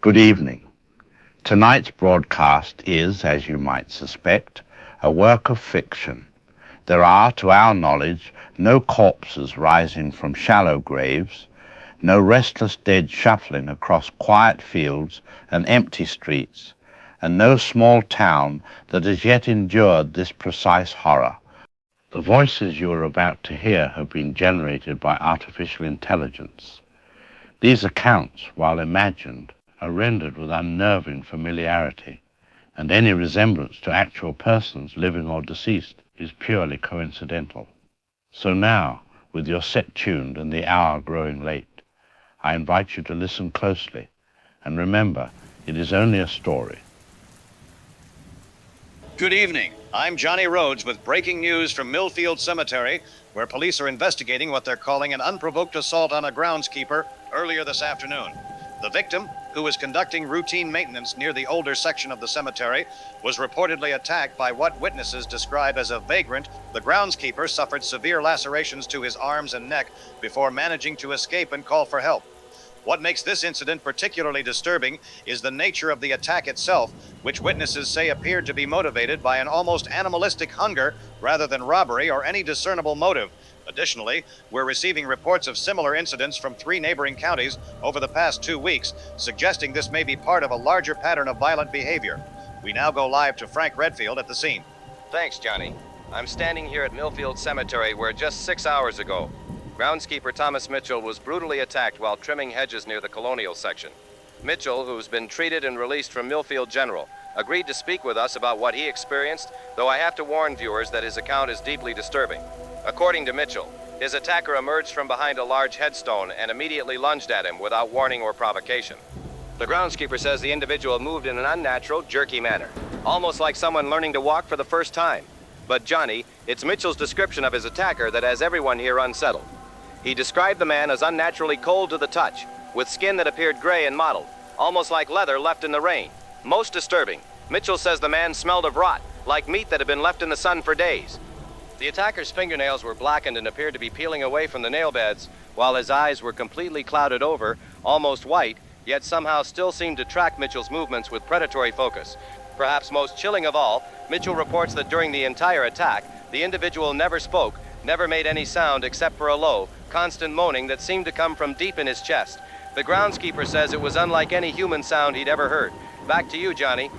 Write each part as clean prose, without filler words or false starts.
Good evening. Tonight's broadcast is, as you might suspect, a work of fiction. There are, to our knowledge, no corpses rising from shallow graves, no restless dead shuffling across quiet fields and empty streets, and no small town that has yet endured this precise horror. The voices you are about to hear have been generated by artificial intelligence. These accounts, while imagined, are rendered with unnerving familiarity, and any resemblance to actual persons, living or deceased, is purely coincidental. So now, with your set tuned and the hour growing late, I invite you to listen closely, and remember, it is only a story. Good evening. I'm Johnny Rhodes with breaking news from Millfield Cemetery, where police are investigating what they're calling an unprovoked assault on a groundskeeper earlier this afternoon. The victim, who was conducting routine maintenance near the older section of the cemetery, was reportedly attacked by what witnesses describe as a vagrant. The groundskeeper suffered severe lacerations to his arms and neck before managing to escape and call for help. What makes this incident particularly disturbing is the nature of the attack itself, which witnesses say appeared to be motivated by an almost animalistic hunger rather than robbery or any discernible motive. Additionally, we're receiving reports of similar incidents from 3 neighboring counties over the past 2 weeks, suggesting this may be part of a larger pattern of violent behavior. We now go live to Frank Redfield at the scene. Thanks, Johnny. I'm standing here at Millfield Cemetery where just 6 hours ago, groundskeeper Thomas Mitchell was brutally attacked while trimming hedges near the colonial section. Mitchell, who's been treated and released from Millfield General, agreed to speak with us about what he experienced, though I have to warn viewers that his account is deeply disturbing. According to Mitchell, his attacker emerged from behind a large headstone and immediately lunged at him without warning or provocation. The groundskeeper says the individual moved in an unnatural, jerky manner, almost like someone learning to walk for the first time. But Johnny, it's Mitchell's description of his attacker that has everyone here unsettled. He described the man as unnaturally cold to the touch, with skin that appeared gray and mottled, almost like leather left in the rain. Most disturbing, Mitchell says the man smelled of rot, like meat that had been left in the sun for days. The attacker's fingernails were blackened and appeared to be peeling away from the nail beds, while his eyes were completely clouded over, almost white, yet somehow still seemed to track Mitchell's movements with predatory focus. Perhaps most chilling of all, Mitchell reports that during the entire attack, the individual never spoke, never made any sound except for a low, constant moaning that seemed to come from deep in his chest. The groundskeeper says it was unlike any human sound he'd ever heard. Back to you, Johnny.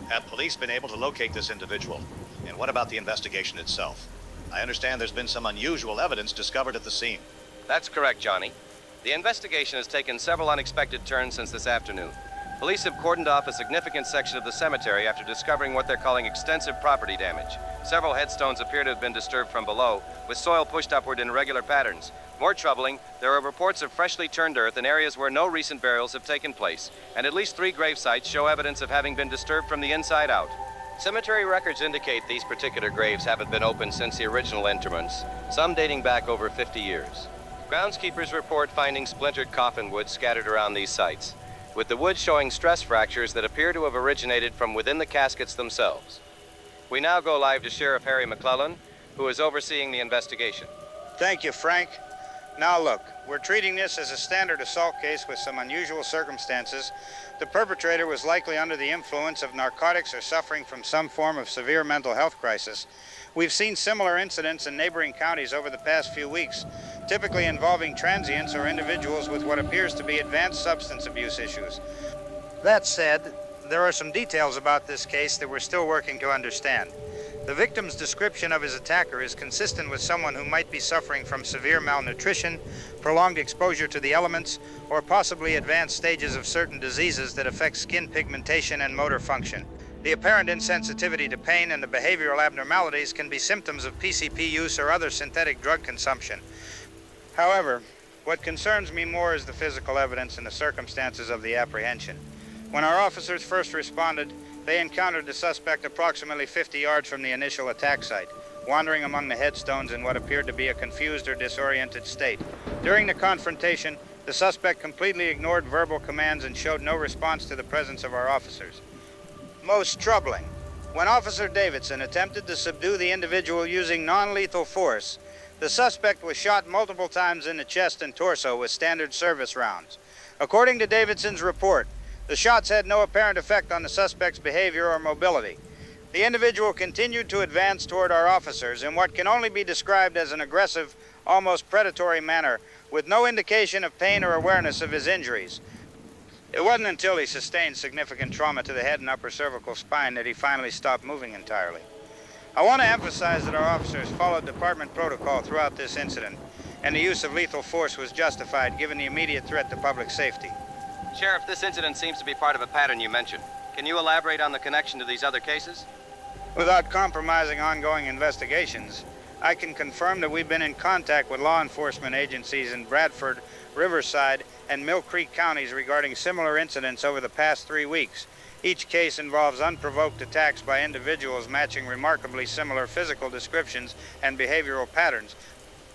Have police been able to locate this individual? And what about the investigation itself? I understand there's been some unusual evidence discovered at the scene. That's correct, Johnny. The investigation has taken several unexpected turns since this afternoon. Police have cordoned off a significant section of the cemetery after discovering what they're calling extensive property damage. Several headstones appear to have been disturbed from below, with soil pushed upward in irregular patterns. More troubling, there are reports of freshly turned earth in areas where no recent burials have taken place, and at least 3 grave sites show evidence of having been disturbed from the inside out. Cemetery records indicate these particular graves haven't been opened since the original enterments, some dating back over 50 years. Groundskeepers report finding splintered coffin wood scattered around these sites, with the wood showing stress fractures that appear to have originated from within the caskets themselves. We now go live to Sheriff Harry McClellan, who is overseeing the investigation. Thank you, Frank. Now look, we're treating this as a standard assault case with some unusual circumstances. The perpetrator was likely under the influence of narcotics or suffering from some form of severe mental health crisis. We've seen similar incidents in neighboring counties over the past few weeks, typically involving transients or individuals with what appears to be advanced substance abuse issues. That said, there are some details about this case that we're still working to understand. The victim's description of his attacker is consistent with someone who might be suffering from severe malnutrition, prolonged exposure to the elements, or possibly advanced stages of certain diseases that affect skin pigmentation and motor function. The apparent insensitivity to pain and the behavioral abnormalities can be symptoms of PCP use or other synthetic drug consumption. However, what concerns me more is the physical evidence and the circumstances of the apprehension. When our officers first responded, they encountered the suspect approximately 50 yards from the initial attack site, wandering among the headstones in what appeared to be a confused or disoriented state. During the confrontation, the suspect completely ignored verbal commands and showed no response to the presence of our officers. Most troubling, when Officer Davidson attempted to subdue the individual using non-lethal force, the suspect was shot multiple times in the chest and torso with standard service rounds. According to Davidson's report, The shots had no apparent effect on the suspect's behavior or mobility. The individual continued to advance toward our officers in what can only be described as an aggressive, almost predatory manner, with no indication of pain or awareness of his injuries. It wasn't until he sustained significant trauma to the head and upper cervical spine that he finally stopped moving entirely. I want to emphasize that our officers followed department protocol throughout this incident, and the use of lethal force was justified given the immediate threat to public safety. Sheriff, this incident seems to be part of a pattern you mentioned. Can you elaborate on the connection to these other cases? Without compromising ongoing investigations, I can confirm that we've been in contact with law enforcement agencies in Bradford, Riverside, and Mill Creek counties regarding similar incidents over the past 3 weeks. Each case involves unprovoked attacks by individuals matching remarkably similar physical descriptions and behavioral patterns.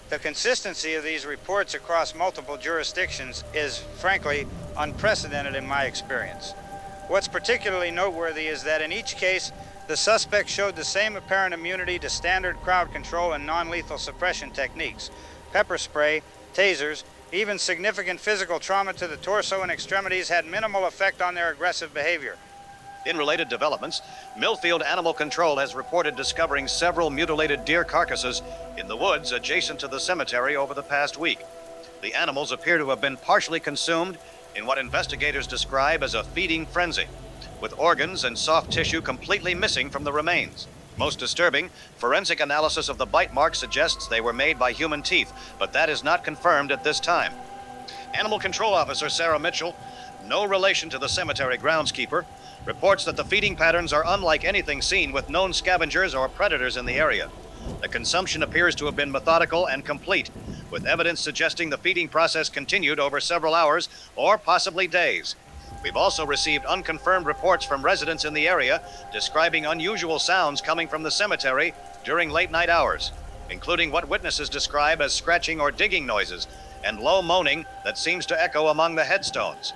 The consistency of these reports across multiple jurisdictions is, frankly, unprecedented in my experience. What's particularly noteworthy is that in each case, the suspect showed the same apparent immunity to standard crowd control and non-lethal suppression techniques. Pepper spray, tasers, even significant physical trauma to the torso and extremities had minimal effect on their aggressive behavior. In related developments, Millfield Animal Control has reported discovering several mutilated deer carcasses in the woods adjacent to the cemetery over the past week. The animals appear to have been partially consumed in what investigators describe as a feeding frenzy, with organs and soft tissue completely missing from the remains. Most disturbing, forensic analysis of the bite marks suggests they were made by human teeth, but that is not confirmed at this time. Animal Control Officer Sarah Mitchell, no relation to the cemetery groundskeeper, reports that the feeding patterns are unlike anything seen with known scavengers or predators in the area. The consumption appears to have been methodical and complete, with evidence suggesting the feeding process continued over several hours or possibly days. We've also received unconfirmed reports from residents in the area describing unusual sounds coming from the cemetery during late-night hours, including what witnesses describe as scratching or digging noises and low moaning that seems to echo among the headstones.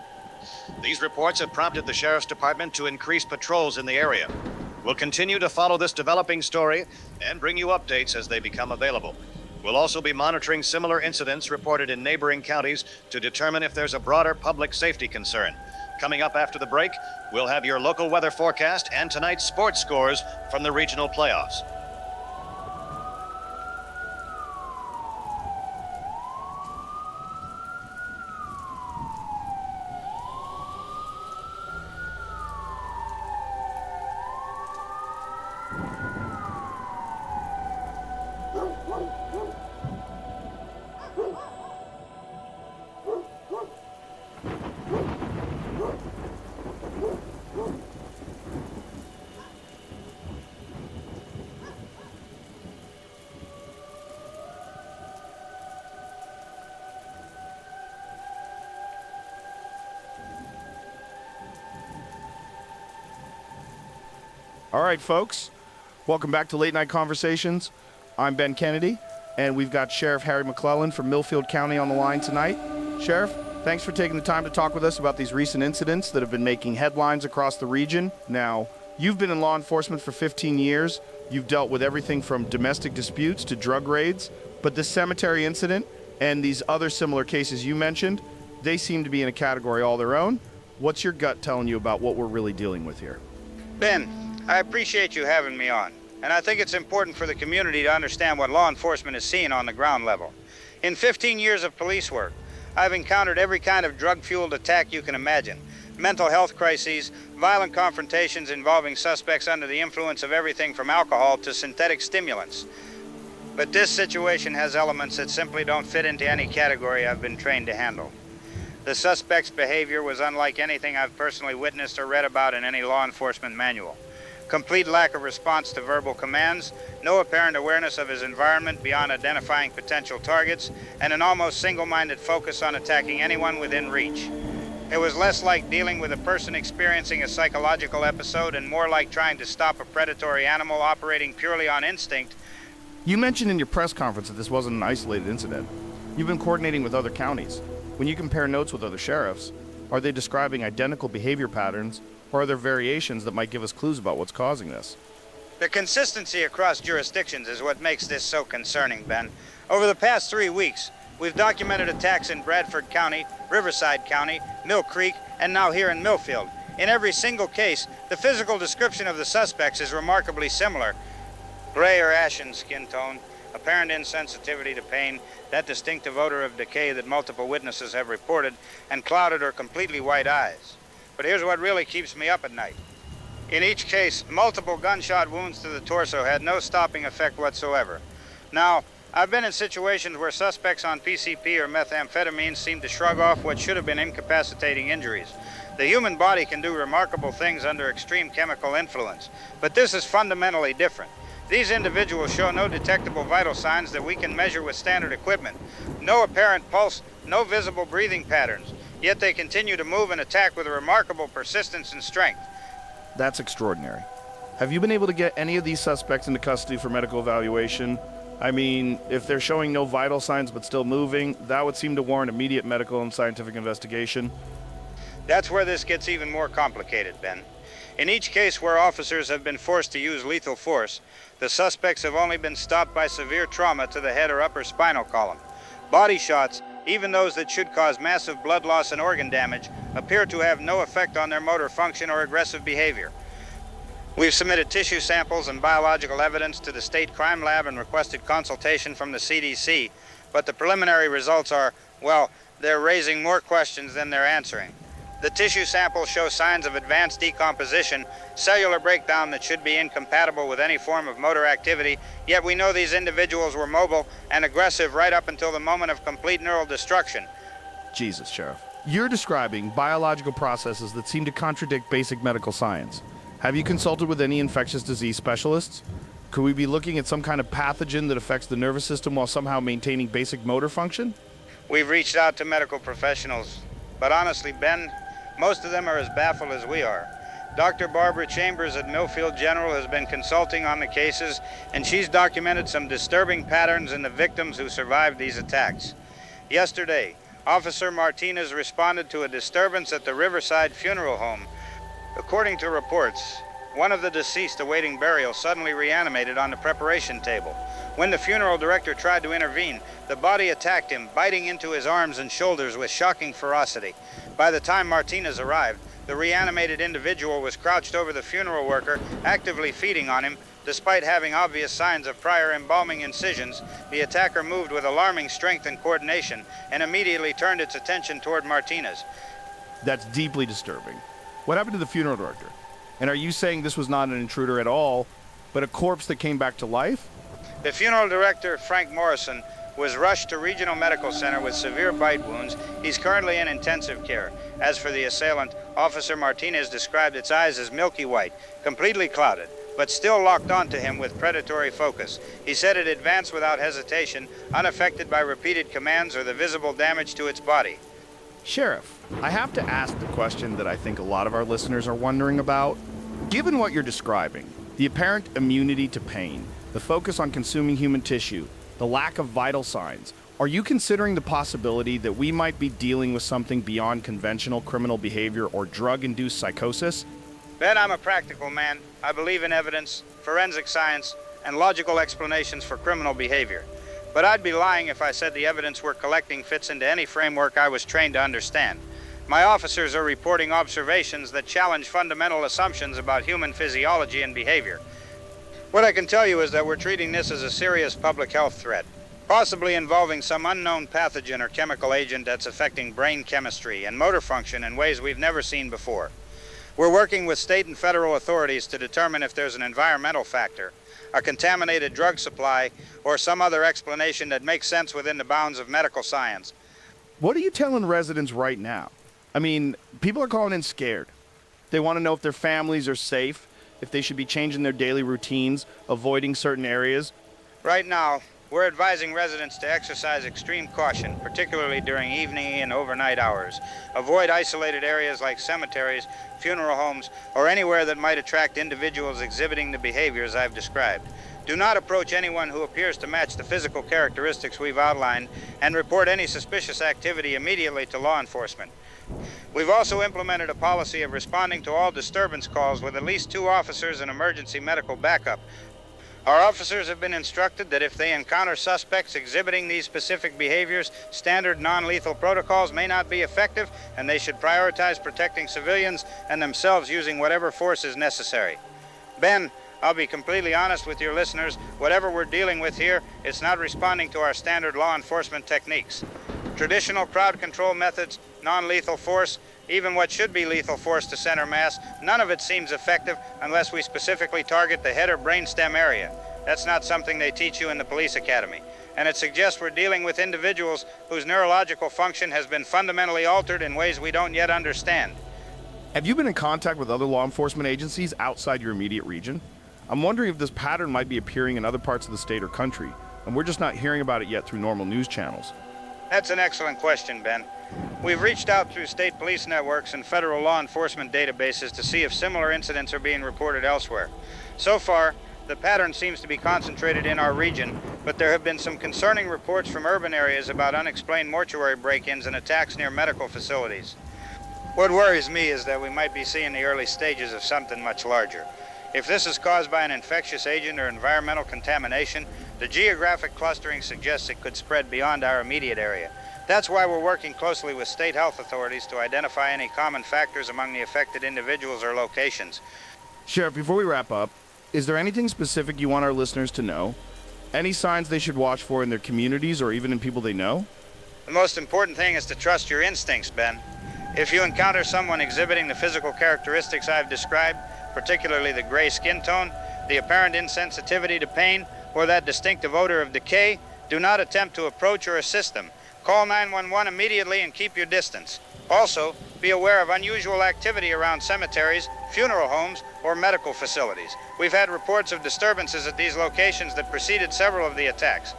These reports have prompted the Sheriff's Department to increase patrols in the area. We'll continue to follow this developing story and bring you updates as they become available. We'll also be monitoring similar incidents reported in neighboring counties to determine if there's a broader public safety concern. Coming up after the break, we'll have your local weather forecast and tonight's sports scores from the regional playoffs. All right, folks, welcome back to Late Night Conversations. I'm Ben Kennedy, and we've got Sheriff Harry McClellan from Millfield County on the line tonight. Sheriff, thanks for taking the time to talk with us about these recent incidents that have been making headlines across the region. Now, you've been in law enforcement for 15 years. You've dealt with everything from domestic disputes to drug raids, but this cemetery incident and these other similar cases you mentioned, they seem to be in a category all their own. What's your gut telling you about what we're really dealing with here? Ben, I appreciate you having me on, and I think it's important for the community to understand what law enforcement is seeing on the ground level. In 15 years of police work, I've encountered every kind of drug-fueled attack you can imagine. Mental health crises, violent confrontations involving suspects under the influence of everything from alcohol to synthetic stimulants. But this situation has elements that simply don't fit into any category I've been trained to handle. The suspect's behavior was unlike anything I've personally witnessed or read about in any law enforcement manual. Complete lack of response to verbal commands, no apparent awareness of his environment beyond identifying potential targets, and an almost single-minded focus on attacking anyone within reach. It was less like dealing with a person experiencing a psychological episode and more like trying to stop a predatory animal operating purely on instinct. You mentioned in your press conference that this wasn't an isolated incident. You've been coordinating with other counties. When you compare notes with other sheriffs, are they describing identical behavior patterns, or are there variations that might give us clues about what's causing this? The consistency across jurisdictions is what makes this so concerning, Ben. Over the past 3 weeks, We've documented attacks in Bradford County, Riverside County, Mill Creek, and now here in Millfield. In every single case, the physical description of the suspects is remarkably similar. Gray or ashen skin tone, apparent insensitivity to pain, that distinctive odor of decay that multiple witnesses have reported, and clouded or completely white eyes. But here's what really keeps me up at night. In each case, multiple gunshot wounds to the torso had no stopping effect whatsoever. Now, I've been in situations where suspects on PCP or methamphetamine seem to shrug off what should have been incapacitating injuries. The human body can do remarkable things under extreme chemical influence, but this is fundamentally different. These individuals show no detectable vital signs that we can measure with standard equipment, no apparent pulse, no visible breathing patterns, yet they continue to move and attack with a remarkable persistence and strength. That's extraordinary. Have you been able to get any of these suspects into custody for medical evaluation? I mean, if they're showing no vital signs but still moving, that would seem to warrant immediate medical and scientific investigation. That's where this gets even more complicated, Ben. In each case where officers have been forced to use lethal force, the suspects have only been stopped by severe trauma to the head or upper spinal column. Body shots, even those that should cause massive blood loss and organ damage, appear to have no effect on their motor function or aggressive behavior. We've submitted tissue samples and biological evidence to the state crime lab and requested consultation from the CDC, but the preliminary results are, well, they're raising more questions than they're answering. The tissue samples show signs of advanced decomposition, cellular breakdown that should be incompatible with any form of motor activity, yet we know these individuals were mobile and aggressive right up until the moment of complete neural destruction. Jesus, Sheriff. You're describing biological processes that seem to contradict basic medical science. Have you consulted with any infectious disease specialists? Could we be looking at some kind of pathogen that affects the nervous system while somehow maintaining basic motor function? We've reached out to medical professionals, but honestly, Ben, most of them are as baffled as we are. Dr. Barbara Chambers at Millfield General has been consulting on the cases, and she's documented some disturbing patterns in the victims who survived these attacks. Yesterday, Officer Martinez responded to a disturbance at the Riverside Funeral Home. According to reports, one of the deceased awaiting burial suddenly reanimated on the preparation table. When the funeral director tried to intervene, the body attacked him, biting into his arms and shoulders with shocking ferocity. By the time Martinez arrived, the reanimated individual was crouched over the funeral worker, actively feeding on him. Despite having obvious signs of prior embalming incisions, the attacker moved with alarming strength and coordination and immediately turned its attention toward Martinez. That's deeply disturbing. What happened to the funeral director? And are you saying this was not an intruder at all, but a corpse that came back to life? The funeral director, Frank Morrison, was rushed to Regional Medical Center with severe bite wounds. He's currently in intensive care. As for the assailant, Officer Martinez described its eyes as milky white, completely clouded, but still locked onto him with predatory focus. He said it advanced without hesitation, unaffected by repeated commands or the visible damage to its body. Sheriff, I have to ask the question that I think a lot of our listeners are wondering about. Given what you're describing, the apparent immunity to pain, the focus on consuming human tissue, the lack of vital signs, are you considering the possibility that we might be dealing with something beyond conventional criminal behavior or drug-induced psychosis? Ben, I'm a practical man. I believe in evidence, forensic science, and logical explanations for criminal behavior. But I'd be lying if I said the evidence we're collecting fits into any framework I was trained to understand. My officers are reporting observations that challenge fundamental assumptions about human physiology and behavior. What I can tell you is that we're treating this as a serious public health threat, possibly involving some unknown pathogen or chemical agent that's affecting brain chemistry and motor function in ways we've never seen before. We're working with state and federal authorities to determine if there's an environmental factor, a contaminated drug supply, or some other explanation that makes sense within the bounds of medical science. What are you telling residents right now? I mean, people are calling in scared. They want to know if their families are safe, if they should be changing their daily routines, avoiding certain areas. Right now, we're advising residents to exercise extreme caution, particularly during evening and overnight hours. Avoid isolated areas like cemeteries, funeral homes, or anywhere that might attract individuals exhibiting the behaviors I've described. Do not approach anyone who appears to match the physical characteristics we've outlined, and report any suspicious activity immediately to law enforcement. We've also implemented a policy of responding to all disturbance calls with at least 2 officers and emergency medical backup. Our officers have been instructed that if they encounter suspects exhibiting these specific behaviors, standard non-lethal protocols may not be effective, and they should prioritize protecting civilians and themselves using whatever force is necessary. Ben, I'll be completely honest with your listeners. Whatever we're dealing with here, it's not responding to our standard law enforcement techniques. Traditional crowd control methods, non-lethal force, even what should be lethal force to center mass, none of it seems effective unless we specifically target the head or brainstem area. That's not something they teach you in the police academy. And it suggests we're dealing with individuals whose neurological function has been fundamentally altered in ways we don't yet understand. Have you been in contact with other law enforcement agencies outside your immediate region? I'm wondering if this pattern might be appearing in other parts of the state or country, and we're just not hearing about it yet through normal news channels. That's an excellent question, Ben. We've reached out through state police networks and federal law enforcement databases to see if similar incidents are being reported elsewhere. So far, the pattern seems to be concentrated in our region, but there have been some concerning reports from urban areas about unexplained mortuary break-ins and attacks near medical facilities. What worries me is that we might be seeing the early stages of something much larger. If this is caused by an infectious agent or environmental contamination, the geographic clustering suggests it could spread beyond our immediate area. That's why we're working closely with state health authorities to identify any common factors among the affected individuals or locations. Sheriff, before we wrap up, is there anything specific you want our listeners to know? Any signs they should watch for in their communities or even in people they know? The most important thing is to trust your instincts, Ben. If you encounter someone exhibiting the physical characteristics I've described, particularly the gray skin tone, the apparent insensitivity to pain, or that distinctive odor of decay, do not attempt to approach or assist them. Call 911 immediately and keep your distance. Also, be aware of unusual activity around cemeteries, funeral homes, or medical facilities. We've had reports of disturbances at these locations that preceded several of the attacks.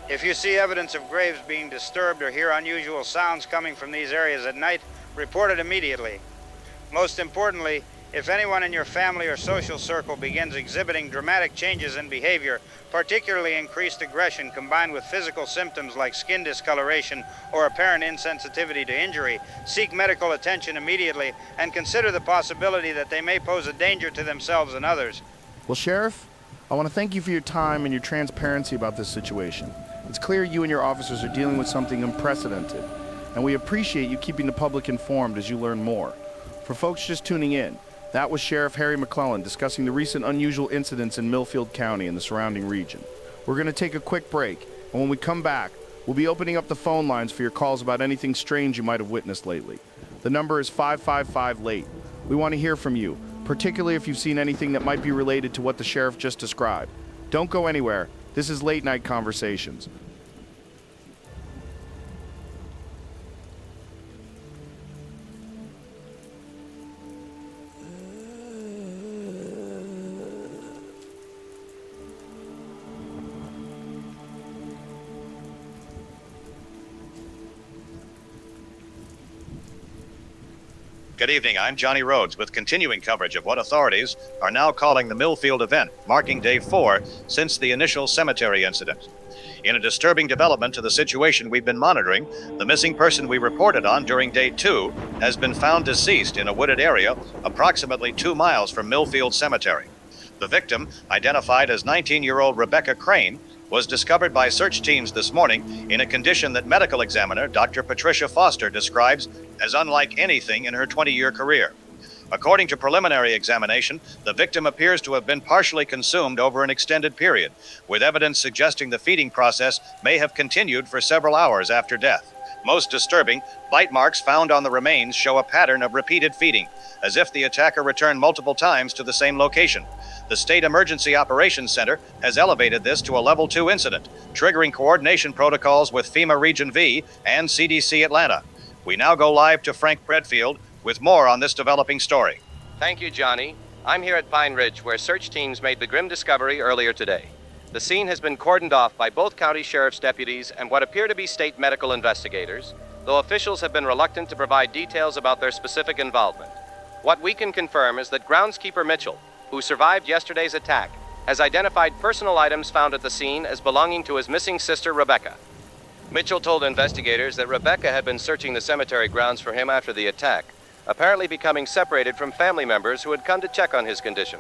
If you see evidence of graves being disturbed or hear unusual sounds coming from these areas at night, report it immediately. Most importantly, if anyone in your family or social circle begins exhibiting dramatic changes in behavior, particularly increased aggression combined with physical symptoms like skin discoloration or apparent insensitivity to injury, seek medical attention immediately and consider the possibility that they may pose a danger to themselves and others. Well, Sheriff, I want to thank you for your time and your transparency about this situation. It's clear you and your officers are dealing with something unprecedented, and we appreciate you keeping the public informed as you learn more. For folks just tuning in, that was Sheriff Harry McClellan discussing the recent unusual incidents in Millfield County and the surrounding region. We're going to take a quick break, and when we come back, we'll be opening up the phone lines for your calls about anything strange you might have witnessed lately. The number is 555-LATE. We want to hear from you, particularly if you've seen anything that might be related to what the sheriff just described. Don't go anywhere. This is Late Night Conversations. Good evening, I'm Johnny Rhodes with continuing coverage of what authorities are now calling the Millfield event, marking day 4 since the initial cemetery incident. In a disturbing development to the situation we've been monitoring, the missing person we reported on during day 2 has been found deceased in a wooded area approximately 2 miles from Millfield Cemetery. The victim, identified as 19-year-old Rebecca Crane, was discovered by search teams this morning in a condition that medical examiner Dr. Patricia Foster describes as unlike anything in her 20-year career. According to preliminary examination, the victim appears to have been partially consumed over an extended period, with evidence suggesting the feeding process may have continued for several hours after death. Most disturbing, bite marks found on the remains show a pattern of repeated feeding, as if the attacker returned multiple times to the same location. The State Emergency Operations Center has elevated this to a Level 2 incident, triggering coordination protocols with FEMA Region V and CDC Atlanta. We now go live to Frank Redfield with more on this developing story. Thank you, Johnny. I'm here at Pine Ridge, where search teams made the grim discovery earlier today. The scene has been cordoned off by both county sheriff's deputies and what appear to be state medical investigators, though officials have been reluctant to provide details about their specific involvement. What we can confirm is that groundskeeper Mitchell, who survived yesterday's attack, has identified personal items found at the scene as belonging to his missing sister, Rebecca. Mitchell told investigators that Rebecca had been searching the cemetery grounds for him after the attack, apparently becoming separated from family members who had come to check on his condition.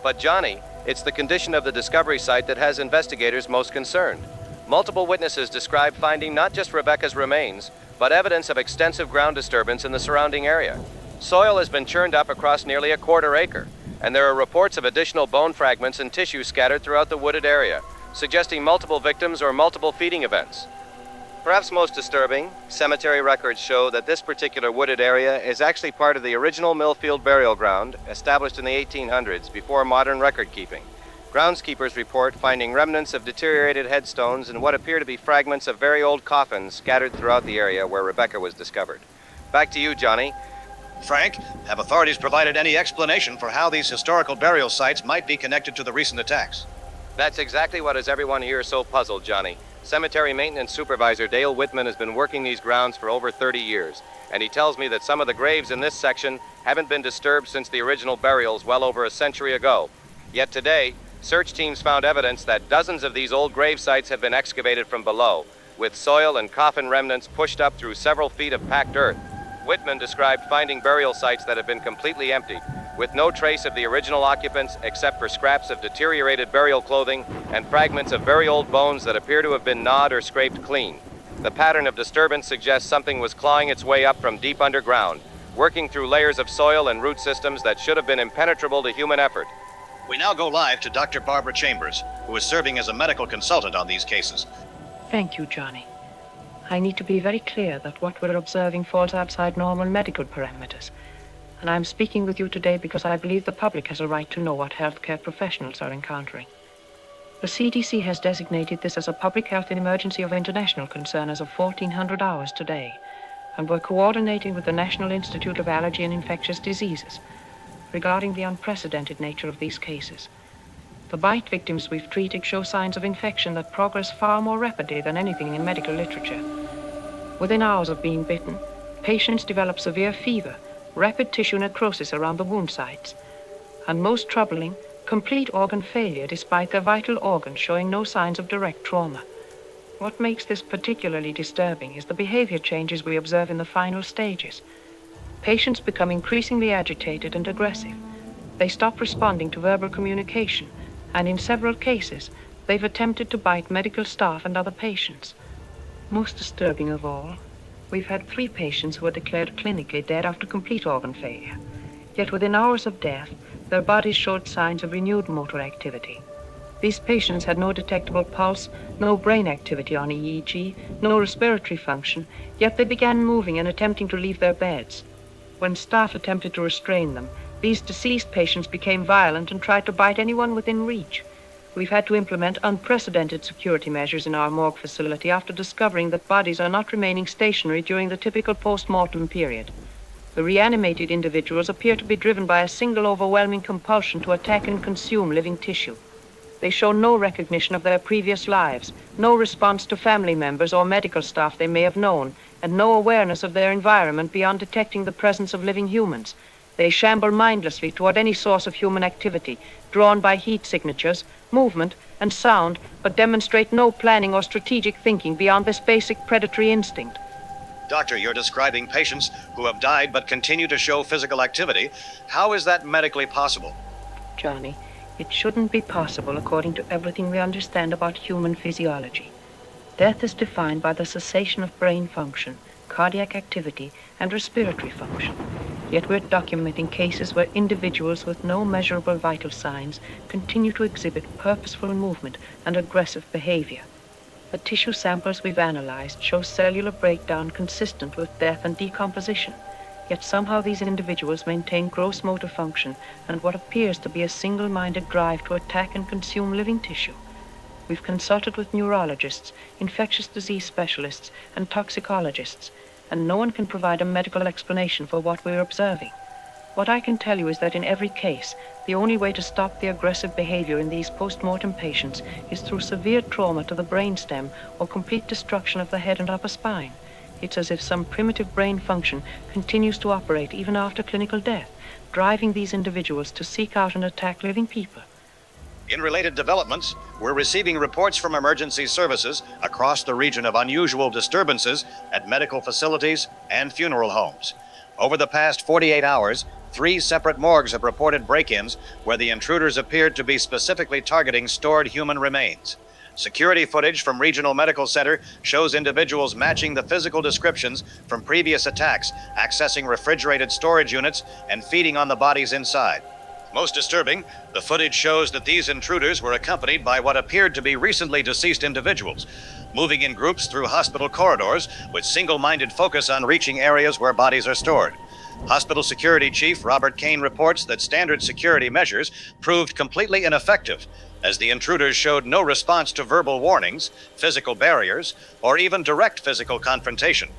But Johnny, It's the condition of the discovery site that has investigators most concerned. Multiple witnesses describe finding not just Rebecca's remains, but evidence of extensive ground disturbance in the surrounding area. Soil has been churned up across nearly a quarter acre, and there are reports of additional bone fragments and tissue scattered throughout the wooded area, suggesting multiple victims or multiple feeding events. Perhaps most disturbing, cemetery records show that this particular wooded area is actually part of the original Millfield burial ground, established in the 1800s before modern record keeping. Groundskeepers report finding remnants of deteriorated headstones and what appear to be fragments of very old coffins scattered throughout the area where Rebecca was discovered. Back to you, Johnny. Frank, have authorities provided any explanation for how these historical burial sites might be connected to the recent attacks? That's exactly what has everyone here so puzzled, Johnny. Cemetery Maintenance Supervisor Dale Whitman has been working these grounds for over 30 years, and he tells me that some of the graves in this section haven't been disturbed since the original burials well over a century ago. Yet today, search teams found evidence that dozens of these old grave sites have been excavated from below, with soil and coffin remnants pushed up through several feet of packed earth. Whitman described finding burial sites that have been completely emptied, with no trace of the original occupants except for scraps of deteriorated burial clothing and fragments of very old bones that appear to have been gnawed or scraped clean. The pattern of disturbance suggests something was clawing its way up from deep underground, working through layers of soil and root systems that should have been impenetrable to human effort. We now go live to Dr. Barbara Chambers, who is serving as a medical consultant on these cases. Thank you, Johnny. I need to be very clear that what we're observing falls outside normal medical parameters. And I'm speaking with you today because I believe the public has a right to know what healthcare professionals are encountering. The CDC has designated this as a public health emergency of international concern as of 1400 hours today, and we're coordinating with the National Institute of Allergy and Infectious Diseases regarding the unprecedented nature of these cases. The bite victims we've treated show signs of infection that progress far more rapidly than anything in medical literature. Within hours of being bitten, patients develop severe fever, rapid tissue necrosis around the wound sites, and most troubling, complete organ failure despite their vital organs showing no signs of direct trauma. What makes this particularly disturbing is the behavior changes we observe in the final stages. Patients become increasingly agitated and aggressive. They stop responding to verbal communication, and in several cases, they've attempted to bite medical staff and other patients. Most disturbing of all, we've had 3 patients who were declared clinically dead after complete organ failure. Yet within hours of death, their bodies showed signs of renewed motor activity. These patients had no detectable pulse, no brain activity on EEG, no respiratory function, yet they began moving and attempting to leave their beds. When staff attempted to restrain them, these deceased patients became violent and tried to bite anyone within reach. We've had to implement unprecedented security measures in our morgue facility after discovering that bodies are not remaining stationary during the typical post-mortem period. The reanimated individuals appear to be driven by a single overwhelming compulsion to attack and consume living tissue. They show no recognition of their previous lives, no response to family members or medical staff they may have known, and no awareness of their environment beyond detecting the presence of living humans. They shamble mindlessly toward any source of human activity, drawn by heat signatures, movement, and sound, but demonstrate no planning or strategic thinking beyond this basic predatory instinct. Doctor, you're describing patients who have died but continue to show physical activity. How is that medically possible? Johnny, it shouldn't be possible according to everything we understand about human physiology. Death is defined by the cessation of brain function, cardiac activity, and respiratory function. Yet we're documenting cases where individuals with no measurable vital signs continue to exhibit purposeful movement and aggressive behavior. The tissue samples we've analyzed show cellular breakdown consistent with death and decomposition. Yet somehow these individuals maintain gross motor function and what appears to be a single-minded drive to attack and consume living tissue. We've consulted with neurologists, infectious disease specialists, and toxicologists, and no one can provide a medical explanation for what we're observing. What I can tell you is that in every case, the only way to stop the aggressive behavior in these post-mortem patients is through severe trauma to the brainstem or complete destruction of the head and upper spine. It's as if some primitive brain function continues to operate even after clinical death, driving these individuals to seek out and attack living people. In related developments, we're receiving reports from emergency services across the region of unusual disturbances at medical facilities and funeral homes. Over the past 48 hours, 3 separate morgues have reported break-ins where the intruders appeared to be specifically targeting stored human remains. Security footage from Regional Medical Center shows individuals matching the physical descriptions from previous attacks, accessing refrigerated storage units and feeding on the bodies inside. Most disturbing, the footage shows that these intruders were accompanied by what appeared to be recently deceased individuals, moving in groups through hospital corridors with single-minded focus on reaching areas where bodies are stored. Hospital Security Chief Robert Kane reports that standard security measures proved completely ineffective, as the intruders showed no response to verbal warnings, physical barriers, or even direct physical confrontation.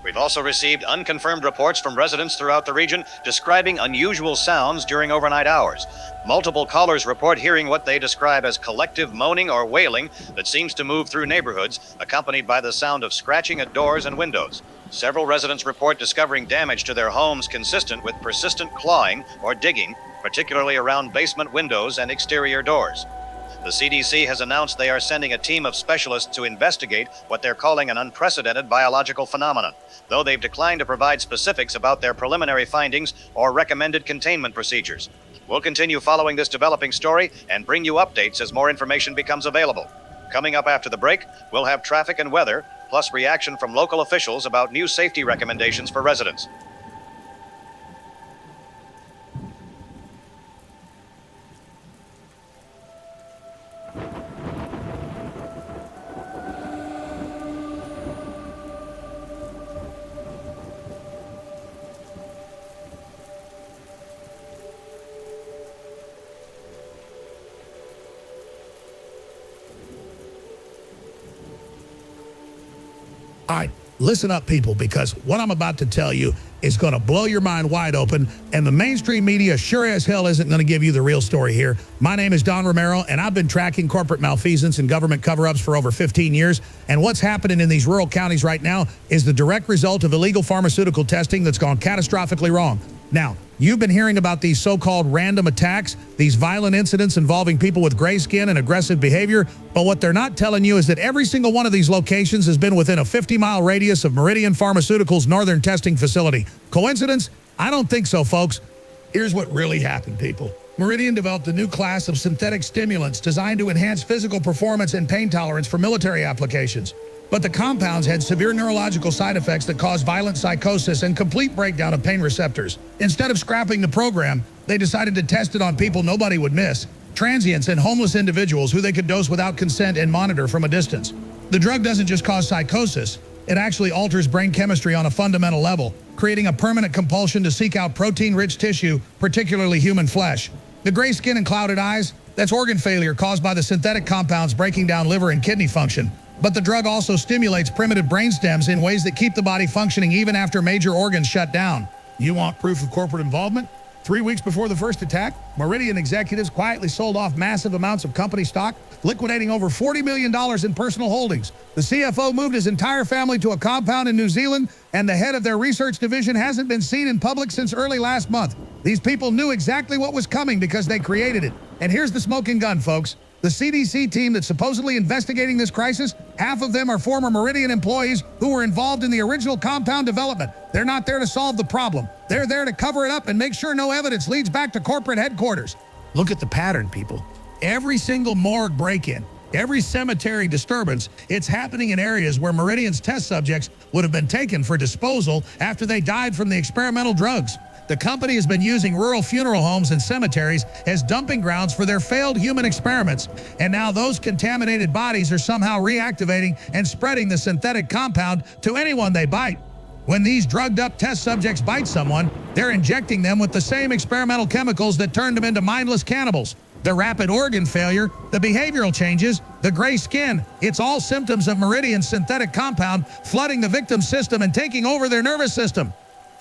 We've also received unconfirmed reports from residents throughout the region describing unusual sounds during overnight hours. Multiple callers report hearing what they describe as collective moaning or wailing that seems to move through neighborhoods, accompanied by the sound of scratching at doors and windows. Several residents report discovering damage to their homes consistent with persistent clawing or digging, particularly around basement windows and exterior doors. The CDC has announced they are sending a team of specialists to investigate what they're calling an unprecedented biological phenomenon, though they've declined to provide specifics about their preliminary findings or recommended containment procedures. We'll continue following this developing story and bring you updates as more information becomes available. Coming up after the break, we'll have traffic and weather, plus reaction from local officials about new safety recommendations for residents. All right, listen up, people, because what I'm about to tell you is going to blow your mind wide open, and the mainstream media sure as hell isn't going to give you the real story here. My name is Don Romero, and I've been tracking corporate malfeasance and government cover-ups for over 15 years, and what's happening in these rural counties right now is the direct result of illegal pharmaceutical testing that's gone catastrophically wrong. Now, you've been hearing about these so-called random attacks, these violent incidents involving people with gray skin and aggressive behavior, but what they're not telling you is that every single one of these locations has been within a 50-mile radius of Meridian Pharmaceuticals' northern testing facility. Coincidence? I don't think so, folks. Here's what really happened, people. Meridian developed a new class of synthetic stimulants designed to enhance physical performance and pain tolerance for military applications. But the compounds had severe neurological side effects that caused violent psychosis and complete breakdown of pain receptors. Instead of scrapping the program, they decided to test it on people nobody would miss, transients and homeless individuals who they could dose without consent and monitor from a distance. The drug doesn't just cause psychosis, it actually alters brain chemistry on a fundamental level, creating a permanent compulsion to seek out protein-rich tissue, particularly human flesh. The gray skin and clouded eyes, that's organ failure caused by the synthetic compounds breaking down liver and kidney function. But the drug also stimulates primitive brain stems in ways that keep the body functioning even after major organs shut down. You want proof of corporate involvement? 3 weeks before the first attack, Meridian executives quietly sold off massive amounts of company stock, liquidating over $40 million in personal holdings. The CFO moved his entire family to a compound in New Zealand, and the head of their research division hasn't been seen in public since early last month. These people knew exactly what was coming because they created it. And here's the smoking gun, folks. The CDC team that's supposedly investigating this crisis, half of them are former Meridian employees who were involved in the original compound development. They're not there to solve the problem. They're there to cover it up and make sure no evidence leads back to corporate headquarters. Look at the pattern, people. Every single morgue break-in, every cemetery disturbance, it's happening in areas where Meridian's test subjects would have been taken for disposal after they died from the experimental drugs. The company has been using rural funeral homes and cemeteries as dumping grounds for their failed human experiments, and now those contaminated bodies are somehow reactivating and spreading the synthetic compound to anyone they bite. When these drugged-up test subjects bite someone, they're injecting them with the same experimental chemicals that turned them into mindless cannibals. The rapid organ failure, the behavioral changes, the gray skin, it's all symptoms of Meridian's synthetic compound flooding the victim's system and taking over their nervous system.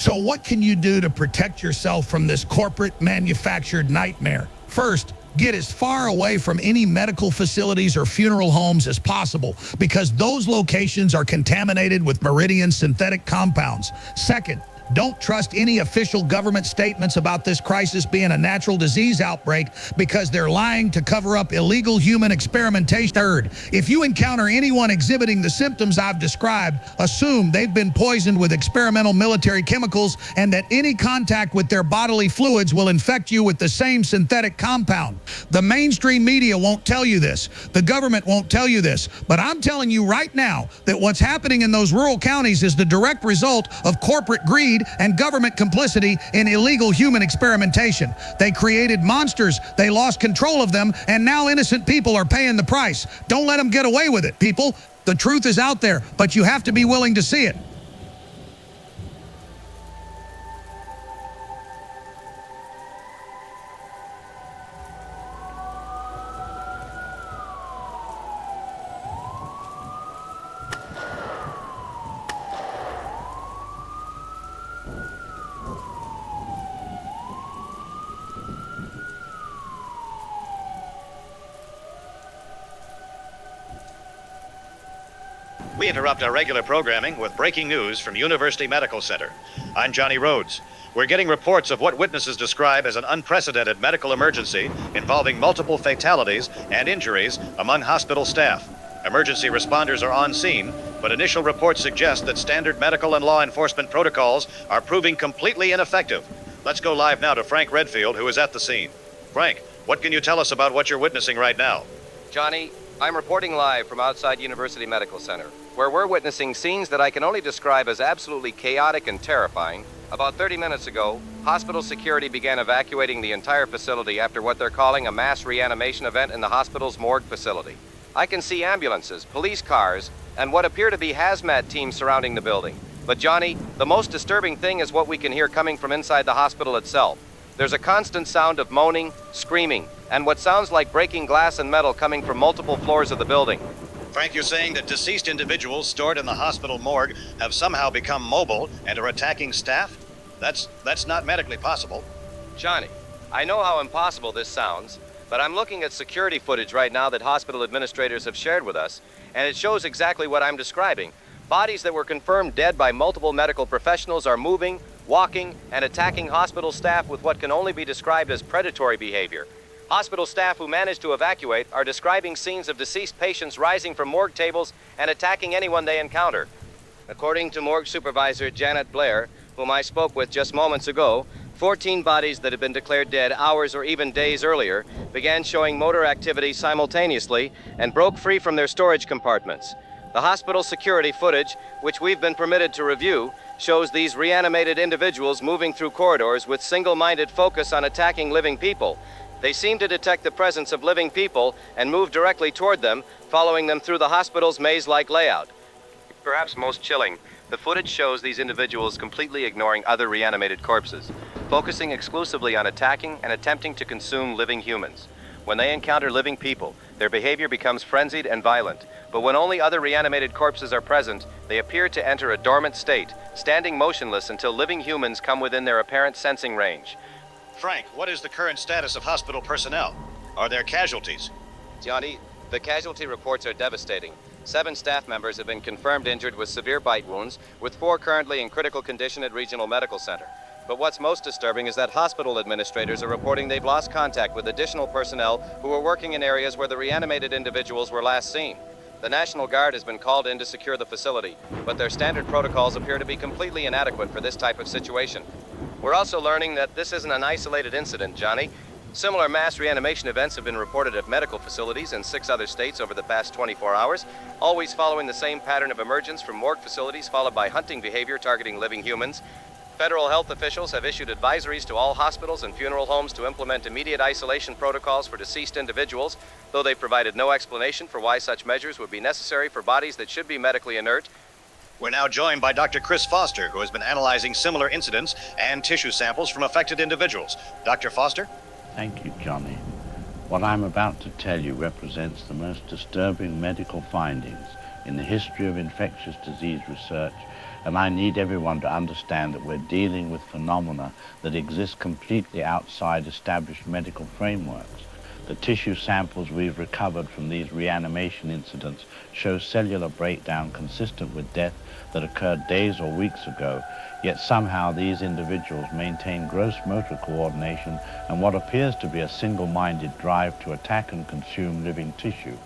So what can you do to protect yourself from this corporate manufactured nightmare? First, get as far away from any medical facilities or funeral homes as possible, because those locations are contaminated with Meridian synthetic compounds. Second, Don't trust any official government statements about this crisis being a natural disease outbreak because they're lying to cover up illegal human experimentation. Third, if you encounter anyone exhibiting the symptoms I've described, assume they've been poisoned with experimental military chemicals and that any contact with their bodily fluids will infect you with the same synthetic compound. The mainstream media won't tell you this. The government won't tell you this. But I'm telling you right now that what's happening in those rural counties is the direct result of corporate greed and government complicity in illegal human experimentation. They created monsters, they lost control of them, and now innocent people are paying the price. Don't let them get away with it, people. The truth is out there, but you have to be willing to see it. We interrupt our regular programming with breaking news from University Medical Center. I'm Johnny Rhodes. We're getting reports of what witnesses describe as an unprecedented medical emergency involving multiple fatalities and injuries among hospital staff. Emergency responders are on scene, but initial reports suggest that standard medical and law enforcement protocols are proving completely ineffective. Let's go live now to Frank Redfield, who is at the scene. Frank, what can you tell us about what you're witnessing right now? Johnny, I'm reporting live from outside University Medical Center, where we're witnessing scenes that I can only describe as absolutely chaotic and terrifying. About 30 minutes ago, hospital security began evacuating the entire facility after what they're calling a mass reanimation event in the hospital's morgue facility. I can see ambulances, police cars, and what appear to be hazmat teams surrounding the building. But Johnny, the most disturbing thing is what we can hear coming from inside the hospital itself. There's a constant sound of moaning, screaming, and what sounds like breaking glass and metal coming from multiple floors of the building. Frank, you're saying that deceased individuals stored in the hospital morgue have somehow become mobile and are attacking staff? That's not medically possible. Johnny, I know how impossible this sounds, but I'm looking at security footage right now that hospital administrators have shared with us, and it shows exactly what I'm describing. Bodies that were confirmed dead by multiple medical professionals are moving, walking, and attacking hospital staff with what can only be described as predatory behavior. Hospital staff who managed to evacuate are describing scenes of deceased patients rising from morgue tables and attacking anyone they encounter. According to morgue supervisor Janet Blair, whom I spoke with just moments ago, 14 bodies that had been declared dead hours or even days earlier began showing motor activity simultaneously and broke free from their storage compartments. The hospital security footage, which we've been permitted to review, shows these reanimated individuals moving through corridors with single-minded focus on attacking living people. They seem to detect the presence of living people and move directly toward them, following them through the hospital's maze-like layout. Perhaps most chilling, the footage shows these individuals completely ignoring other reanimated corpses, focusing exclusively on attacking and attempting to consume living humans. When they encounter living people, their behavior becomes frenzied and violent, but when only other reanimated corpses are present, they appear to enter a dormant state, standing motionless until living humans come within their apparent sensing range. Frank, what is the current status of hospital personnel? Are there casualties? Johnny, the casualty reports are devastating. 7 staff members have been confirmed injured with severe bite wounds, with 4 currently in critical condition at Regional Medical Center. But what's most disturbing is that hospital administrators are reporting they've lost contact with additional personnel who were working in areas where the reanimated individuals were last seen. The National Guard has been called in to secure the facility, but their standard protocols appear to be completely inadequate for this type of situation. We're also learning that this isn't an isolated incident, Johnny. Similar mass reanimation events have been reported at medical facilities in 6 other states over the past 24 hours, always following the same pattern of emergence from morgue facilities followed by hunting behavior targeting living humans. Federal health officials have issued advisories to all hospitals and funeral homes to implement immediate isolation protocols for deceased individuals, though they've provided no explanation for why such measures would be necessary for bodies that should be medically inert. We're now joined by Dr. Chris Foster, who has been analyzing similar incidents and tissue samples from affected individuals. Dr. Foster? Thank you, Johnny. What I'm about to tell you represents the most disturbing medical findings in the history of infectious disease research, and I need everyone to understand that we're dealing with phenomena that exist completely outside established medical frameworks. The tissue samples we've recovered from these reanimation incidents show cellular breakdown consistent with death that occurred days or weeks ago, yet somehow these individuals maintain gross motor coordination and what appears to be a single-minded drive to attack and consume living tissue.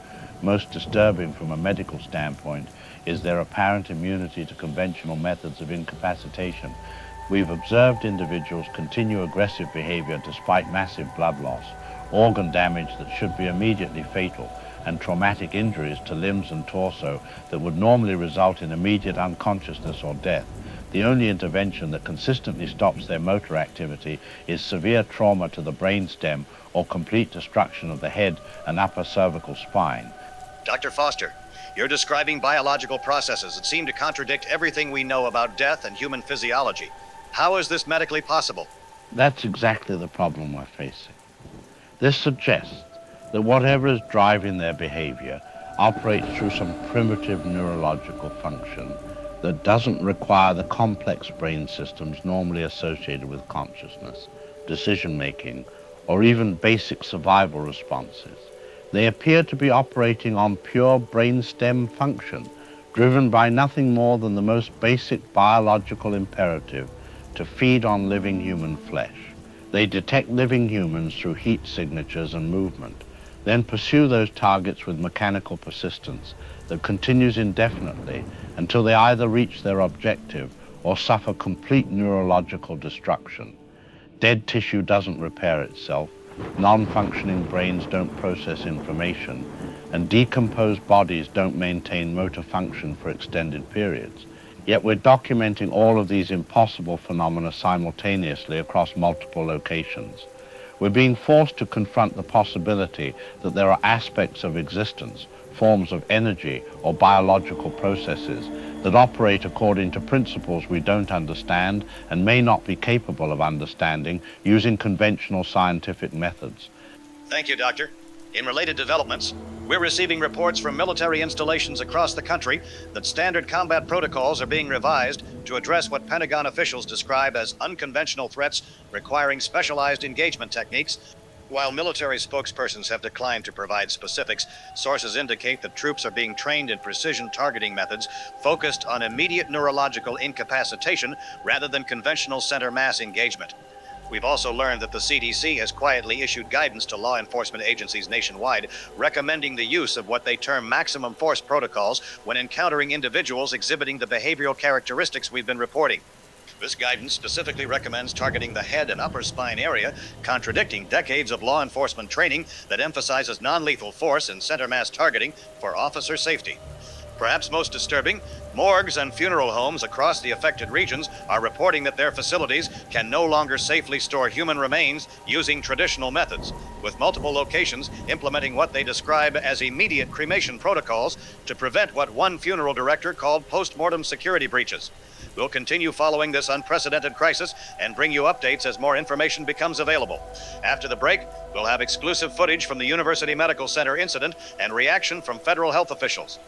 Most disturbing from a medical standpoint is their apparent immunity to conventional methods of incapacitation. We've observed individuals continue aggressive behavior despite massive blood loss, organ damage that should be immediately fatal, and traumatic injuries to limbs and torso that would normally result in immediate unconsciousness or death. The only intervention that consistently stops their motor activity is severe trauma to the brainstem or complete destruction of the head and upper cervical spine. Dr. Foster, you're describing biological processes that seem to contradict everything we know about death and human physiology. How is this medically possible? That's exactly the problem we're facing. This suggests that whatever is driving their behavior operates through some primitive neurological function that doesn't require the complex brain systems normally associated with consciousness, decision-making, or even basic survival responses. They appear to be operating on pure brainstem function, driven by nothing more than the most basic biological imperative to feed on living human flesh. They detect living humans through heat signatures and movement, then pursue those targets with mechanical persistence that continues indefinitely until they either reach their objective or suffer complete neurological destruction. Dead tissue doesn't repair itself, non-functioning brains don't process information, and decomposed bodies don't maintain motor function for extended periods. Yet we're documenting all of these impossible phenomena simultaneously across multiple locations. We're being forced to confront the possibility that there are aspects of existence, forms of energy or biological processes that operate according to principles we don't understand and may not be capable of understanding using conventional scientific methods. Thank you, Doctor. In related developments, we're receiving reports from military installations across the country that standard combat protocols are being revised to address what Pentagon officials describe as unconventional threats requiring specialized engagement techniques. While military spokespersons have declined to provide specifics, sources indicate that troops are being trained in precision targeting methods focused on immediate neurological incapacitation rather than conventional center mass engagement. We've also learned that the CDC has quietly issued guidance to law enforcement agencies nationwide, recommending the use of what they term maximum force protocols when encountering individuals exhibiting the behavioral characteristics we've been reporting. This guidance specifically recommends targeting the head and upper spine area, contradicting decades of law enforcement training that emphasizes non-lethal force and center mass targeting for officer safety. Perhaps most disturbing, morgues and funeral homes across the affected regions are reporting that their facilities can no longer safely store human remains using traditional methods, with multiple locations implementing what they describe as immediate cremation protocols to prevent what one funeral director called post-mortem security breaches. We'll continue following this unprecedented crisis and bring you updates as more information becomes available. After the break, we'll have exclusive footage from the University Medical Center incident and reaction from federal health officials.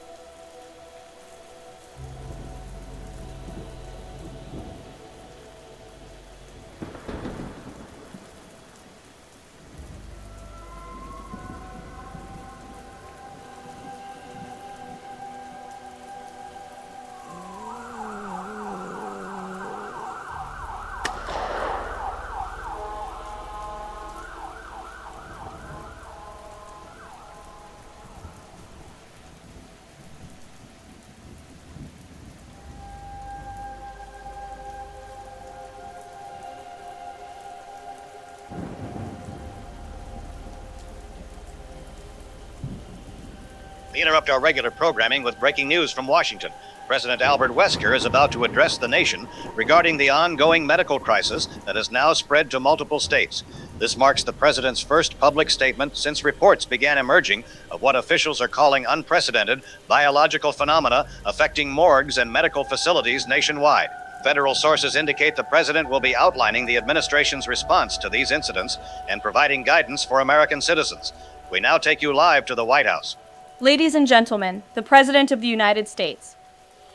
We interrupt our regular programming with breaking news from Washington. President Albert Wesker is about to address the nation regarding the ongoing medical crisis that has now spread to multiple states. This marks the president's first public statement since reports began emerging of what officials are calling unprecedented biological phenomena affecting morgues and medical facilities nationwide. Federal sources indicate the president will be outlining the administration's response to these incidents and providing guidance for American citizens. We now take you live to the White House. Ladies and gentlemen, the President of the United States.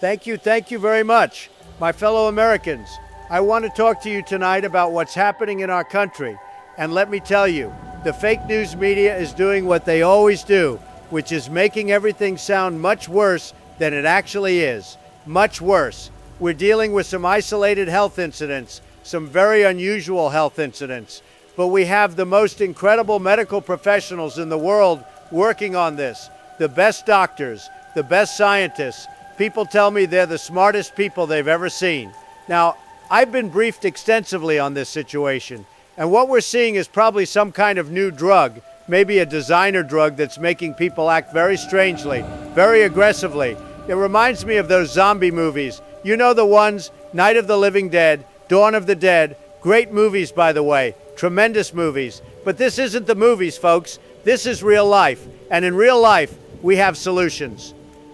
Thank you very much. My fellow Americans, I want to talk to you tonight about what's happening in our country. And let me tell you, The fake news media is doing what they always do, which is making everything sound much worse than it actually is. Much worse. We're dealing with some isolated health incidents, some very unusual health incidents, but we have the most incredible medical professionals in the world working on this. The best doctors, the best scientists. People tell me they're the smartest people they've ever seen. Now, I've been briefed extensively on this situation, and what we're seeing is probably some kind of new drug, maybe a designer drug that's making people act very strangely, very aggressively. It reminds me of those zombie movies. You know the ones, Night of the Living Dead, Dawn of the Dead. Great movies, by the way. Tremendous movies. But this isn't the movies, folks. This is real life. And in real life, we have solutions.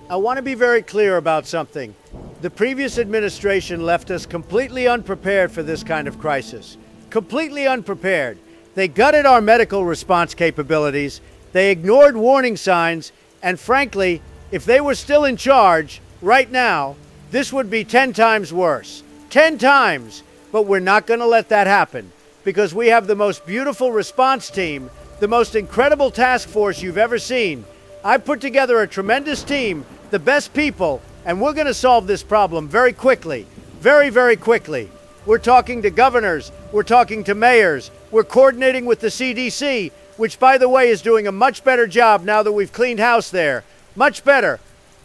I want to be very clear about something. The previous administration left us completely unprepared for this kind of crisis. Completely unprepared. They gutted our medical response capabilities. They ignored warning signs. And frankly, if they were still in charge right now, this would be 10 times worse. 10 times. But we're not going to let that happen because we have the most beautiful response team, the most incredible task force you've ever seen. I put together a tremendous team, the best people, and we're going to solve this problem very quickly. Very, very quickly. We're talking to governors. We're talking to mayors. We're coordinating with the CDC, which, by the way, is doing a much better job now that we've cleaned house there. Much better.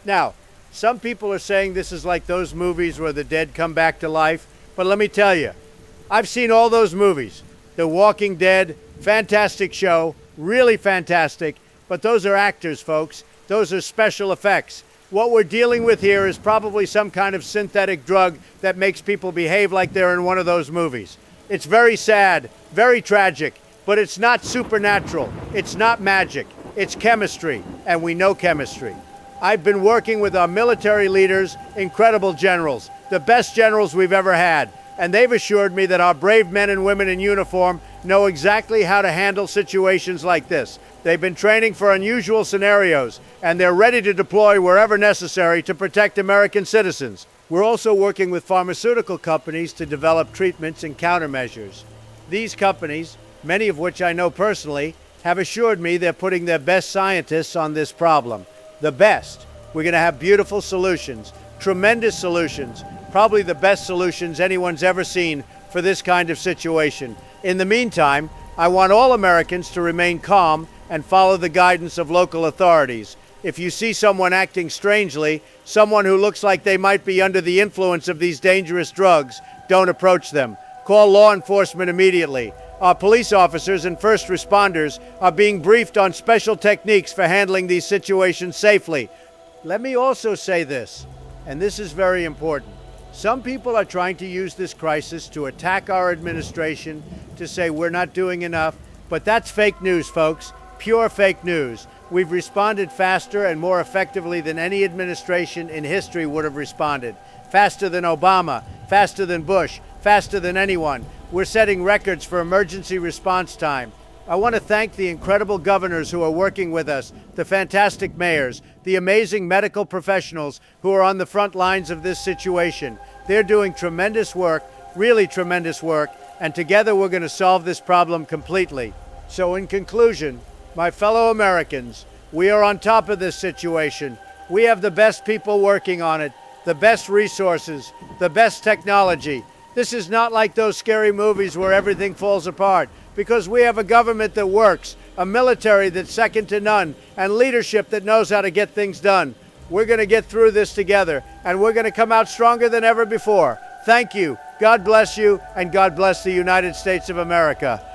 Now, some people are saying this is like those movies where the dead come back to life. But let me tell you, I've seen all those movies. The Walking Dead, fantastic show, really fantastic. But those are actors, folks. Those are special effects. What we're dealing with here is probably some kind of synthetic drug that makes people behave like they're in one of those movies. It's very sad, very tragic, but it's not supernatural. It's not magic. It's chemistry, and we know chemistry. I've been working with our military leaders, incredible generals, the best generals we've ever had, and they've assured me that our brave men and women in uniform know exactly how to handle situations like this. They've been training for unusual scenarios, and they're ready to deploy wherever necessary to protect American citizens. We're also working with pharmaceutical companies to develop treatments and countermeasures. These companies, many of which I know personally, have assured me they're putting their best scientists on this problem. The best. We're going to have beautiful solutions, tremendous solutions, probably the best solutions anyone's ever seen for this kind of situation. In the meantime, I want all Americans to remain calm and follow the guidance of local authorities. If you see someone acting strangely, someone who looks like they might be under the influence of these dangerous drugs, don't approach them. Call law enforcement immediately. Our police officers and first responders are being briefed on special techniques for handling these situations safely. Let me also say this, and this is very important. Some people are trying to use this crisis to attack our administration, to say we're not doing enough, but that's fake news, folks. Pure fake news. We've responded faster and more effectively than any administration in history would have responded. Faster than Obama, faster than Bush, faster than anyone. We're setting records for emergency response time. I want to thank the incredible governors who are working with us, the fantastic mayors, the amazing medical professionals who are on the front lines of this situation. They're doing tremendous work, really tremendous work, and together we're going to solve this problem completely. So in conclusion, my fellow Americans, we are on top of this situation. We have the best people working on it, the best resources, the best technology. This is not like those scary movies where everything falls apart, because we have a government that works, a military that's second to none, and leadership that knows how to get things done. We're going to get through this together, and we're going to come out stronger than ever before. Thank you. God bless you, and God bless the United States of America.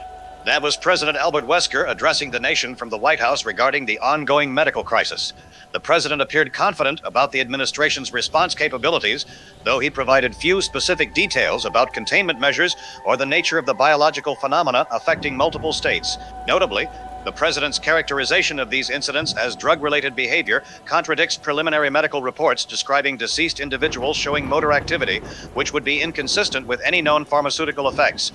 That was President Albert Wesker addressing the nation from the White House regarding the ongoing medical crisis. The president appeared confident about the administration's response capabilities, though he provided few specific details about containment measures or the nature of the biological phenomena affecting multiple states. Notably, the president's characterization of these incidents as drug-related behavior contradicts preliminary medical reports describing deceased individuals showing motor activity, which would be inconsistent with any known pharmaceutical effects.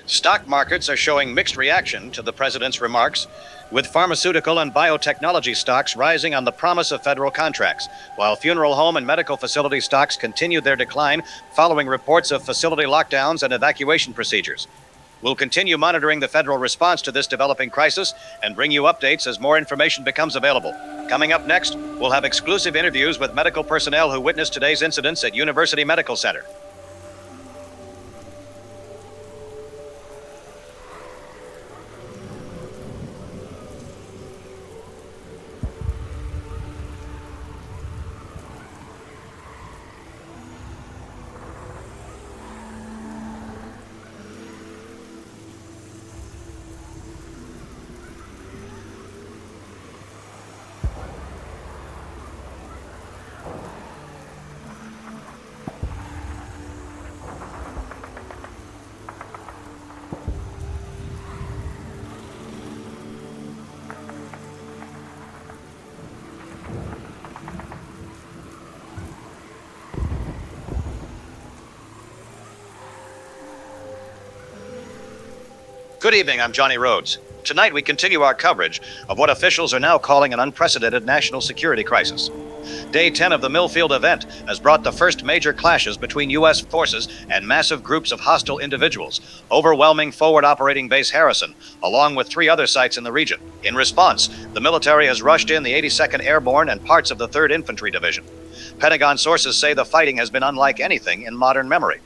Stock markets are showing mixed reaction to the president's remarks, with pharmaceutical and biotechnology stocks rising on the promise of federal contracts, while funeral home and medical facility stocks continued their decline following reports of facility lockdowns and evacuation procedures. We'll continue monitoring the federal response to this developing crisis and bring you updates as more information becomes available. Coming up next, we'll have exclusive interviews with medical personnel who witnessed today's incidents at University Medical Center. Good evening, I'm Johnny Rhodes. Tonight we continue our coverage of what officials are now calling an unprecedented national security crisis. Day 10 of the Millfield event has brought the first major clashes between U.S. forces and massive groups of hostile individuals, overwhelming forward operating base Harrison, along with 3 other sites in the region. In response, the military has rushed in the 82nd Airborne and parts of the 3rd Infantry Division. Pentagon sources say the fighting has been unlike anything in modern memory.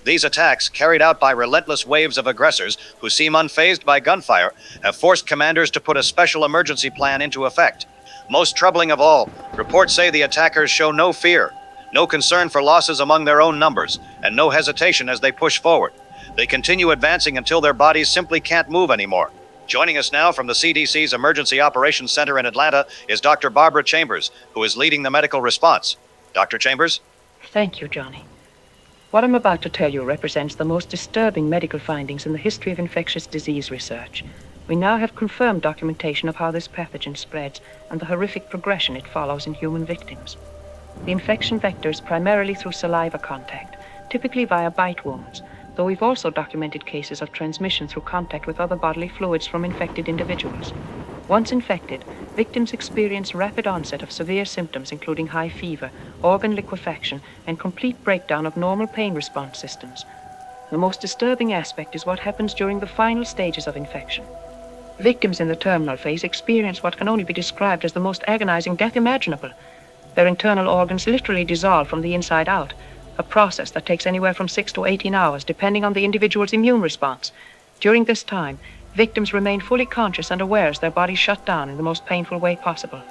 These attacks, carried out by relentless waves of aggressors who seem unfazed by gunfire, have forced commanders to put a special emergency plan into effect. Most troubling of all, reports say the attackers show no fear, no concern for losses among their own numbers, and no hesitation as they push forward. They continue advancing until their bodies simply can't move anymore. Joining us now from the CDC's Emergency Operations Center in Atlanta is Dr. Barbara Chambers, who is leading the medical response. Dr. Chambers? Thank you, Johnny. What I'm about to tell you represents the most disturbing medical findings in the history of infectious disease research. We now have confirmed documentation of how this pathogen spreads and the horrific progression it follows in human victims. The infection vectors primarily through saliva contact, typically via bite wounds, though we've also documented cases of transmission through contact with other bodily fluids from infected individuals. Once infected, victims experience rapid onset of severe symptoms including high fever, organ liquefaction, and complete breakdown of normal pain response systems. The most disturbing aspect is what happens during the final stages of infection. Victims in the terminal phase experience what can only be described as the most agonizing death imaginable. Their internal organs literally dissolve from the inside out, a process that takes anywhere from 6 to 18 hours, depending on the individual's immune response. During this time, victims remain fully conscious and aware as their bodies shut down in the most painful way possible.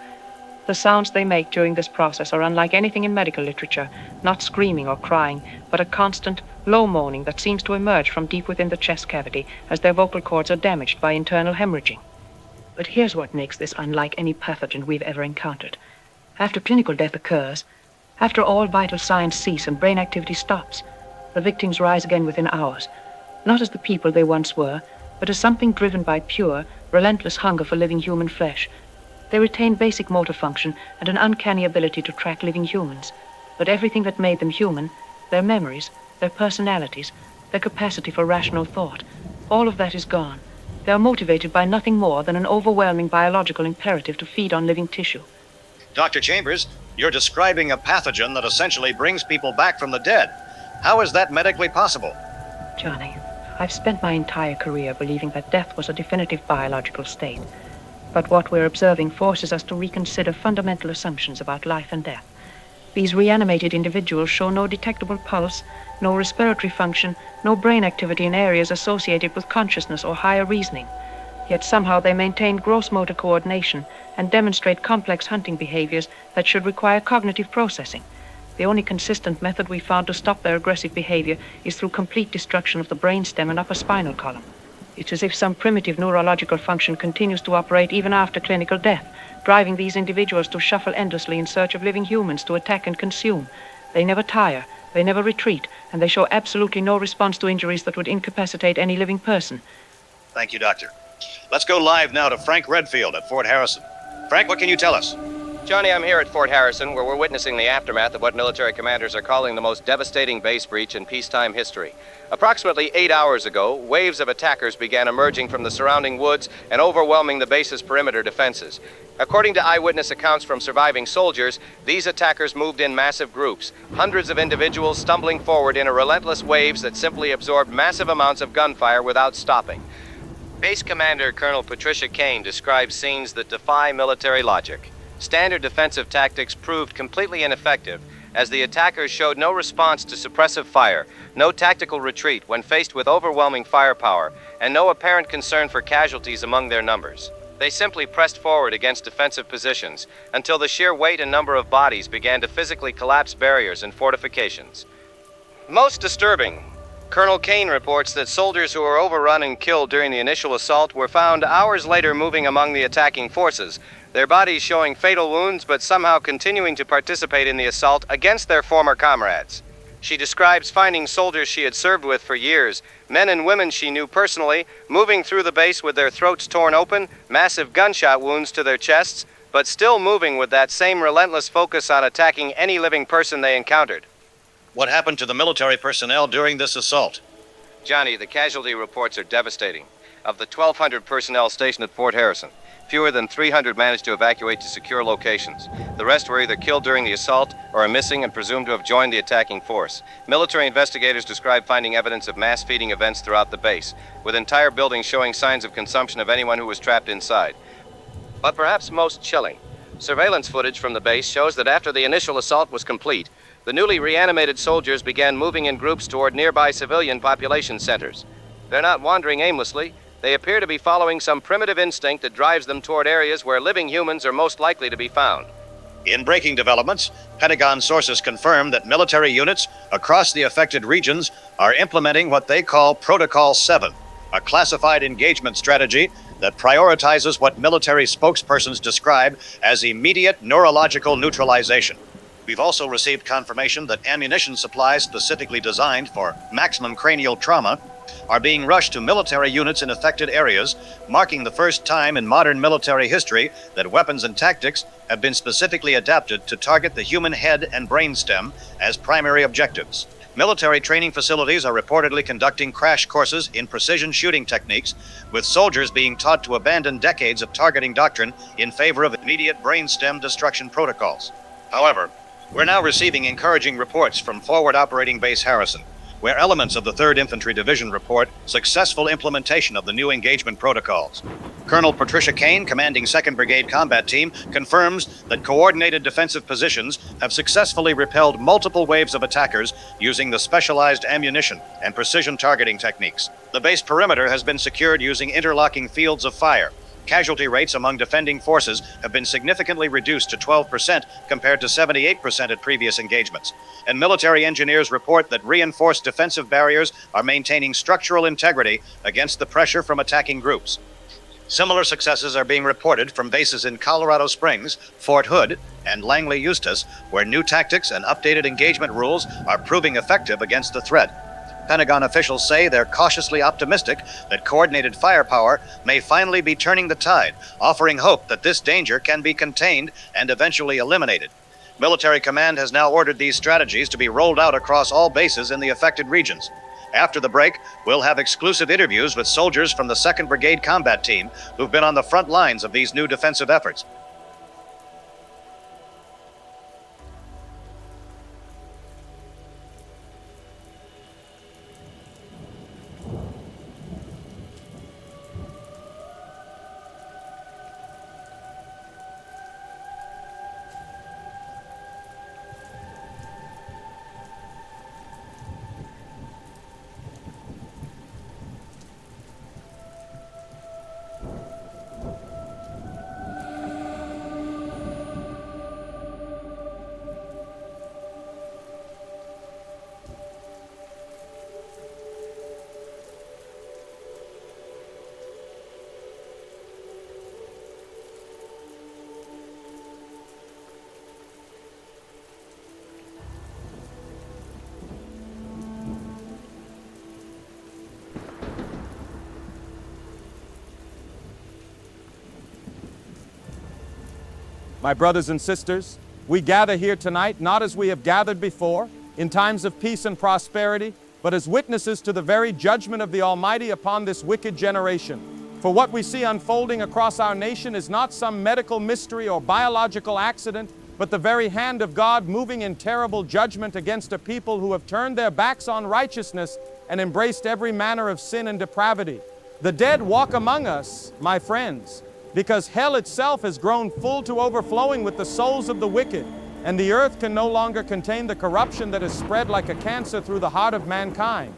The sounds they make during this process are unlike anything in medical literature, not screaming or crying, but a constant, low moaning that seems to emerge from deep within the chest cavity as their vocal cords are damaged by internal hemorrhaging. But here's what makes this unlike any pathogen we've ever encountered. After clinical death occurs, after all vital signs cease and brain activity stops, the victims rise again within hours, not as the people they once were, but as something driven by pure, relentless hunger for living human flesh. They retain basic motor function and an uncanny ability to track living humans. But everything that made them human, their memories, their personalities, their capacity for rational thought, all of that is gone. They are motivated by nothing more than an overwhelming biological imperative to feed on living tissue. Dr. Chambers, you're describing a pathogen that essentially brings people back from the dead. How is that medically possible? Johnny, I've spent my entire career believing that death was a definitive biological state. But what we're observing forces us to reconsider fundamental assumptions about life and death. These reanimated individuals show no detectable pulse, no respiratory function, no brain activity in areas associated with consciousness or higher reasoning. Yet somehow they maintain gross motor coordination and demonstrate complex hunting behaviors that should require cognitive processing. The only consistent method we found to stop their aggressive behavior is through complete destruction of the brainstem and upper spinal column. It's as if some primitive neurological function continues to operate even after clinical death, driving these individuals to shuffle endlessly in search of living humans to attack and consume. They never tire, they never retreat, and they show absolutely no response to injuries that would incapacitate any living person. Thank you, Doctor. Let's go live now to Frank Redfield at Fort Harrison. Frank, what can you tell us? Johnny, I'm here at Fort Harrison, where we're witnessing the aftermath of what military commanders are calling the most devastating base breach in peacetime history. Approximately 8 hours ago, waves of attackers began emerging from the surrounding woods and overwhelming the base's perimeter defenses. According to eyewitness accounts from surviving soldiers, these attackers moved in massive groups, hundreds of individuals stumbling forward in relentless waves that simply absorbed massive amounts of gunfire without stopping. Base Commander Colonel Patricia Kane describes scenes that defy military logic. Standard defensive tactics proved completely ineffective, as the attackers showed no response to suppressive fire, no tactical retreat when faced with overwhelming firepower, and no apparent concern for casualties among their numbers. They simply pressed forward against defensive positions until the sheer weight and number of bodies began to physically collapse barriers and fortifications. Most disturbing, Colonel Kane reports that soldiers who were overrun and killed during the initial assault were found hours later moving among the attacking forces, their bodies showing fatal wounds but somehow continuing to participate in the assault against their former comrades. She describes finding soldiers she had served with for years, men and women she knew personally, moving through the base with their throats torn open, massive gunshot wounds to their chests, but still moving with that same relentless focus on attacking any living person they encountered. What happened to the military personnel during this assault? Johnny, the casualty reports are devastating. Of the 1,200 personnel stationed at Fort Harrison, fewer than 300 managed to evacuate to secure locations. The rest were either killed during the assault or are missing and presumed to have joined the attacking force. Military investigators describe finding evidence of mass feeding events throughout the base, with entire buildings showing signs of consumption of anyone who was trapped inside. But perhaps most chilling, surveillance footage from the base shows that after the initial assault was complete, the newly reanimated soldiers began moving in groups toward nearby civilian population centers. They're not wandering aimlessly. They appear to be following some primitive instinct that drives them toward areas where living humans are most likely to be found. In breaking developments, Pentagon sources confirm that military units across the affected regions are implementing what they call Protocol 7, a classified engagement strategy that prioritizes what military spokespersons describe as immediate neurological neutralization. We've also received confirmation that ammunition supplies specifically designed for maximum cranial trauma are being rushed to military units in affected areas, marking the first time in modern military history that weapons and tactics have been specifically adapted to target the human head and brainstem as primary objectives. Military training facilities are reportedly conducting crash courses in precision shooting techniques, with soldiers being taught to abandon decades of targeting doctrine in favor of immediate brainstem destruction protocols. However, we're now receiving encouraging reports from Forward Operating Base Harrison, where elements of the 3rd Infantry Division report successful implementation of the new engagement protocols. Colonel Patricia Kane, commanding 2nd Brigade Combat Team, confirms that coordinated defensive positions have successfully repelled multiple waves of attackers using the specialized ammunition and precision targeting techniques. The base perimeter has been secured using interlocking fields of fire. Casualty rates among defending forces have been significantly reduced to 12% compared to 78% at previous engagements. And military engineers report that reinforced defensive barriers are maintaining structural integrity against the pressure from attacking groups. Similar successes are being reported from bases in Colorado Springs, Fort Hood, and Langley Eustis, where new tactics and updated engagement rules are proving effective against the threat. Pentagon officials say they're cautiously optimistic that coordinated firepower may finally be turning the tide, offering hope that this danger can be contained and eventually eliminated. Military command has now ordered these strategies to be rolled out across all bases in the affected regions. After the break, we'll have exclusive interviews with soldiers from the 2nd Brigade Combat Team who've been on the front lines of these new defensive efforts. My brothers and sisters, we gather here tonight not as we have gathered before, in times of peace and prosperity, but as witnesses to the very judgment of the Almighty upon this wicked generation. For what we see unfolding across our nation is not some medical mystery or biological accident, but the very hand of God moving in terrible judgment against a people who have turned their backs on righteousness and embraced every manner of sin and depravity. The dead walk among us, my friends, because hell itself has grown full to overflowing with the souls of the wicked, and the earth can no longer contain the corruption that has spread like a cancer through the heart of mankind.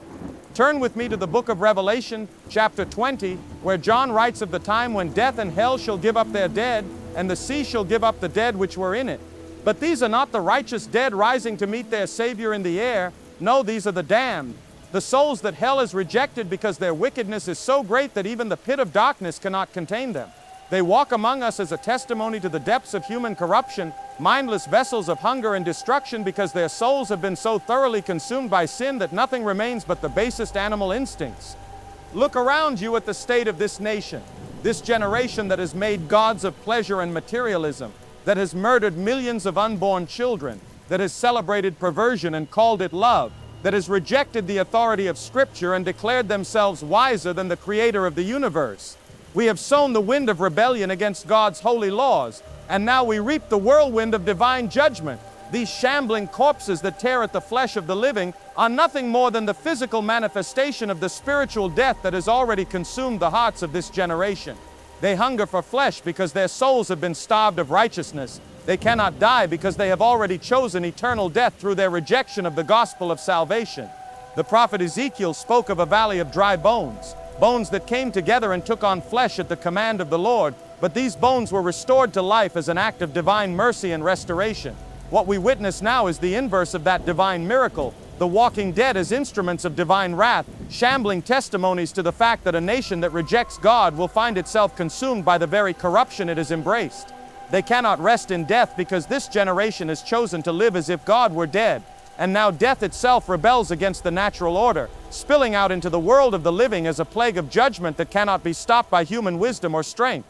Turn with me to the book of Revelation, chapter 20, where John writes of the time when death and hell shall give up their dead, and the sea shall give up the dead which were in it. But these are not the righteous dead rising to meet their Savior in the air. No, these are the damned, the souls that hell has rejected because their wickedness is so great that even the pit of darkness cannot contain them. They walk among us as a testimony to the depths of human corruption, mindless vessels of hunger and destruction because their souls have been so thoroughly consumed by sin that nothing remains but the basest animal instincts. Look around you at the state of this nation, this generation that has made gods of pleasure and materialism, that has murdered millions of unborn children, that has celebrated perversion and called it love, that has rejected the authority of Scripture and declared themselves wiser than the Creator of the universe. We have sown the wind of rebellion against God's holy laws, and now we reap the whirlwind of divine judgment. These shambling corpses that tear at the flesh of the living are nothing more than the physical manifestation of the spiritual death that has already consumed the hearts of this generation. They hunger for flesh because their souls have been starved of righteousness. They cannot die because they have already chosen eternal death through their rejection of the gospel of salvation. The prophet Ezekiel spoke of a valley of dry bones, bones that came together and took on flesh at the command of the Lord, but these bones were restored to life as an act of divine mercy and restoration. What we witness now is the inverse of that divine miracle, the walking dead as instruments of divine wrath, shambling testimonies to the fact that a nation that rejects God will find itself consumed by the very corruption it has embraced. They cannot rest in death because this generation has chosen to live as if God were dead. And now death itself rebels against the natural order, spilling out into the world of the living as a plague of judgment that cannot be stopped by human wisdom or strength.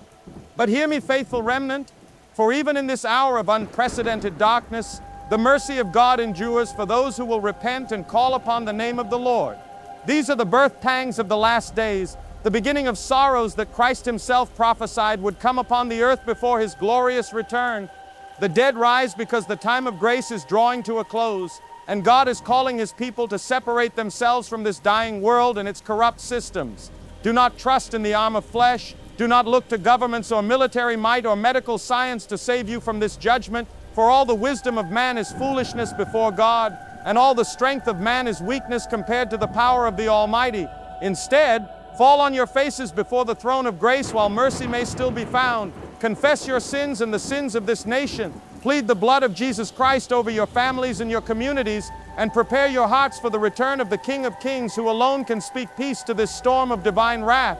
But hear me, faithful remnant, for even in this hour of unprecedented darkness, the mercy of God endures for those who will repent and call upon the name of the Lord. These are the birth pangs of the last days, the beginning of sorrows that Christ himself prophesied would come upon the earth before his glorious return. The dead rise because the time of grace is drawing to a close, and God is calling his people to separate themselves from this dying world and its corrupt systems. Do not trust in the arm of flesh. Do not look to governments or military might or medical science to save you from this judgment, for all the wisdom of man is foolishness before God, and all the strength of man is weakness compared to the power of the Almighty. Instead, fall on your faces before the throne of grace while mercy may still be found. Confess your sins and the sins of this nation. Plead the blood of Jesus Christ over your families and your communities, and prepare your hearts for the return of the King of Kings, who alone can speak peace to this storm of divine wrath.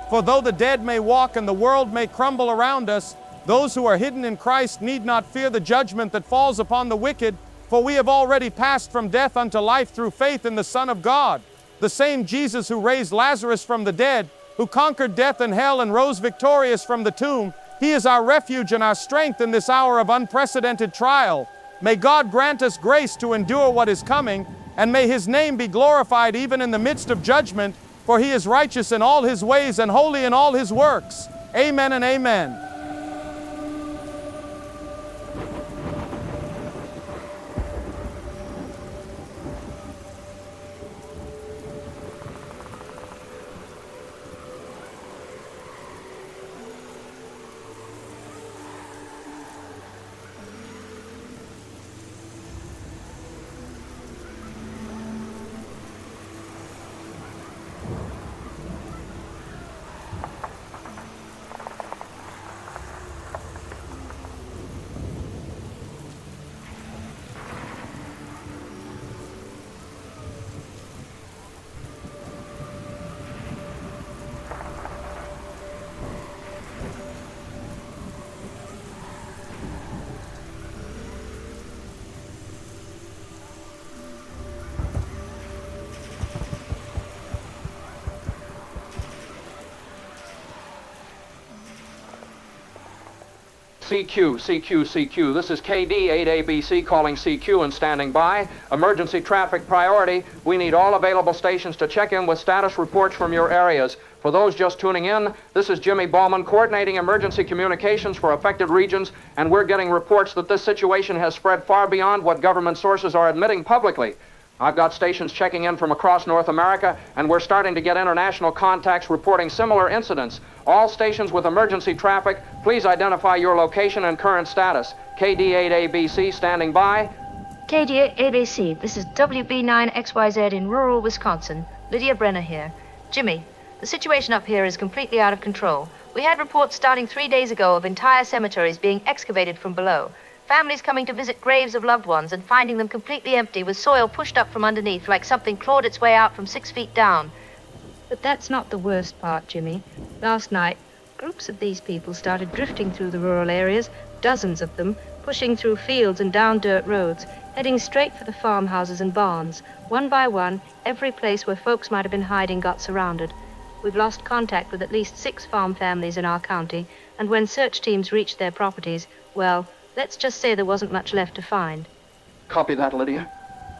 For though the dead may walk and the world may crumble around us, those who are hidden in Christ need not fear the judgment that falls upon the wicked, for we have already passed from death unto life through faith in the Son of God. The same Jesus who raised Lazarus from the dead, who conquered death and hell and rose victorious from the tomb, he is our refuge and our strength in this hour of unprecedented trial. May God grant us grace to endure what is coming, and may his name be glorified even in the midst of judgment, for he is righteous in all his ways and holy in all his works. Amen and amen. CQ. This is KD8ABC calling CQ and standing by. Emergency traffic priority. We need all available stations to check in with status reports from your areas. For those just tuning in, this is Jimmy Bowman coordinating emergency communications for affected regions, and we're getting reports that this situation has spread far beyond what government sources are admitting publicly. I've got stations checking in from across North America, and we're starting to get international contacts reporting similar incidents. All stations with emergency traffic, please identify your location and current status. KD8ABC standing by. KD8ABC, this is WB9XYZ in rural Wisconsin. Lydia Brenner here. Jimmy, the situation up here is completely out of control. We had reports starting 3 days ago of entire cemeteries being excavated from below. Families coming to visit graves of loved ones and finding them completely empty with soil pushed up from underneath like something clawed its way out from 6 feet down. But that's not the worst part, Jimmy. Last night, groups of these people started drifting through the rural areas, dozens of them, pushing through fields and down dirt roads, heading straight for the farmhouses and barns. One by one, every place where folks might have been hiding got surrounded. We've lost contact with at least 6 farm families in our county, and when search teams reached their properties, well, let's just say there wasn't much left to find. Copy that, Lydia.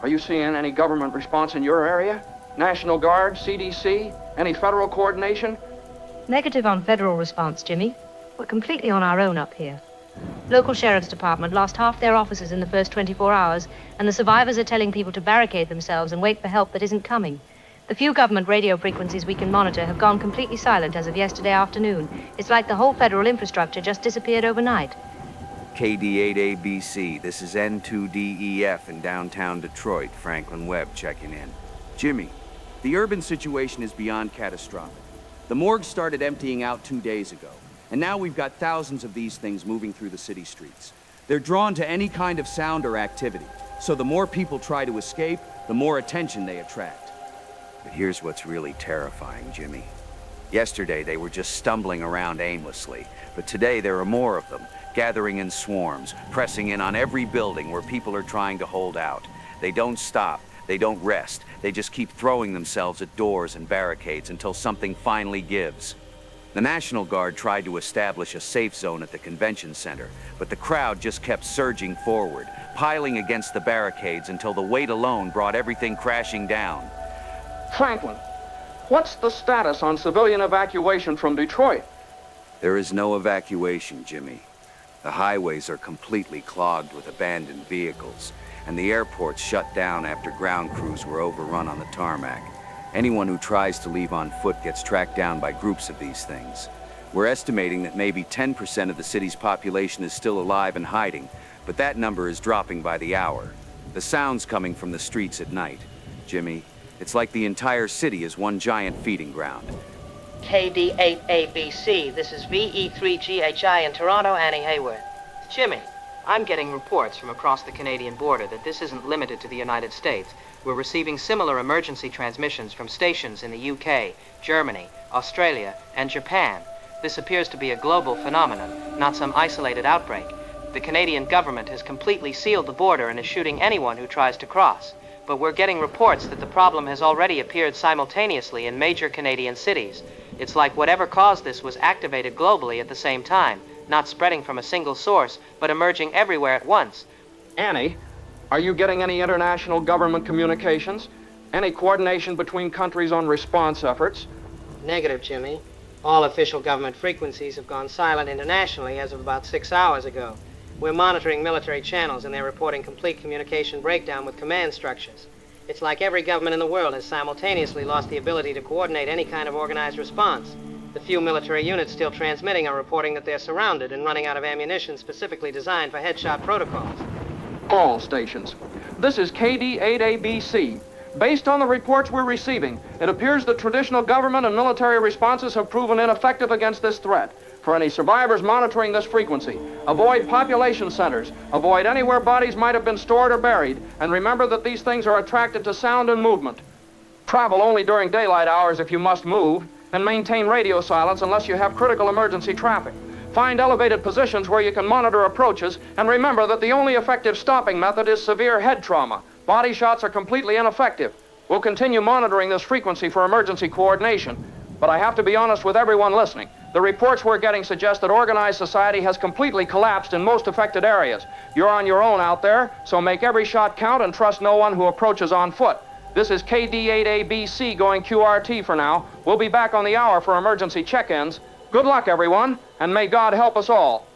Are you seeing any government response in your area? National Guard, CDC, any federal coordination? Negative on federal response, Jimmy. We're completely on our own up here. Local sheriff's department lost half their officers in the first 24 hours, and the survivors are telling people to barricade themselves and wait for help that isn't coming. The few government radio frequencies we can monitor have gone completely silent as of yesterday afternoon. It's like the whole federal infrastructure just disappeared overnight. KD8ABC, this is N2DEF in downtown Detroit. Franklin Webb checking in. Jimmy, the urban situation is beyond catastrophic. The morgue started emptying out 2 days ago, and now we've got thousands of these things moving through the city streets. They're drawn to any kind of sound or activity, so the more people try to escape, the more attention they attract. But here's what's really terrifying, Jimmy. Yesterday they were just stumbling around aimlessly, but today there are more of them, gathering in swarms, pressing in on every building where people are trying to hold out. They don't stop, they don't rest, they just keep throwing themselves at doors and barricades until something finally gives. The National Guard tried to establish a safe zone at the convention center, but the crowd just kept surging forward, piling against the barricades until the weight alone brought everything crashing down. Franklin, what's the status on civilian evacuation from Detroit? There is no evacuation, Jimmy. The highways are completely clogged with abandoned vehicles, and the airport's shut down after ground crews were overrun on the tarmac. Anyone who tries to leave on foot gets tracked down by groups of these things. We're estimating that maybe 10% of the city's population is still alive and hiding, but that number is dropping by the hour. The sound's coming from the streets at night. Jimmy, it's like the entire city is one giant feeding ground. KD8ABC, this is VE3GHI in Toronto, Annie Hayworth. Jimmy, I'm getting reports from across the Canadian border that this isn't limited to the United States. We're receiving similar emergency transmissions from stations in the UK, Germany, Australia, and Japan. This appears to be a global phenomenon, not some isolated outbreak. The Canadian government has completely sealed the border and is shooting anyone who tries to cross. But we're getting reports that the problem has already appeared simultaneously in major Canadian cities. It's like whatever caused this was activated globally at the same time, not spreading from a single source, but emerging everywhere at once. Annie, are you getting any international government communications? Any coordination between countries on response efforts? Negative, Jimmy. All official government frequencies have gone silent internationally as of about 6 hours ago. We're monitoring military channels, and they're reporting complete communication breakdown with command structures. It's like every government in the world has simultaneously lost the ability to coordinate any kind of organized response. The few military units still transmitting are reporting that they're surrounded and running out of ammunition specifically designed for headshot protocols. All stations. This is KD8ABC. Based on the reports we're receiving, it appears that traditional government and military responses have proven ineffective against this threat. For any survivors monitoring this frequency, avoid population centers, avoid anywhere bodies might have been stored or buried, and remember that these things are attracted to sound and movement. Travel only during daylight hours if you must move, and maintain radio silence unless you have critical emergency traffic. Find elevated positions where you can monitor approaches, and remember that the only effective stopping method is severe head trauma. Body shots are completely ineffective. We'll continue monitoring this frequency for emergency coordination, but I have to be honest with everyone listening. The reports we're getting suggest that organized society has completely collapsed in most affected areas. You're on your own out there, so make every shot count and trust no one who approaches on foot. This is KD8ABC going QRT for now. We'll be back on the hour for emergency check-ins. Good luck, everyone, and may God help us all.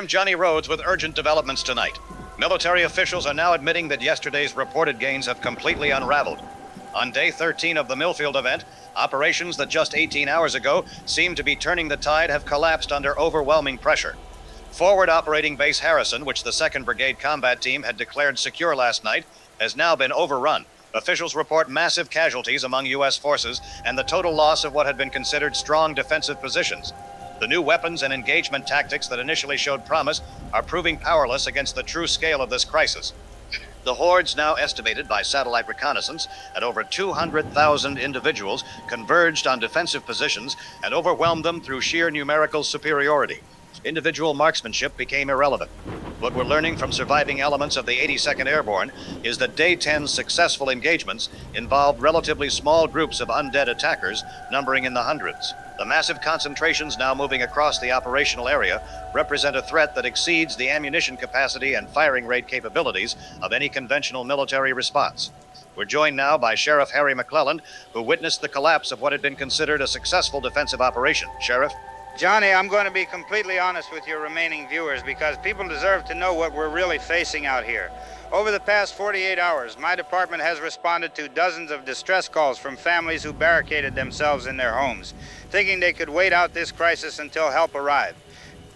I'm Johnny Rhodes with urgent developments tonight. Military officials are now admitting that yesterday's reported gains have completely unraveled. On day 13 of the Millfield event, operations that just 18 hours ago seemed to be turning the tide have collapsed under overwhelming pressure. Forward operating base Harrison, which the 2nd Brigade Combat Team had declared secure last night, has now been overrun. Officials report massive casualties among U.S. forces and the total loss of what had been considered strong defensive positions. The new weapons and engagement tactics that initially showed promise are proving powerless against the true scale of this crisis. The hordes, now estimated by satellite reconnaissance at over 200,000 individuals, converged on defensive positions and overwhelmed them through sheer numerical superiority. Individual marksmanship became irrelevant. What we're learning from surviving elements of the 82nd Airborne is that Day 10's successful engagements involved relatively small groups of undead attackers numbering in the hundreds. The massive concentrations now moving across the operational area represent a threat that exceeds the ammunition capacity and firing rate capabilities of any conventional military response. We're joined now by Sheriff Harry McClelland, who witnessed the collapse of what had been considered a successful defensive operation. Sheriff? Johnny, I'm going to be completely honest with your remaining viewers because people deserve to know what we're really facing out here. Over the past 48 hours, my department has responded to dozens of distress calls from families who barricaded themselves in their homes, thinking they could wait out this crisis until help arrived.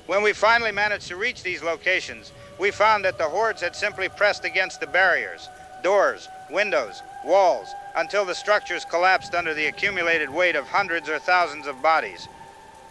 When we finally managed to reach these locations, we found that the hordes had simply pressed against the barriers, doors, windows, walls, until the structures collapsed under the accumulated weight of hundreds or thousands of bodies.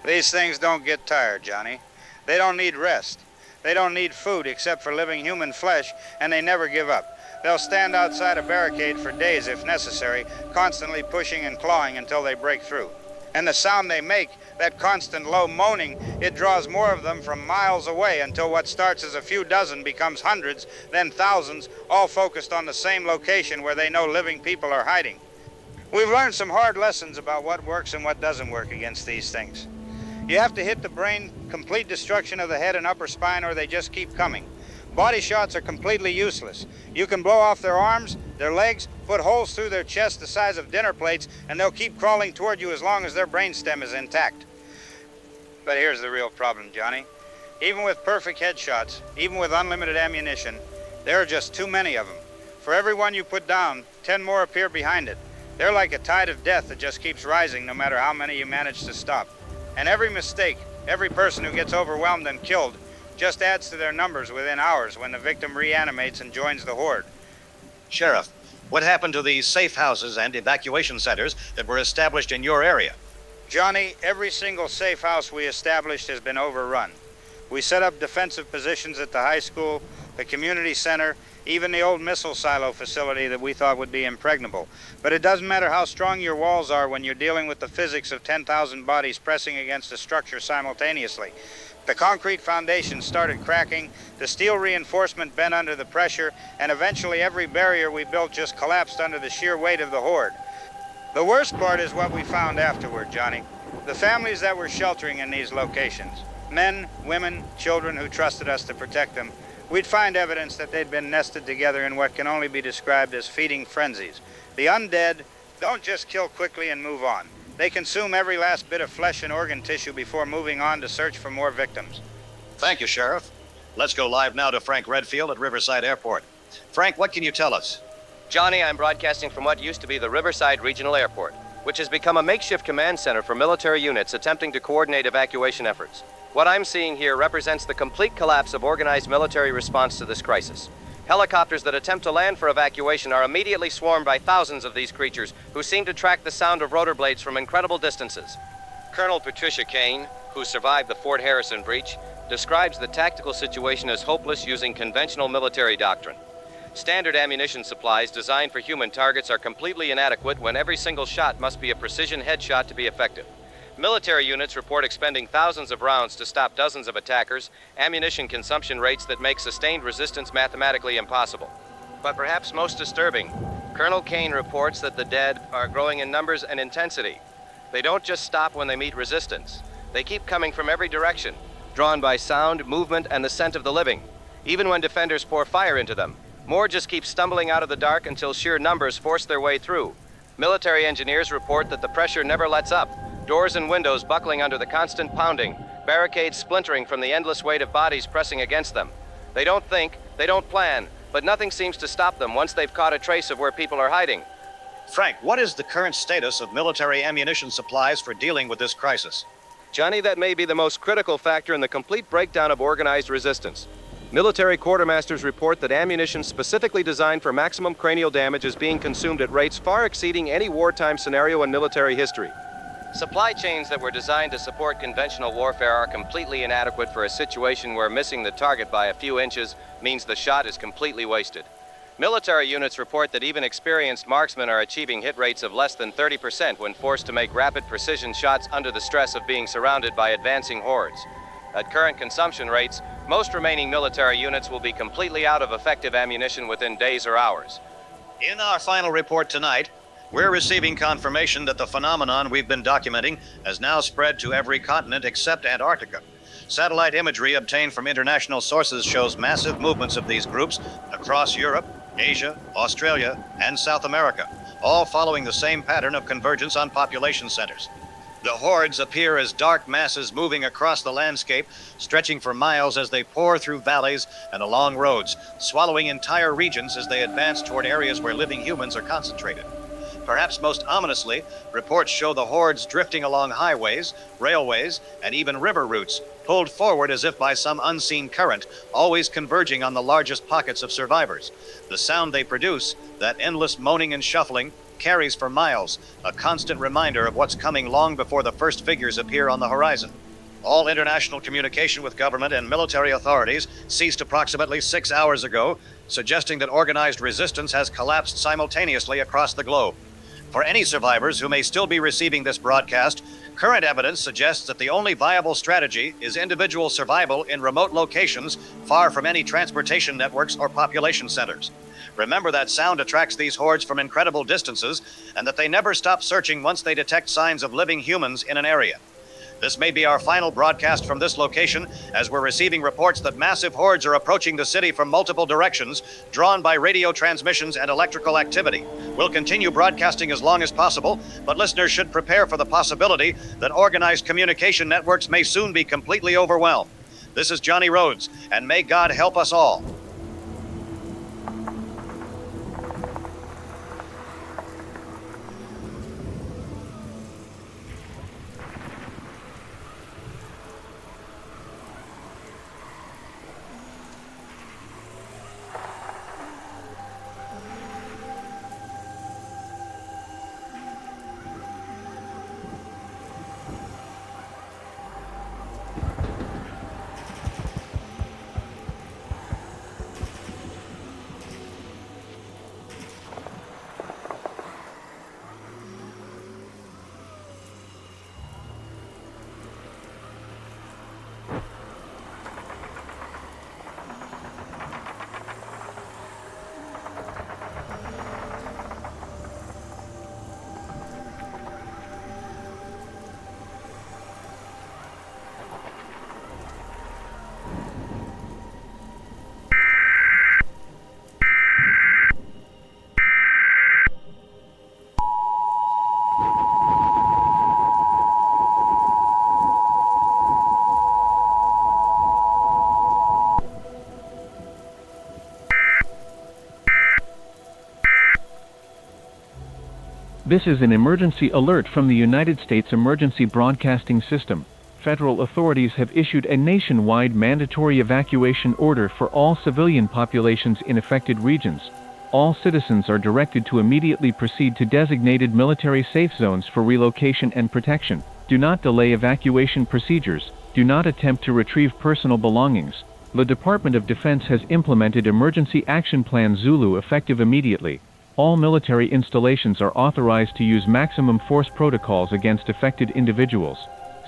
These things don't get tired, Johnny. They don't need rest. They don't need food except for living human flesh, and they never give up. They'll stand outside a barricade for days if necessary, constantly pushing and clawing until they break through. And the sound they make, that constant low moaning, it draws more of them from miles away until what starts as a few dozen becomes hundreds, then thousands, all focused on the same location where they know living people are hiding. We've learned some hard lessons about what works and what doesn't work against these things. You have to hit the brain, complete destruction of the head and upper spine, or they just keep coming. Body shots are completely useless. You can blow off their arms, their legs, put holes through their chest the size of dinner plates, and they'll keep crawling toward you as long as their brainstem is intact. But here's the real problem, Johnny. Even with perfect headshots, even with unlimited ammunition, there are just too many of them. For every one you put down, 10 more appear behind it. They're like a tide of death that just keeps rising no matter how many you manage to stop. And every mistake, every person who gets overwhelmed and killed, just adds to their numbers within hours when the victim reanimates and joins the horde. Sheriff, what happened to the safe houses and evacuation centers that were established in your area? Johnny, every single safe house we established has been overrun. We set up defensive positions at the high school, the community center, even the old missile silo facility that we thought would be impregnable. But it doesn't matter how strong your walls are when you're dealing with the physics of 10,000 bodies pressing against a structure simultaneously. The concrete foundation started cracking, the steel reinforcement bent under the pressure, and eventually every barrier we built just collapsed under the sheer weight of the horde. The worst part is what we found afterward, Johnny. The families that were sheltering in these locations, men, women, children who trusted us to protect them, we'd find evidence that they'd been nested together in what can only be described as feeding frenzies. The undead don't just kill quickly and move on. They consume every last bit of flesh and organ tissue before moving on to search for more victims. Thank you, Sheriff. Let's go live now to Frank Redfield at Riverside Airport. Frank, what can you tell us? Johnny, I'm broadcasting from what used to be the Riverside Regional Airport, which has become a makeshift command center for military units attempting to coordinate evacuation efforts. What I'm seeing here represents the complete collapse of organized military response to this crisis. Helicopters that attempt to land for evacuation are immediately swarmed by thousands of these creatures who seem to track the sound of rotor blades from incredible distances. Colonel Patricia Kane, who survived the Fort Harrison breach, describes the tactical situation as hopeless using conventional military doctrine. Standard ammunition supplies designed for human targets are completely inadequate when every single shot must be a precision headshot to be effective. Military units report expending thousands of rounds to stop dozens of attackers, ammunition consumption rates that make sustained resistance mathematically impossible. But perhaps most disturbing, Colonel Kane reports that the dead are growing in numbers and intensity. They don't just stop when they meet resistance. They keep coming from every direction, drawn by sound, movement, and the scent of the living. Even when defenders pour fire into them, more just keep stumbling out of the dark until sheer numbers force their way through. Military engineers report that the pressure never lets up, doors and windows buckling under the constant pounding, barricades splintering from the endless weight of bodies pressing against them. They don't think, they don't plan, but nothing seems to stop them once they've caught a trace of where people are hiding. Frank, what is the current status of military ammunition supplies for dealing with this crisis? Johnny, that may be the most critical factor in the complete breakdown of organized resistance. Military quartermasters report that ammunition specifically designed for maximum cranial damage is being consumed at rates far exceeding any wartime scenario in military history. Supply chains that were designed to support conventional warfare are completely inadequate for a situation where missing the target by a few inches means the shot is completely wasted. Military units report that even experienced marksmen are achieving hit rates of less than 30% when forced to make rapid precision shots under the stress of being surrounded by advancing hordes. At current consumption rates, most remaining military units will be completely out of effective ammunition within days or hours. In our final report tonight, we're receiving confirmation that the phenomenon we've been documenting has now spread to every continent except Antarctica. Satellite imagery obtained from international sources shows massive movements of these groups across Europe, Asia, Australia, and South America, all following the same pattern of convergence on population centers. The hordes appear as dark masses moving across the landscape, stretching for miles as they pour through valleys and along roads, swallowing entire regions as they advance toward areas where living humans are concentrated. Perhaps most ominously, reports show the hordes drifting along highways, railways, and even river routes, pulled forward as if by some unseen current, always converging on the largest pockets of survivors. The sound they produce, that endless moaning and shuffling, carries for miles, a constant reminder of what's coming long before the first figures appear on the horizon. All international communication with government and military authorities ceased approximately 6 hours ago, suggesting that organized resistance has collapsed simultaneously across the globe. For any survivors who may still be receiving this broadcast, current evidence suggests that the only viable strategy is individual survival in remote locations far from any transportation networks or population centers. Remember that sound attracts these hordes from incredible distances, and that they never stop searching once they detect signs of living humans in an area. This may be our final broadcast from this location, as we're receiving reports that massive hordes are approaching the city from multiple directions, drawn by radio transmissions and electrical activity. We'll continue broadcasting as long as possible, but listeners should prepare for the possibility that organized communication networks may soon be completely overwhelmed. This is Johnny Rhodes, and may God help us all. This is an emergency alert from the United States Emergency Broadcasting System. Federal authorities have issued a nationwide mandatory evacuation order for all civilian populations in affected regions. All citizens are directed to immediately proceed to designated military safe zones for relocation and protection. Do not delay evacuation procedures. Do not attempt to retrieve personal belongings. The Department of Defense has implemented Emergency Action Plan Zulu effective immediately. All military installations are authorized to use maximum force protocols against affected individuals.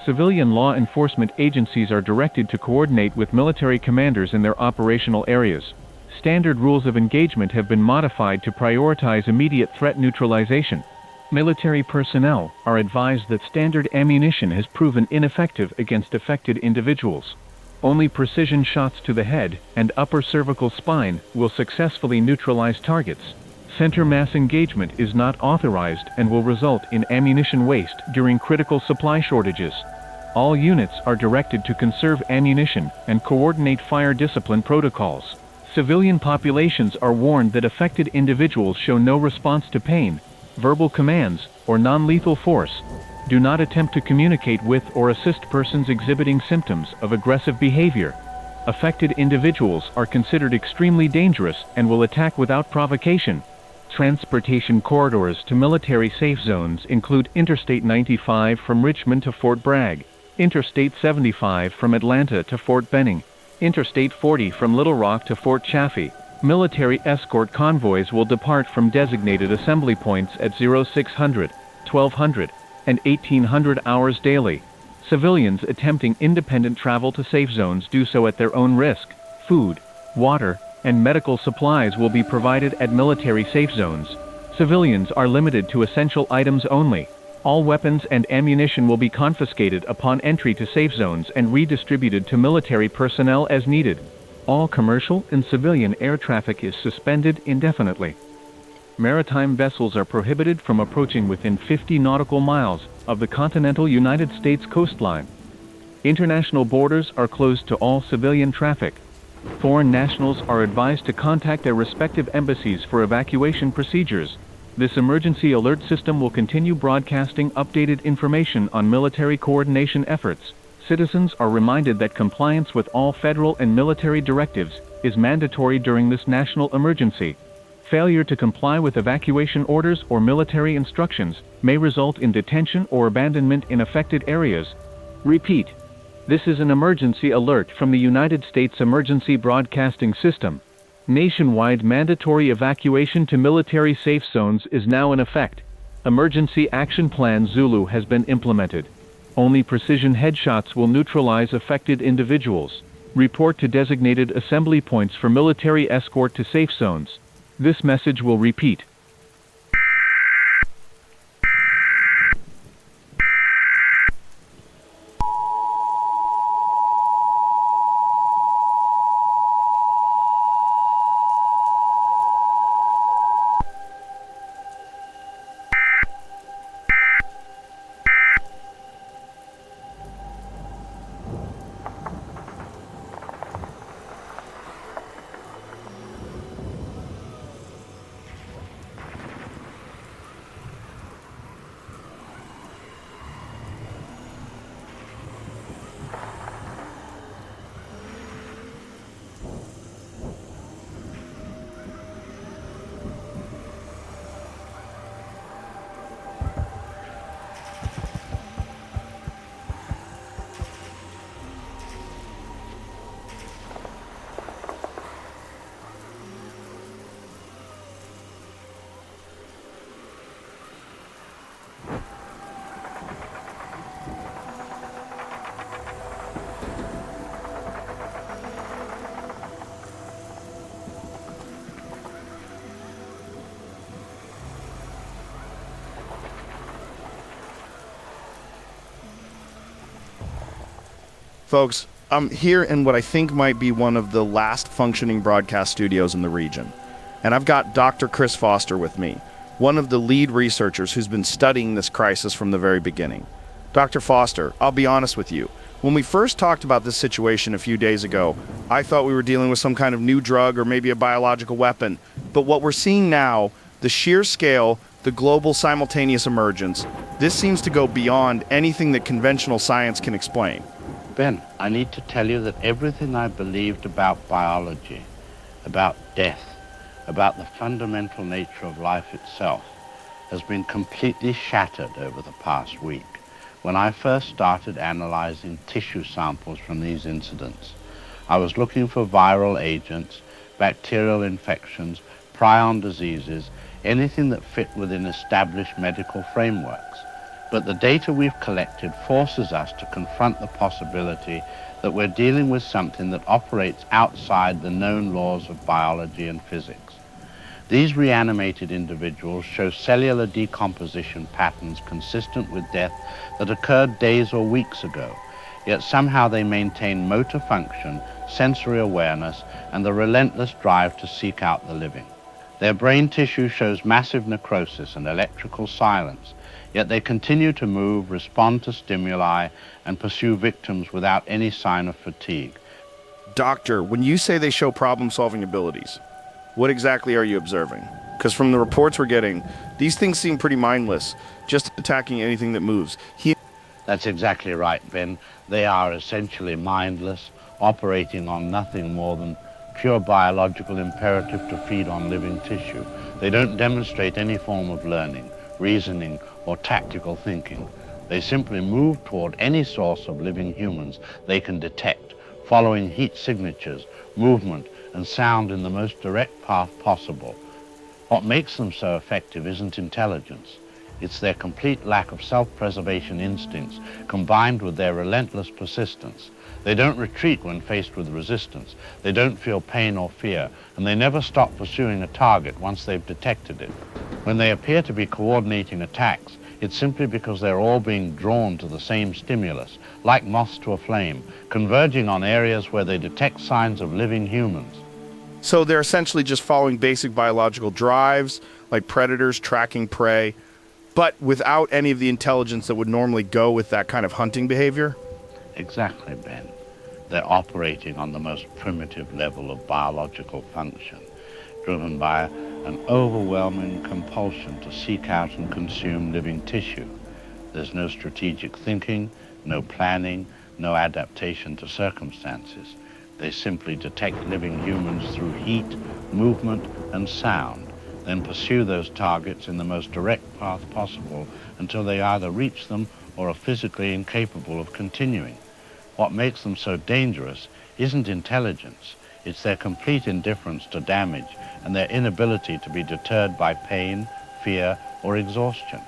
Civilian law enforcement agencies are directed to coordinate with military commanders in their operational areas. Standard rules of engagement have been modified to prioritize immediate threat neutralization. Military personnel are advised that standard ammunition has proven ineffective against affected individuals. Only precision shots to the head and upper cervical spine will successfully neutralize targets. Center mass engagement is not authorized and will result in ammunition waste during critical supply shortages. All units are directed to conserve ammunition and coordinate fire discipline protocols. Civilian populations are warned that affected individuals show no response to pain, verbal commands, or non-lethal force. Do not attempt to communicate with or assist persons exhibiting symptoms of aggressive behavior. Affected individuals are considered extremely dangerous and will attack without provocation. Transportation corridors to military safe zones include Interstate 95 from Richmond to Fort Bragg, Interstate 75 from Atlanta to Fort Benning, Interstate 40 from Little Rock to Fort Chaffee. Military escort convoys will depart from designated assembly points at 0600, 1200, and 1800 hours daily. Civilians attempting independent travel to safe zones do so at their own risk. Food, water, and medical supplies will be provided at military safe zones. Civilians are limited to essential items only. All weapons and ammunition will be confiscated upon entry to safe zones and redistributed to military personnel as needed. All commercial and civilian air traffic is suspended indefinitely. Maritime vessels are prohibited from approaching within 50 nautical miles of the continental United States coastline. International borders are closed to all civilian traffic. Foreign nationals are advised to contact their respective embassies for evacuation procedures. This emergency alert system will continue broadcasting updated information on military coordination efforts. Citizens are reminded that compliance with all federal and military directives is mandatory during this national emergency. Failure to comply with evacuation orders or military instructions may result in detention or abandonment in affected areas. Repeat. This is an emergency alert from the United States Emergency Broadcasting System. Nationwide mandatory evacuation to military safe zones is now in effect. Emergency Action Plan Zulu has been implemented. Only precision headshots will neutralize affected individuals. Report to designated assembly points for military escort to safe zones. This message will repeat. Folks, I'm here in what I think might be one of the last functioning broadcast studios in the region. And I've got Dr. Chris Foster with me, one of the lead researchers who's been studying this crisis from the very beginning. Dr. Foster, I'll be honest with you. When we first talked about this situation a few days ago, I thought we were dealing with some kind of new drug or maybe a biological weapon. But what we're seeing now, the sheer scale, the global simultaneous emergence, this seems to go beyond anything that conventional science can explain. Ben, I need to tell you that everything I believed about biology, about death, about the fundamental nature of life itself, has been completely shattered over the past week when I first started analyzing tissue samples from these incidents. I was looking for viral agents, bacterial infections, prion diseases, anything that fit within established medical frameworks. But the data we've collected forces us to confront the possibility that we're dealing with something that operates outside the known laws of biology and physics. These reanimated individuals show cellular decomposition patterns consistent with death that occurred days or weeks ago, yet somehow they maintain motor function, sensory awareness, and the relentless drive to seek out the living. Their brain tissue shows massive necrosis and electrical silence, yet they continue to move, respond to stimuli, and pursue victims without any sign of fatigue. Doctor, when you say they show problem-solving abilities, what exactly are you observing? Because from the reports we're getting, these things seem pretty mindless, just attacking anything that moves. That's exactly right, Ben. They are essentially mindless, operating on nothing more than pure biological imperative to feed on living tissue. They don't demonstrate any form of learning, reasoning, or tactical thinking. They simply move toward any source of living humans they can detect, following heat signatures, movement, and sound in the most direct path possible. What makes them so effective isn't intelligence. It's their complete lack of self-preservation instincts combined with their relentless persistence. They don't retreat when faced with resistance. They don't feel pain or fear, and they never stop pursuing a target once they've detected it. When they appear to be coordinating attacks, it's simply because they're all being drawn to the same stimulus, like moths to a flame, converging on areas where they detect signs of living humans. So they're essentially just following basic biological drives, like predators tracking prey, but without any of the intelligence that would normally go with that kind of hunting behavior? Exactly, Ben. They're operating on the most primitive level of biological function, driven by an overwhelming compulsion to seek out and consume living tissue. There's no strategic thinking, no planning, no adaptation to circumstances. They simply detect living humans through heat, movement, and sound, then pursue those targets in the most direct path possible until they either reach them or are physically incapable of continuing. What makes them so dangerous isn't intelligence, it's their complete indifference to damage and their inability to be deterred by pain, fear, or exhaustion.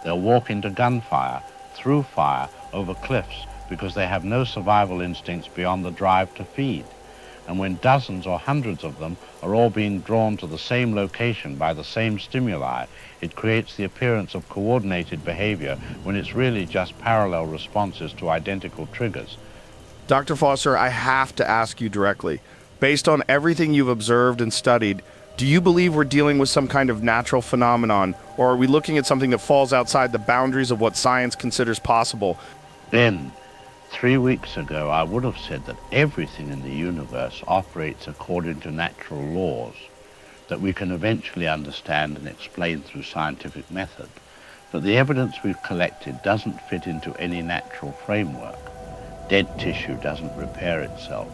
They'll walk into gunfire, through fire, over cliffs, because they have no survival instincts beyond the drive to feed. And when dozens or hundreds of them are all being drawn to the same location by the same stimuli, it creates the appearance of coordinated behavior when it's really just parallel responses to identical triggers. Dr. Foster, I have to ask you directly. Based on everything you've observed and studied, do you believe we're dealing with some kind of natural phenomenon, or are we looking at something that falls outside the boundaries of what science considers possible? Ben, 3 weeks ago, I would have said that everything in the universe operates according to natural laws that we can eventually understand and explain through scientific method. But the evidence we've collected doesn't fit into any natural framework. Dead tissue doesn't repair itself.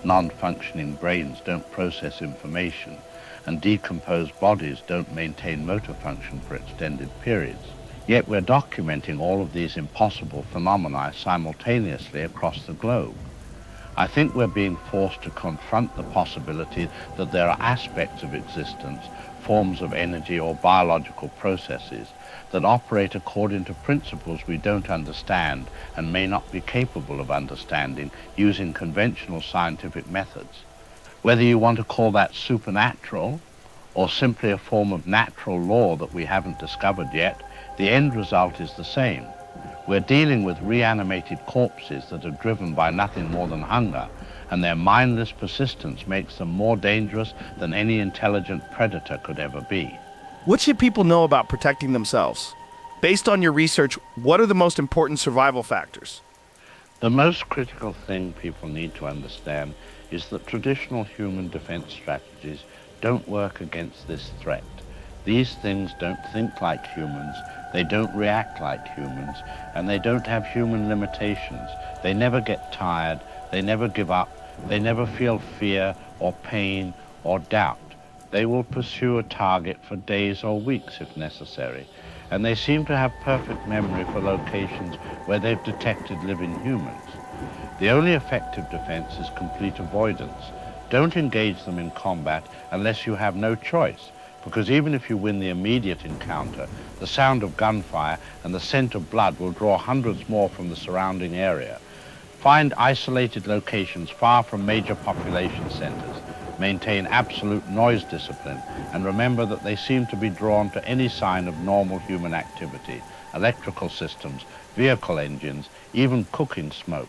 Non-functioning brains don't process information, and decomposed bodies don't maintain motor function for extended periods. Yet we're documenting all of these impossible phenomena simultaneously across the globe. I think we're being forced to confront the possibility that there are aspects of existence, forms of energy or biological processes that operate according to principles we don't understand and may not be capable of understanding using conventional scientific methods. Whether you want to call that supernatural or simply a form of natural law that we haven't discovered yet, the end result is the same. We're dealing with reanimated corpses that are driven by nothing more than hunger, and their mindless persistence makes them more dangerous than any intelligent predator could ever be. What should people know about protecting themselves? Based on your research, what are the most important survival factors? The most critical thing people need to understand is that traditional human defense strategies don't work against this threat. These things don't think like humans, they don't react like humans, and they don't have human limitations. They never get tired, they never give up, they never feel fear or pain or doubt. They will pursue a target for days or weeks if necessary, and they seem to have perfect memory for locations where they've detected living humans. The only effective defense is complete avoidance. Don't engage them in combat unless you have no choice, because even if you win the immediate encounter, the sound of gunfire and the scent of blood will draw hundreds more from the surrounding area. Find isolated locations far from major population centers. Maintain absolute noise discipline, and remember that they seem to be drawn to any sign of normal human activity, electrical systems, vehicle engines, even cooking smoke.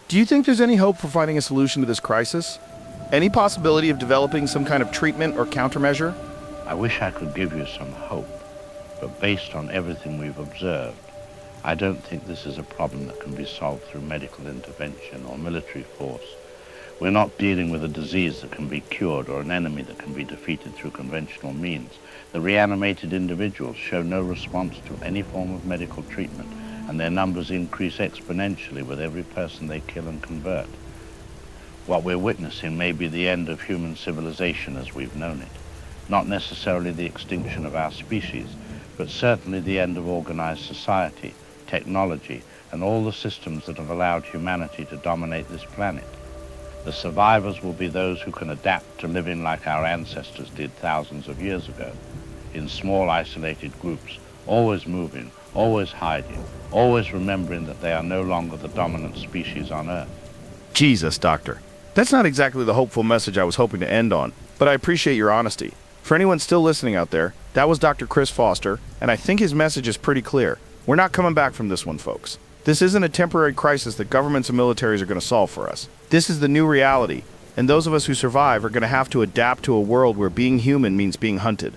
Do you think there's any hope for finding a solution to this crisis? Any possibility of developing some kind of treatment or countermeasure? I wish I could give you some hope, but based on everything we've observed, I don't think this is a problem that can be solved through medical intervention or military force. We're not dealing with a disease that can be cured or an enemy that can be defeated through conventional means. The reanimated individuals show no response to any form of medical treatment, and their numbers increase exponentially with every person they kill and convert. What we're witnessing may be the end of human civilization as we've known it. Not necessarily the extinction of our species, but certainly the end of organized society, technology, and all the systems that have allowed humanity to dominate this planet. The survivors will be those who can adapt to living like our ancestors did thousands of years ago, in small isolated groups, always moving, always hiding, always remembering that they are no longer the dominant species on Earth. Jesus, Doctor. That's not exactly the hopeful message I was hoping to end on, but I appreciate your honesty. For anyone still listening out there, that was Dr. Chris Foster, and I think his message is pretty clear. We're not coming back from this one, folks. This isn't a temporary crisis that governments and militaries are going to solve for us. This is the new reality, and those of us who survive are going to have to adapt to a world where being human means being hunted.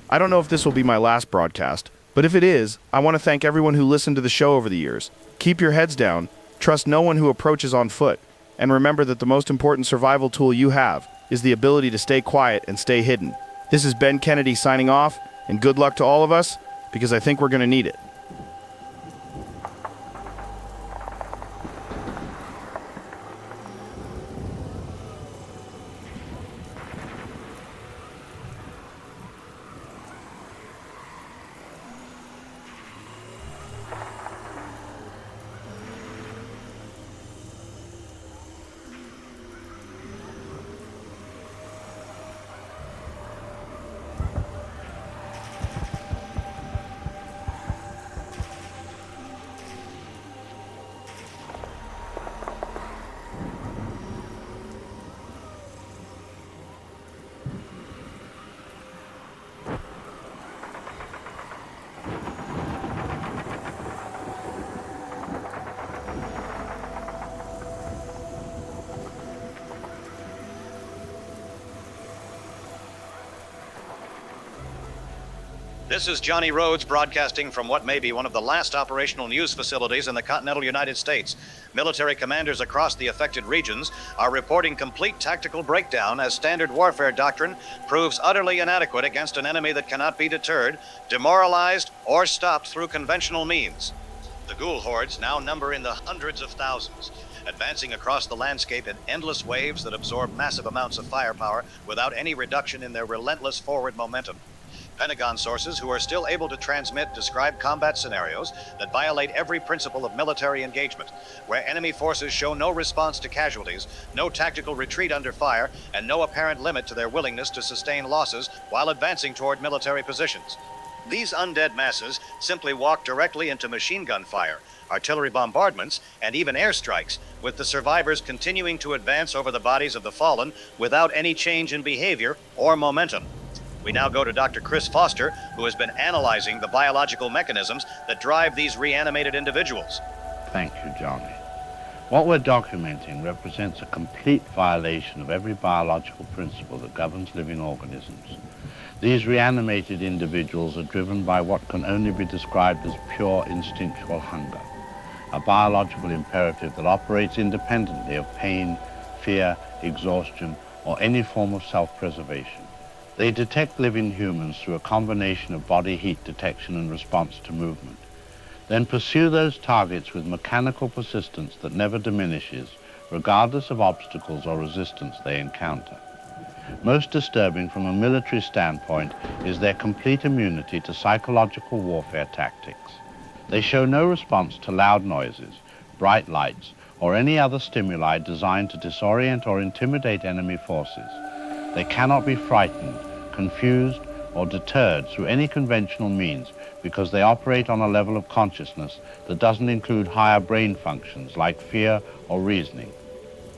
I don't know if this will be my last broadcast, but if it is, I want to thank everyone who listened to the show over the years. Keep your heads down, trust no one who approaches on foot, and remember that the most important survival tool you have is the ability to stay quiet and stay hidden. This is Ben Kennedy signing off, and good luck to all of us, because I think we're going to need it. This is Johnny Rhodes broadcasting from what may be one of the last operational news facilities in the continental United States. Military commanders across the affected regions are reporting complete tactical breakdown as standard warfare doctrine proves utterly inadequate against an enemy that cannot be deterred, demoralized, or stopped through conventional means. The ghoul hordes now number in the hundreds of thousands, advancing across the landscape in endless waves that absorb massive amounts of firepower without any reduction in their relentless forward momentum. Pentagon sources who are still able to transmit describe combat scenarios that violate every principle of military engagement, where enemy forces show no response to casualties, no tactical retreat under fire, and no apparent limit to their willingness to sustain losses while advancing toward military positions. These undead masses simply walk directly into machine gun fire, artillery bombardments, and even airstrikes, with the survivors continuing to advance over the bodies of the fallen without any change in behavior or momentum. We now go to Dr. Chris Foster, who has been analyzing the biological mechanisms that drive these reanimated individuals. Thank you, Johnny. What we're documenting represents a complete violation of every biological principle that governs living organisms. These reanimated individuals are driven by what can only be described as pure instinctual hunger, a biological imperative that operates independently of pain, fear, exhaustion, or any form of self-preservation. They detect living humans through a combination of body heat detection and response to movement, then pursue those targets with mechanical persistence that never diminishes, regardless of obstacles or resistance they encounter. Most disturbing from a military standpoint is their complete immunity to psychological warfare tactics. They show no response to loud noises, bright lights, or any other stimuli designed to disorient or intimidate enemy forces. They cannot be frightened, confused, or deterred through any conventional means because they operate on a level of consciousness that doesn't include higher brain functions like fear or reasoning.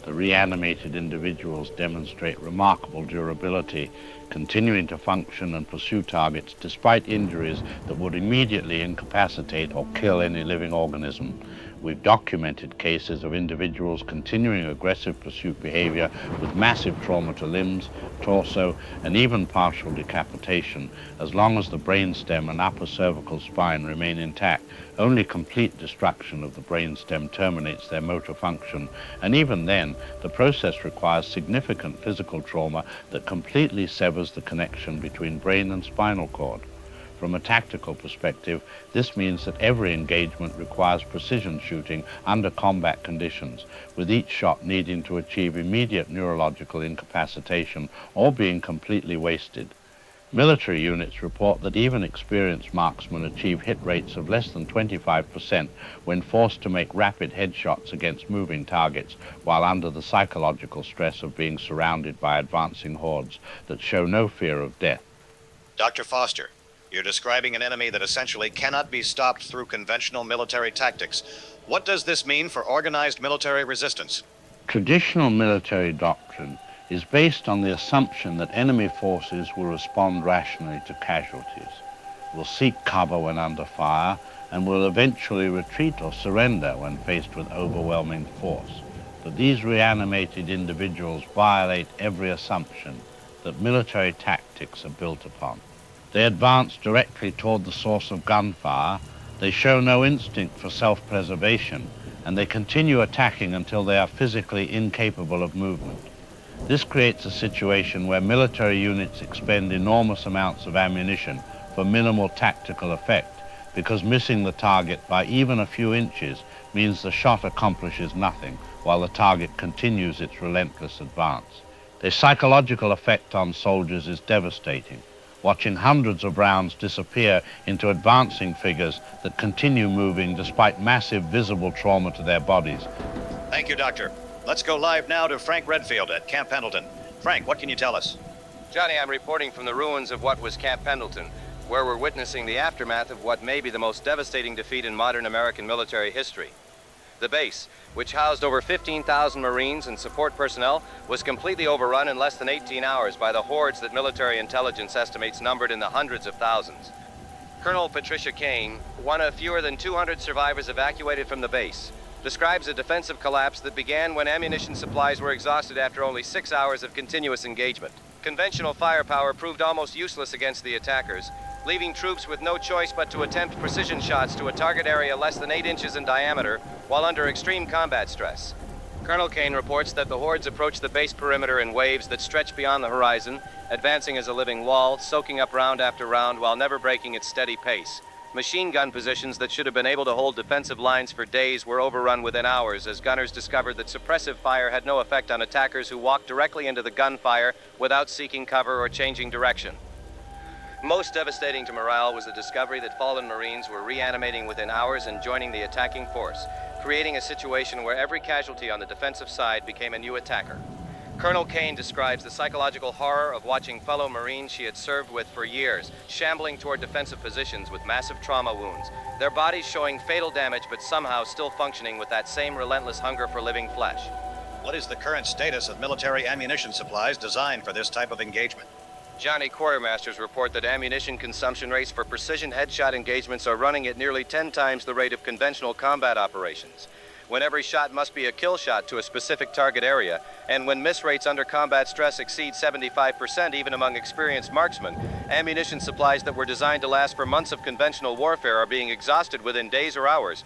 The reanimated individuals demonstrate remarkable durability, continuing to function and pursue targets despite injuries that would immediately incapacitate or kill any living organism. We've documented cases of individuals continuing aggressive pursuit behavior with massive trauma to limbs, torso, and even partial decapitation, as long as the brainstem and upper cervical spine remain intact. Only complete destruction of the brainstem terminates their motor function, and even then, the process requires significant physical trauma that completely severs the connection between brain and spinal cord. From a tactical perspective, this means that every engagement requires precision shooting under combat conditions, with each shot needing to achieve immediate neurological incapacitation or being completely wasted. Military units report that even experienced marksmen achieve hit rates of less than 25% when forced to make rapid headshots against moving targets while under the psychological stress of being surrounded by advancing hordes that show no fear of death. Dr. Foster, you're describing an enemy that essentially cannot be stopped through conventional military tactics. What does this mean for organized military resistance? Traditional military doctrine is based on the assumption that enemy forces will respond rationally to casualties, will seek cover when under fire, and will eventually retreat or surrender when faced with overwhelming force. But these reanimated individuals violate every assumption that military tactics are built upon. They advance directly toward the source of gunfire, they show no instinct for self-preservation, and they continue attacking until they are physically incapable of movement. This creates a situation where military units expend enormous amounts of ammunition for minimal tactical effect, because missing the target by even a few inches means the shot accomplishes nothing while the target continues its relentless advance. The psychological effect on soldiers is devastating, watching hundreds of rounds disappear into advancing figures that continue moving despite massive visible trauma to their bodies. Thank you, Doctor. Let's go live now to Frank Redfield at Camp Pendleton. Frank, what can you tell us? Johnny, I'm reporting from the ruins of what was Camp Pendleton, where we're witnessing the aftermath of what may be the most devastating defeat in modern American military history. The base, which housed over 15,000 Marines and support personnel, was completely overrun in less than 18 hours by the hordes that military intelligence estimates numbered in the hundreds of thousands. Colonel Patricia Kane, one of fewer than 200 survivors evacuated from the base, describes a defensive collapse that began when ammunition supplies were exhausted after only 6 hours of continuous engagement. Conventional firepower proved almost useless against the attackers, leaving troops with no choice but to attempt precision shots to a target area less than 8 inches in diameter while under extreme combat stress. Colonel Kane reports that the hordes approached the base perimeter in waves that stretched beyond the horizon, advancing as a living wall, soaking up round after round while never breaking its steady pace. Machine gun positions that should have been able to hold defensive lines for days were overrun within hours as gunners discovered that suppressive fire had no effect on attackers who walked directly into the gunfire without seeking cover or changing direction. Most devastating to morale was the discovery that fallen Marines were reanimating within hours and joining the attacking force, creating a situation where every casualty on the defensive side became a new attacker. Colonel Kane describes the psychological horror of watching fellow Marines she had served with for years, shambling toward defensive positions with massive trauma wounds, their bodies showing fatal damage but somehow still functioning with that same relentless hunger for living flesh. What is the current status of military ammunition supplies designed for this type of engagement? Johnny, quartermasters report that ammunition consumption rates for precision headshot engagements are running at nearly 10 times the rate of conventional combat operations. When every shot must be a kill shot to a specific target area, and when miss rates under combat stress exceed 75% even among experienced marksmen, ammunition supplies that were designed to last for months of conventional warfare are being exhausted within days or hours.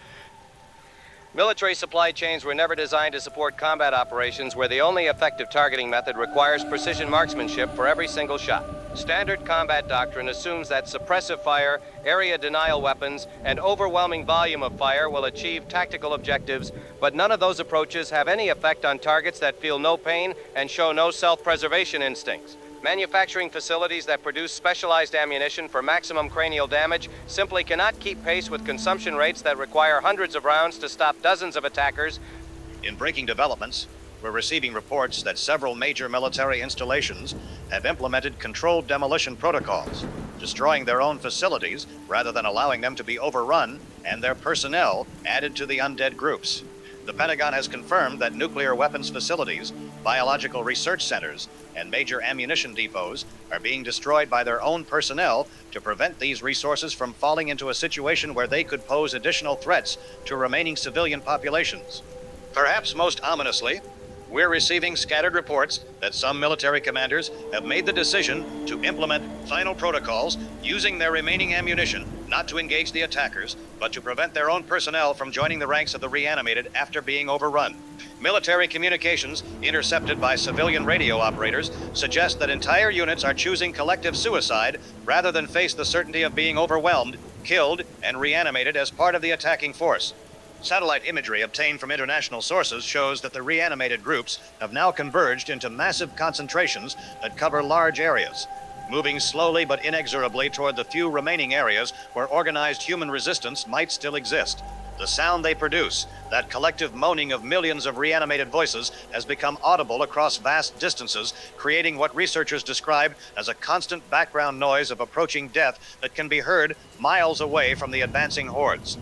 Military supply chains were never designed to support combat operations where the only effective targeting method requires precision marksmanship for every single shot. Standard combat doctrine assumes that suppressive fire, area denial weapons, and overwhelming volume of fire will achieve tactical objectives, but none of those approaches have any effect on targets that feel no pain and show no self-preservation instincts. Manufacturing facilities that produce specialized ammunition for maximum cranial damage simply cannot keep pace with consumption rates that require hundreds of rounds to stop dozens of attackers. In breaking developments, we're receiving reports that several major military installations have implemented controlled demolition protocols, destroying their own facilities rather than allowing them to be overrun and their personnel added to the undead groups. The Pentagon has confirmed that nuclear weapons facilities, biological research centers, and major ammunition depots are being destroyed by their own personnel to prevent these resources from falling into a situation where they could pose additional threats to remaining civilian populations. Perhaps most ominously, we're receiving scattered reports that some military commanders have made the decision to implement final protocols using their remaining ammunition, not to engage the attackers, but to prevent their own personnel from joining the ranks of the reanimated after being overrun. Military communications intercepted by civilian radio operators suggest that entire units are choosing collective suicide rather than face the certainty of being overwhelmed, killed, and reanimated as part of the attacking force. Satellite imagery obtained from international sources shows that the reanimated groups have now converged into massive concentrations that cover large areas, moving slowly but inexorably toward the few remaining areas where organized human resistance might still exist. The sound they produce, that collective moaning of millions of reanimated voices, has become audible across vast distances, creating what researchers describe as a constant background noise of approaching death that can be heard miles away from the advancing hordes.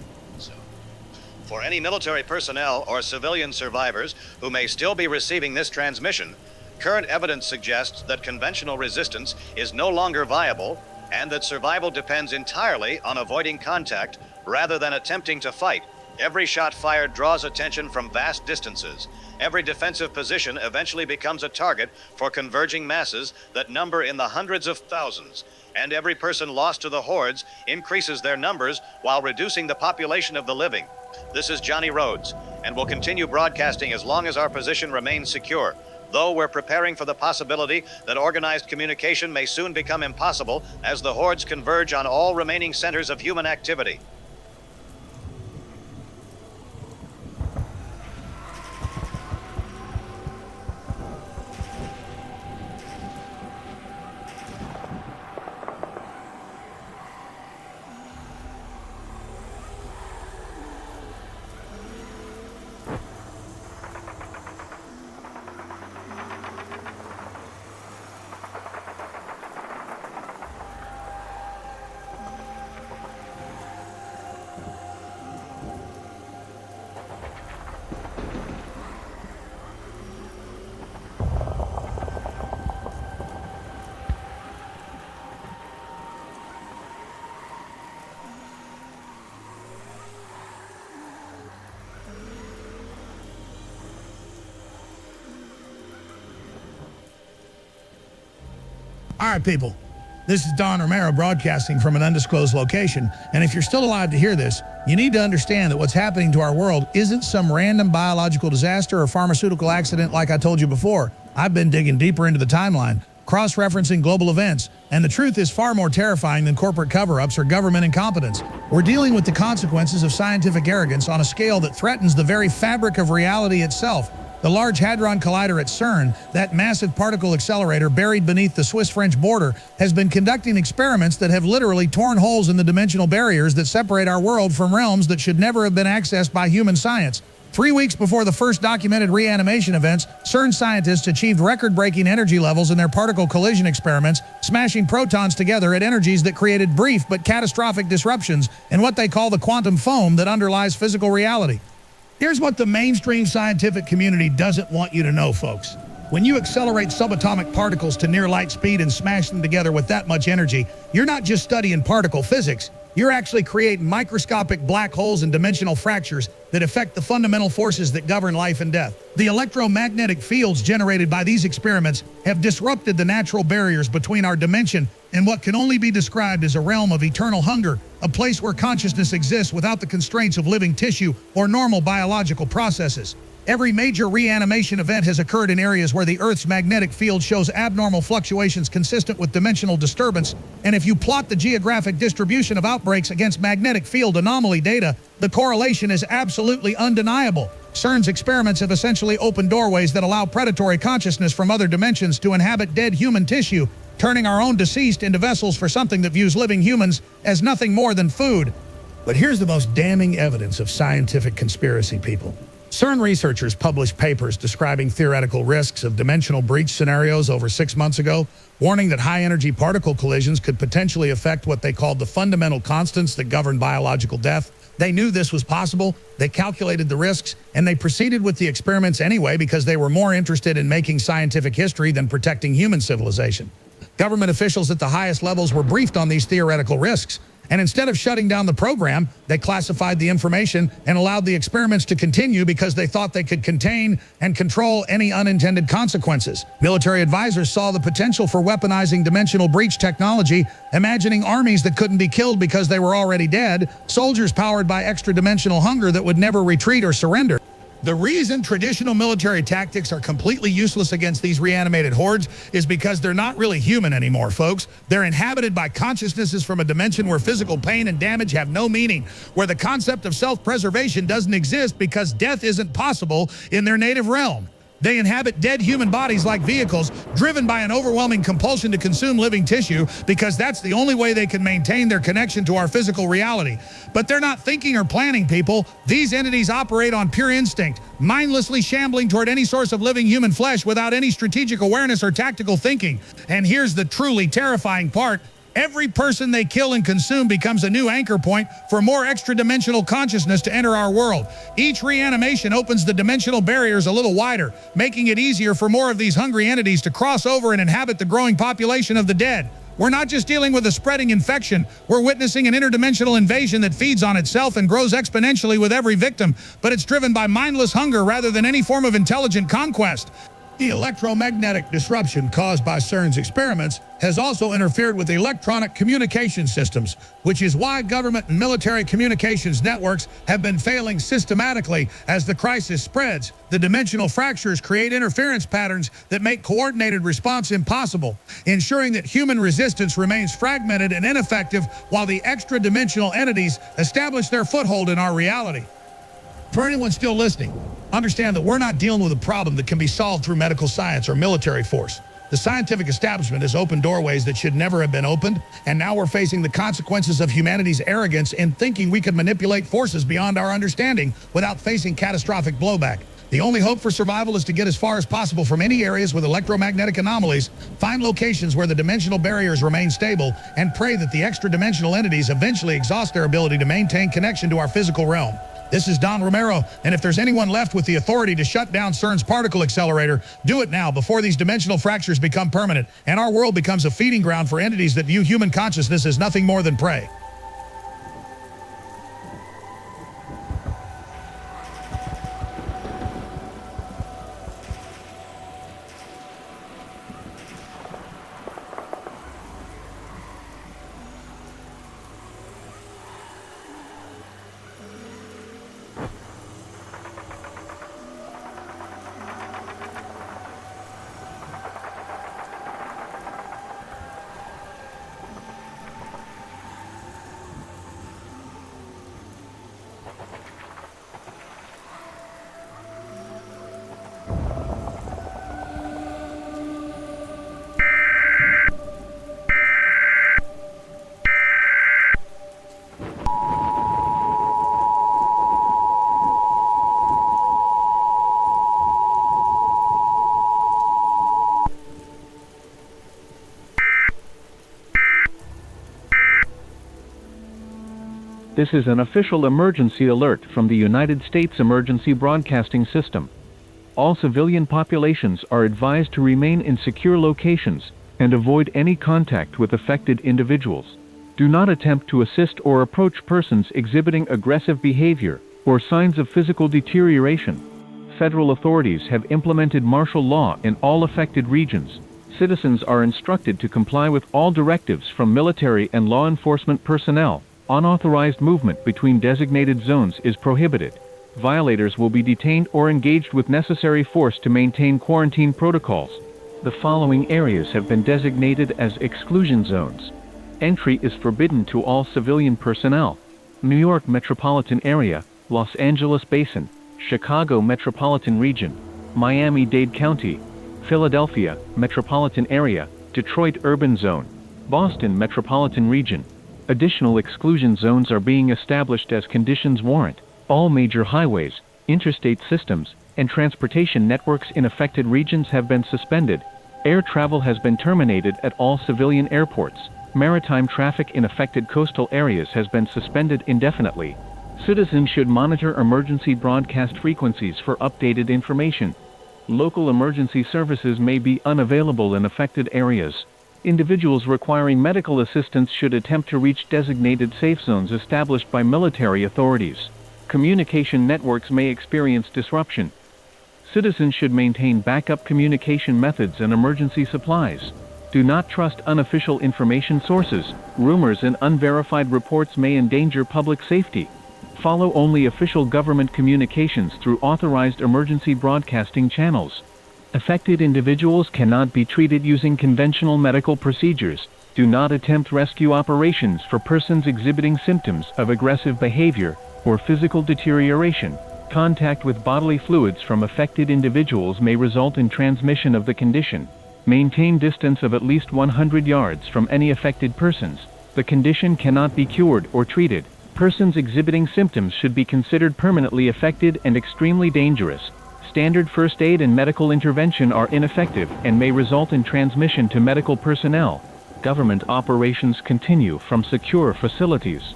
For any military personnel or civilian survivors who may still be receiving this transmission, current evidence suggests that conventional resistance is no longer viable and that survival depends entirely on avoiding contact rather than attempting to fight. Every shot fired draws attention from vast distances. Every defensive position eventually becomes a target for converging masses that number in the hundreds of thousands. And every person lost to the hordes increases their numbers while reducing the population of the living. This is Johnny Rhodes, and we'll continue broadcasting as long as our position remains secure, though we're preparing for the possibility that organized communication may soon become impossible as the hordes converge on all remaining centers of human activity. All right, people, this is Don Romero broadcasting from an undisclosed location, and if you're still alive to hear this, you need to understand that what's happening to our world isn't some random biological disaster or pharmaceutical accident like I told you before. I've been digging deeper into the timeline, cross-referencing global events, and the truth is far more terrifying than corporate cover-ups or government incompetence. We're dealing with the consequences of scientific arrogance on a scale that threatens the very fabric of reality itself. The Large Hadron Collider at CERN, that massive particle accelerator buried beneath the Swiss-French border, has been conducting experiments that have literally torn holes in the dimensional barriers that separate our world from realms that should never have been accessed by human science. 3 weeks before the first documented reanimation events, CERN scientists achieved record-breaking energy levels in their particle collision experiments, smashing protons together at energies that created brief but catastrophic disruptions in what they call the quantum foam that underlies physical reality. Here's what the mainstream scientific community doesn't want you to know, folks. When you accelerate subatomic particles to near light speed and smash them together with that much energy, you're not just studying particle physics, you're actually creating microscopic black holes and dimensional fractures that affect the fundamental forces that govern life and death. The electromagnetic fields generated by these experiments have disrupted the natural barriers between our dimension and what can only be described as a realm of eternal hunger, a place where consciousness exists without the constraints of living tissue or normal biological processes. Every major reanimation event has occurred in areas where the Earth's magnetic field shows abnormal fluctuations consistent with dimensional disturbance, and if you plot the geographic distribution of outbreaks against magnetic field anomaly data, the correlation is absolutely undeniable. CERN's experiments have essentially opened doorways that allow predatory consciousness from other dimensions to inhabit dead human tissue, turning our own deceased into vessels for something that views living humans as nothing more than food. But here's the most damning evidence of scientific conspiracy, people. CERN researchers published papers describing theoretical risks of dimensional breach scenarios over 6 months ago, warning that high-energy particle collisions could potentially affect what they called the fundamental constants that govern biological death. They knew this was possible, they calculated the risks, and they proceeded with the experiments anyway because they were more interested in making scientific history than protecting human civilization. Government officials at the highest levels were briefed on these theoretical risks, and instead of shutting down the program, they classified the information and allowed the experiments to continue because they thought they could contain and control any unintended consequences. Military advisors saw the potential for weaponizing dimensional breach technology, imagining armies that couldn't be killed because they were already dead, soldiers powered by extra-dimensional hunger that would never retreat or surrender. The reason traditional military tactics are completely useless against these reanimated hordes is because they're not really human anymore, folks. They're inhabited by consciousnesses from a dimension where physical pain and damage have no meaning, where the concept of self-preservation doesn't exist because death isn't possible in their native realm. They inhabit dead human bodies like vehicles, driven by an overwhelming compulsion to consume living tissue because that's the only way they can maintain their connection to our physical reality. But they're not thinking or planning, people. These entities operate on pure instinct, mindlessly shambling toward any source of living human flesh without any strategic awareness or tactical thinking. And here's the truly terrifying part. Every person they kill and consume becomes a new anchor point for more extra-dimensional consciousness to enter our world. Each reanimation opens the dimensional barriers a little wider, making it easier for more of these hungry entities to cross over and inhabit the growing population of the dead. We're not just dealing with a spreading infection, we're witnessing an interdimensional invasion that feeds on itself and grows exponentially with every victim, but it's driven by mindless hunger rather than any form of intelligent conquest. The electromagnetic disruption caused by CERN's experiments has also interfered with electronic communication systems, which is why government and military communications networks have been failing systematically as the crisis spreads. The dimensional fractures create interference patterns that make coordinated response impossible, ensuring that human resistance remains fragmented and ineffective while the extra-dimensional entities establish their foothold in our reality. For anyone still listening, understand that we're not dealing with a problem that can be solved through medical science or military force. The scientific establishment has opened doorways that should never have been opened, and now we're facing the consequences of humanity's arrogance in thinking we could manipulate forces beyond our understanding without facing catastrophic blowback. The only hope for survival is to get as far as possible from any areas with electromagnetic anomalies, find locations where the dimensional barriers remain stable, and pray that the extra-dimensional entities eventually exhaust their ability to maintain connection to our physical realm. This is Don Romero, and if there's anyone left with the authority to shut down CERN's particle accelerator, do it now before these dimensional fractures become permanent and our world becomes a feeding ground for entities that view human consciousness as nothing more than prey. This is an official emergency alert from the United States Emergency Broadcasting System. All civilian populations are advised to remain in secure locations and avoid any contact with affected individuals. Do not attempt to assist or approach persons exhibiting aggressive behavior or signs of physical deterioration. Federal authorities have implemented martial law in all affected regions. Citizens are instructed to comply with all directives from military and law enforcement personnel. Unauthorized movement between designated zones is prohibited. Violators will be detained or engaged with necessary force to maintain quarantine protocols. The following areas have been designated as exclusion zones. Entry is forbidden to all civilian personnel. New York Metropolitan Area, Los Angeles Basin, Chicago Metropolitan Region, Miami-Dade County, Philadelphia Metropolitan Area, Detroit Urban Zone, Boston Metropolitan Region. Additional exclusion zones are being established as conditions warrant. All major highways, interstate systems, and transportation networks in affected regions have been suspended. Air travel has been terminated at all civilian airports. Maritime traffic in affected coastal areas has been suspended indefinitely. Citizens should monitor emergency broadcast frequencies for updated information. Local emergency services may be unavailable in affected areas. Individuals requiring medical assistance should attempt to reach designated safe zones established by military authorities. Communication networks may experience disruption. Citizens should maintain backup communication methods and emergency supplies. Do not trust unofficial information sources. Rumors and unverified reports may endanger public safety. Follow only official government communications through authorized emergency broadcasting channels. Affected individuals cannot be treated using conventional medical procedures. Do not attempt rescue operations for persons exhibiting symptoms of aggressive behavior or physical deterioration. Contact with bodily fluids from affected individuals may result in transmission of the condition. Maintain distance of at least 100 yards from any affected persons. The condition cannot be cured or treated. Persons exhibiting symptoms should be considered permanently affected and extremely dangerous. Standard first aid and medical intervention are ineffective and may result in transmission to medical personnel. Government operations continue from secure facilities.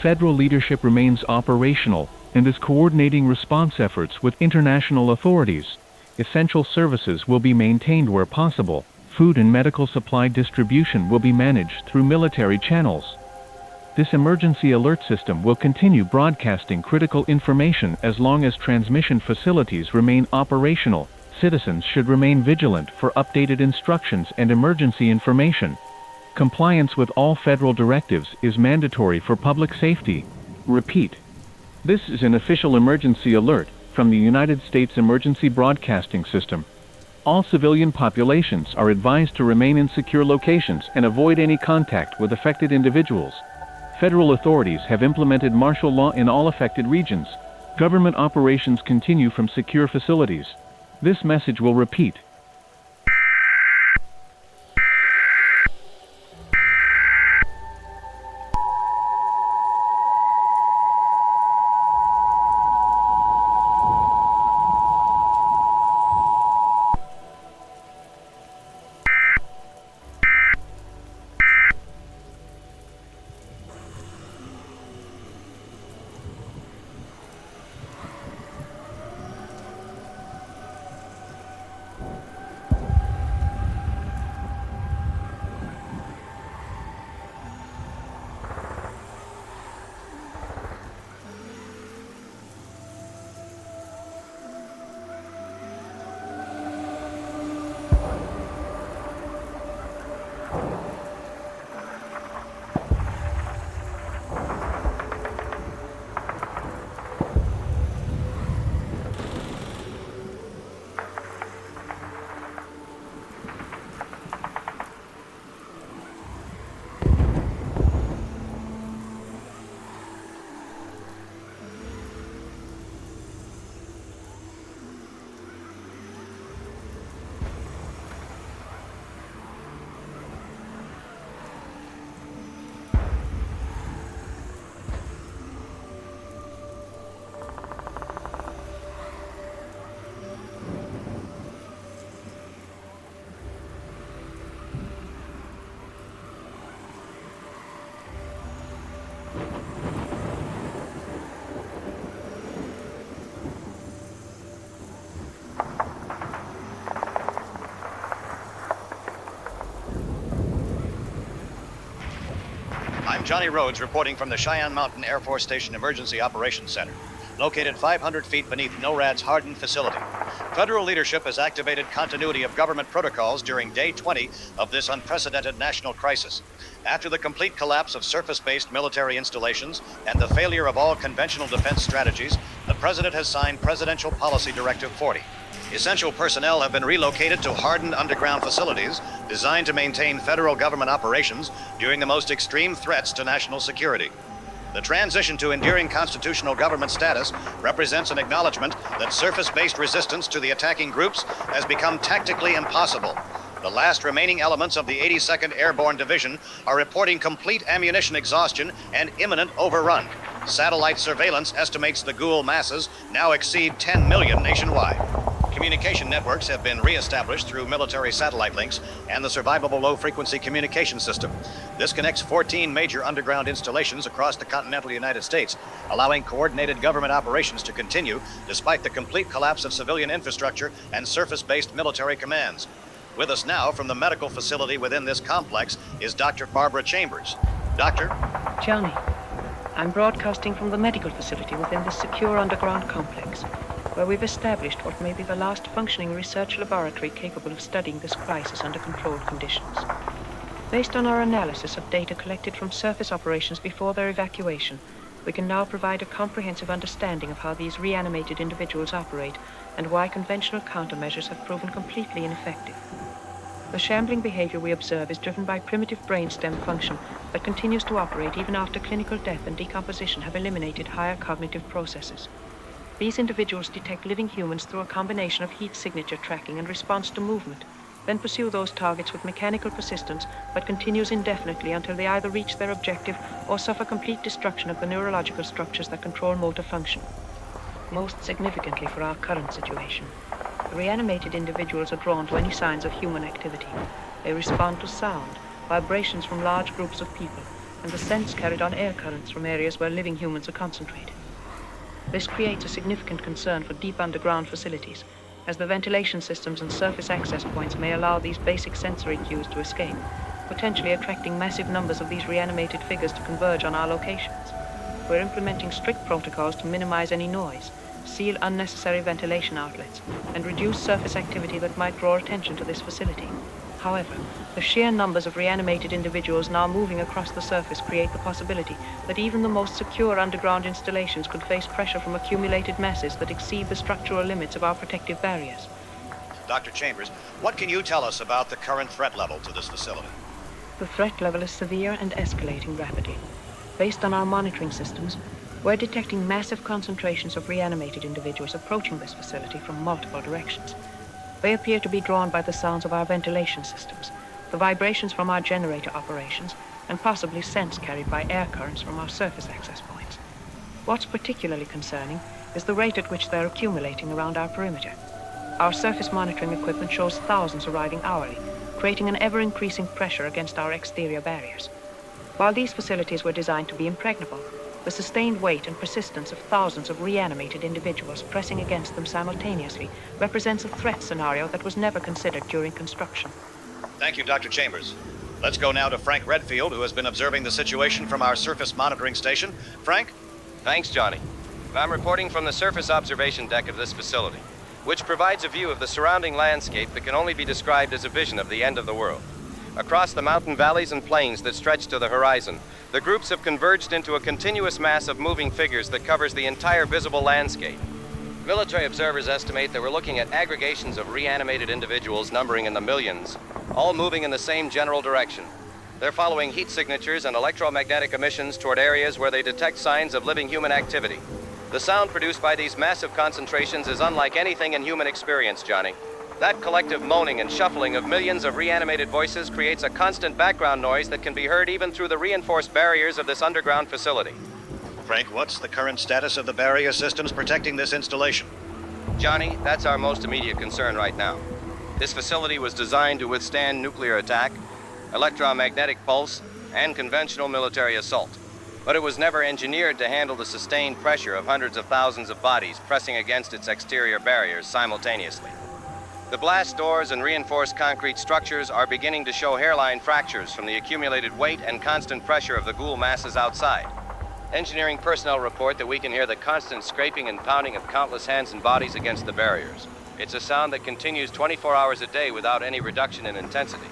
Federal leadership remains operational and is coordinating response efforts with international authorities. Essential services will be maintained where possible. Food and medical supply distribution will be managed through military channels. This emergency alert system will continue broadcasting critical information as long as transmission facilities remain operational. Citizens should remain vigilant for updated instructions and emergency information. Compliance with all federal directives is mandatory for public safety. Repeat. This is an official emergency alert from the United States Emergency Broadcasting System. All civilian populations are advised to remain in secure locations and avoid any contact with affected individuals. Federal authorities have implemented martial law in all affected regions. Government operations continue from secure facilities. This message will repeat. I'm Johnny Rhodes reporting from the Cheyenne Mountain Air Force Station Emergency Operations Center, located 500 feet beneath NORAD's hardened facility. Federal leadership has activated continuity of government protocols during day 20 of this unprecedented national crisis. After the complete collapse of surface-based military installations and the failure of all conventional defense strategies, the President has signed Presidential Policy Directive 40. Essential personnel have been relocated to hardened underground facilities designed to maintain federal government operations during the most extreme threats to national security. The transition to enduring constitutional government status represents an acknowledgement that surface-based resistance to the attacking groups has become tactically impossible. The last remaining elements of the 82nd Airborne Division are reporting complete ammunition exhaustion and imminent overrun. Satellite surveillance estimates the ghoul masses now exceed 10 million nationwide. Communication networks have been re-established through military satellite links and the survivable low-frequency communication system. This connects 14 major underground installations across the continental United States, allowing coordinated government operations to continue despite the complete collapse of civilian infrastructure and surface-based military commands. With us now from the medical facility within this complex is Dr. Barbara Chambers. Doctor? Johnny, I'm broadcasting from the medical facility within this secure underground complex, where we've established what may be the last functioning research laboratory capable of studying this crisis under controlled conditions. Based on our analysis of data collected from surface operations before their evacuation, we can now provide a comprehensive understanding of how these reanimated individuals operate and why conventional countermeasures have proven completely ineffective. The shambling behavior we observe is driven by primitive brainstem function that continues to operate even after clinical death and decomposition have eliminated higher cognitive processes. These individuals detect living humans through a combination of heat signature tracking and response to movement, then pursue those targets with mechanical persistence that continues indefinitely until they either reach their objective or suffer complete destruction of the neurological structures that control motor function. Most significantly for our current situation, the reanimated individuals are drawn to any signs of human activity. They respond to sound, vibrations from large groups of people, and the scents carried on air currents from areas where living humans are concentrated. This creates a significant concern for deep underground facilities, as the ventilation systems and surface access points may allow these basic sensory cues to escape, potentially attracting massive numbers of these reanimated figures to converge on our locations. We're implementing strict protocols to minimize any noise, seal unnecessary ventilation outlets, and reduce surface activity that might draw attention to this facility. However, the sheer numbers of reanimated individuals now moving across the surface create the possibility that even the most secure underground installations could face pressure from accumulated masses that exceed the structural limits of our protective barriers. Dr. Chambers, what can you tell us about the current threat level to this facility? The threat level is severe and escalating rapidly. Based on our monitoring systems, we're detecting massive concentrations of reanimated individuals approaching this facility from multiple directions. They appear to be drawn by the sounds of our ventilation systems, the vibrations from our generator operations, and possibly scents carried by air currents from our surface access points. What's particularly concerning is the rate at which they're accumulating around our perimeter. Our surface monitoring equipment shows thousands arriving hourly, creating an ever-increasing pressure against our exterior barriers. While these facilities were designed to be impregnable, the sustained weight and persistence of thousands of reanimated individuals pressing against them simultaneously represents a threat scenario that was never considered during construction. Thank you, Dr. Chambers. Let's go now to Frank Redfield, who has been observing the situation from our surface monitoring station. Frank? Thanks, Johnny. I'm reporting from the surface observation deck of this facility, which provides a view of the surrounding landscape that can only be described as a vision of the end of the world. Across the mountain valleys and plains that stretch to the horizon, the groups have converged into a continuous mass of moving figures that covers the entire visible landscape. Military observers estimate that we're looking at aggregations of reanimated individuals numbering in the millions, all moving in the same general direction. They're following heat signatures and electromagnetic emissions toward areas where they detect signs of living human activity. The sound produced by these massive concentrations is unlike anything in human experience, Johnny. That collective moaning and shuffling of millions of reanimated voices creates a constant background noise that can be heard even through the reinforced barriers of this underground facility. Frank, what's the current status of the barrier systems protecting this installation? Johnny, that's our most immediate concern right now. This facility was designed to withstand nuclear attack, electromagnetic pulse, and conventional military assault. But it was never engineered to handle the sustained pressure of hundreds of thousands of bodies pressing against its exterior barriers simultaneously. The blast doors and reinforced concrete structures are beginning to show hairline fractures from the accumulated weight and constant pressure of the ghoul masses outside. Engineering personnel report that we can hear the constant scraping and pounding of countless hands and bodies against the barriers. It's a sound that continues 24 hours a day without any reduction in intensity.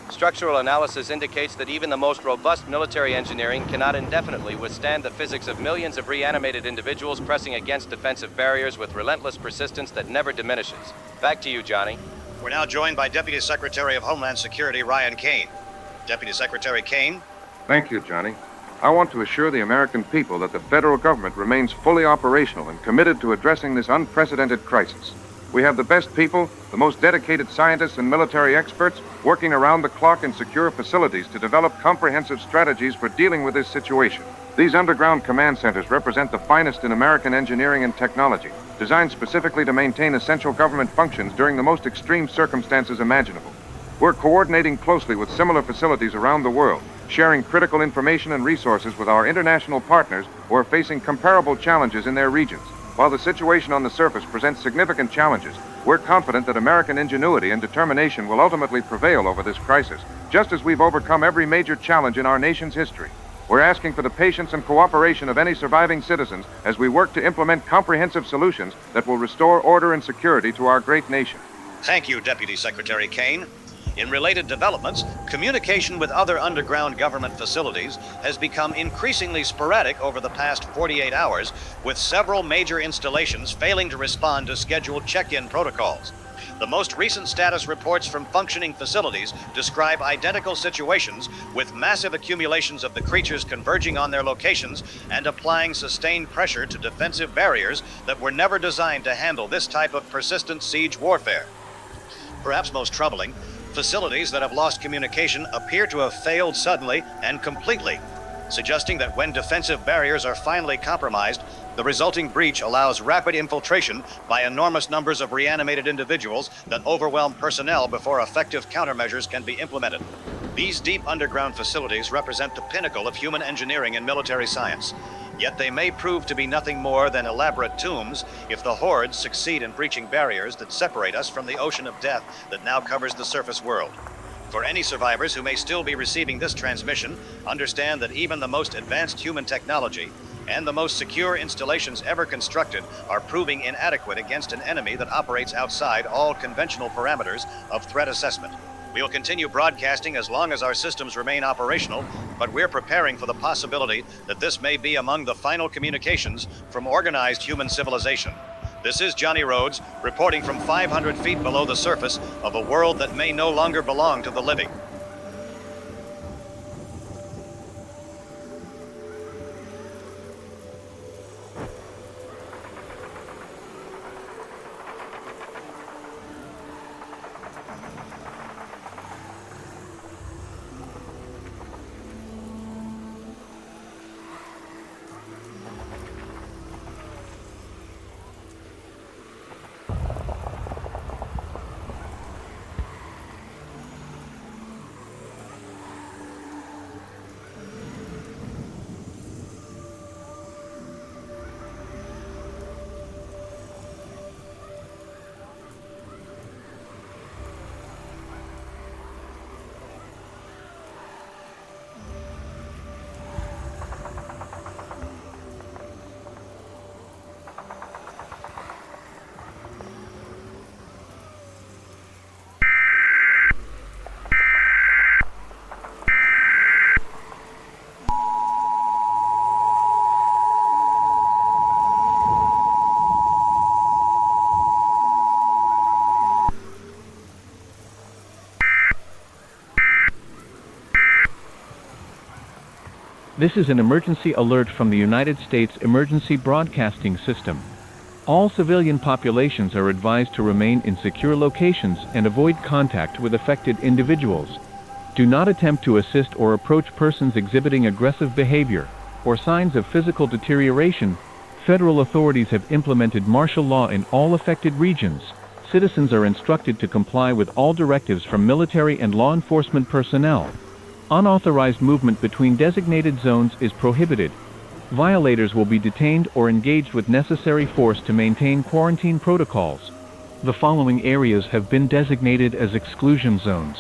Structural analysis indicates that even the most robust military engineering cannot indefinitely withstand the physics of millions of reanimated individuals pressing against defensive barriers with relentless persistence that never diminishes. Back to you, Johnny. We're now joined by Deputy Secretary of Homeland Security Ryan Kane. Deputy Secretary Kane. Thank you, Johnny. I want to assure the American people that the federal government remains fully operational and committed to addressing this unprecedented crisis. We have the best people, the most dedicated scientists and military experts working around the clock in secure facilities to develop comprehensive strategies for dealing with this situation. These underground command centers represent the finest in American engineering and technology, designed specifically to maintain essential government functions during the most extreme circumstances imaginable. We're coordinating closely with similar facilities around the world, sharing critical information and resources with our international partners who are facing comparable challenges in their regions. While the situation on the surface presents significant challenges, we're confident that American ingenuity and determination will ultimately prevail over this crisis, just as we've overcome every major challenge in our nation's history. We're asking for the patience and cooperation of any surviving citizens as we work to implement comprehensive solutions that will restore order and security to our great nation. Thank you, Deputy Secretary Kane. In related developments, communication with other underground government facilities has become increasingly sporadic over the past 48 hours, with several major installations failing to respond to scheduled check-in protocols. The most recent status reports from functioning facilities describe identical situations, with massive accumulations of the creatures converging on their locations and applying sustained pressure to defensive barriers that were never designed to handle this type of persistent siege warfare. Perhaps most troubling, facilities that have lost communication appear to have failed suddenly and completely, suggesting that when defensive barriers are finally compromised, the resulting breach allows rapid infiltration by enormous numbers of reanimated individuals that overwhelm personnel before effective countermeasures can be implemented. These deep underground facilities represent the pinnacle of human engineering and military science. Yet they may prove to be nothing more than elaborate tombs if the hordes succeed in breaching barriers that separate us from the ocean of death that now covers the surface world. For any survivors who may still be receiving this transmission, understand that even the most advanced human technology and the most secure installations ever constructed are proving inadequate against an enemy that operates outside all conventional parameters of threat assessment. We will continue broadcasting as long as our systems remain operational, but we're preparing for the possibility that this may be among the final communications from organized human civilization. This is Johnny Rhodes, reporting from 500 feet below the surface of a world that may no longer belong to the living. This is an emergency alert from the United States Emergency Broadcasting System. All civilian populations are advised to remain in secure locations and avoid contact with affected individuals. Do not attempt to assist or approach persons exhibiting aggressive behavior or signs of physical deterioration. Federal authorities have implemented martial law in all affected regions. Citizens are instructed to comply with all directives from military and law enforcement personnel. Unauthorized movement between designated zones is prohibited. Violators will be detained or engaged with necessary force to maintain quarantine protocols. The following areas have been designated as exclusion zones.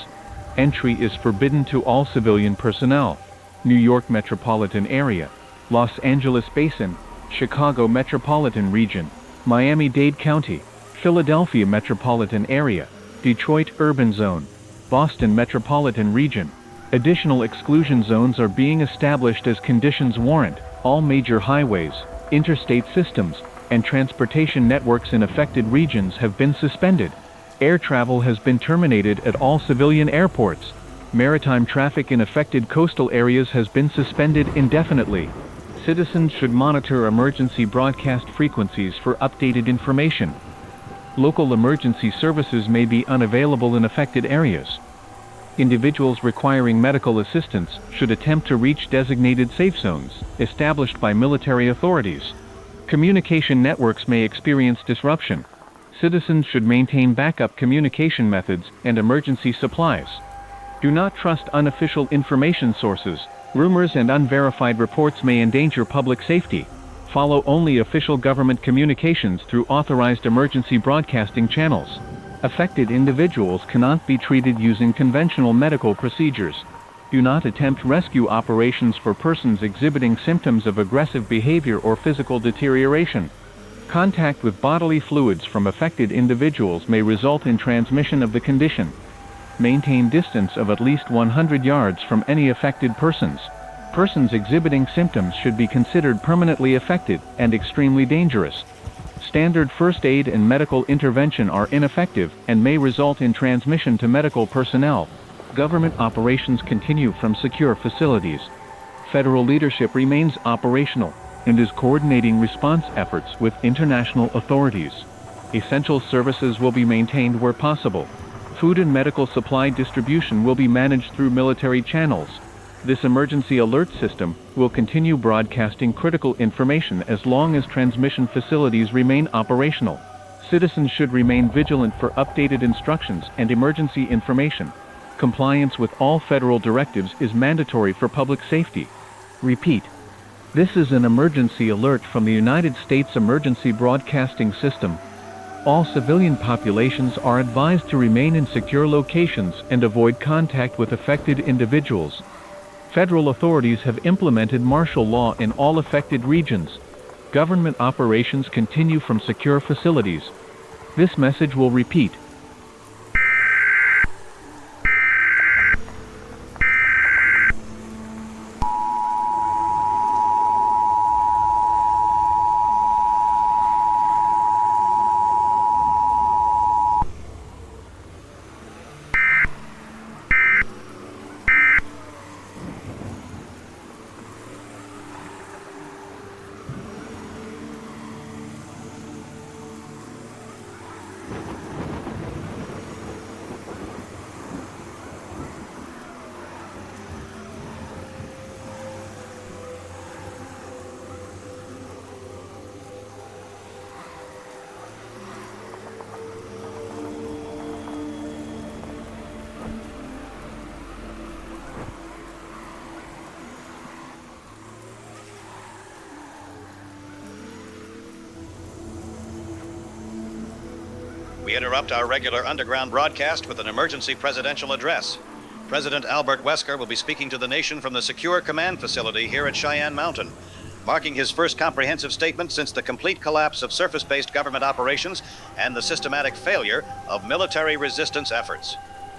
Entry is forbidden to all civilian personnel. New York Metropolitan Area, Los Angeles Basin, Chicago Metropolitan Region, Miami-Dade County, Philadelphia Metropolitan Area, Detroit Urban Zone, Boston metropolitan region. Additional exclusion zones are being established as conditions warrant. All major highways, interstate systems, and transportation networks in affected regions have been suspended. Air travel has been terminated at all civilian airports. Maritime traffic in affected coastal areas has been suspended indefinitely. Citizens should monitor emergency broadcast frequencies for updated information. Local emergency services may be unavailable in affected areas. Individuals requiring medical assistance should attempt to reach designated safe zones established by military authorities. Communication networks may experience disruption. Citizens should maintain backup communication methods and emergency supplies. Do not trust unofficial information sources. Rumors and unverified reports may endanger public safety. Follow only official government communications through authorized emergency broadcasting channels. Affected individuals cannot be treated using conventional medical procedures. Do not attempt rescue operations for persons exhibiting symptoms of aggressive behavior or physical deterioration. Contact with bodily fluids from affected individuals may result in transmission of the condition. Maintain distance of at least 100 yards from any affected persons. Persons exhibiting symptoms should be considered permanently affected and extremely dangerous. Standard first aid and medical intervention are ineffective and may result in transmission to medical personnel. Government operations continue from secure facilities. Federal leadership remains operational and is coordinating response efforts with international authorities. Essential services will be maintained where possible. Food and medical supply distribution will be managed through military channels. This emergency alert system will continue broadcasting critical information as long as transmission facilities remain operational. Citizens should remain vigilant for updated instructions and emergency information. Compliance with all federal directives is mandatory for public safety. Repeat. This is an emergency alert from the United States Emergency Broadcasting System. All civilian populations are advised to remain in secure locations and avoid contact with affected individuals. Federal authorities have implemented martial law in all affected regions. Government operations continue from secure facilities. This message will repeat. We interrupt our regular underground broadcast with an emergency presidential address. President Albert Wesker will be speaking to the nation from the Secure Command Facility here at Cheyenne Mountain, marking his first comprehensive statement since the complete collapse of surface-based government operations and the systematic failure of military resistance efforts.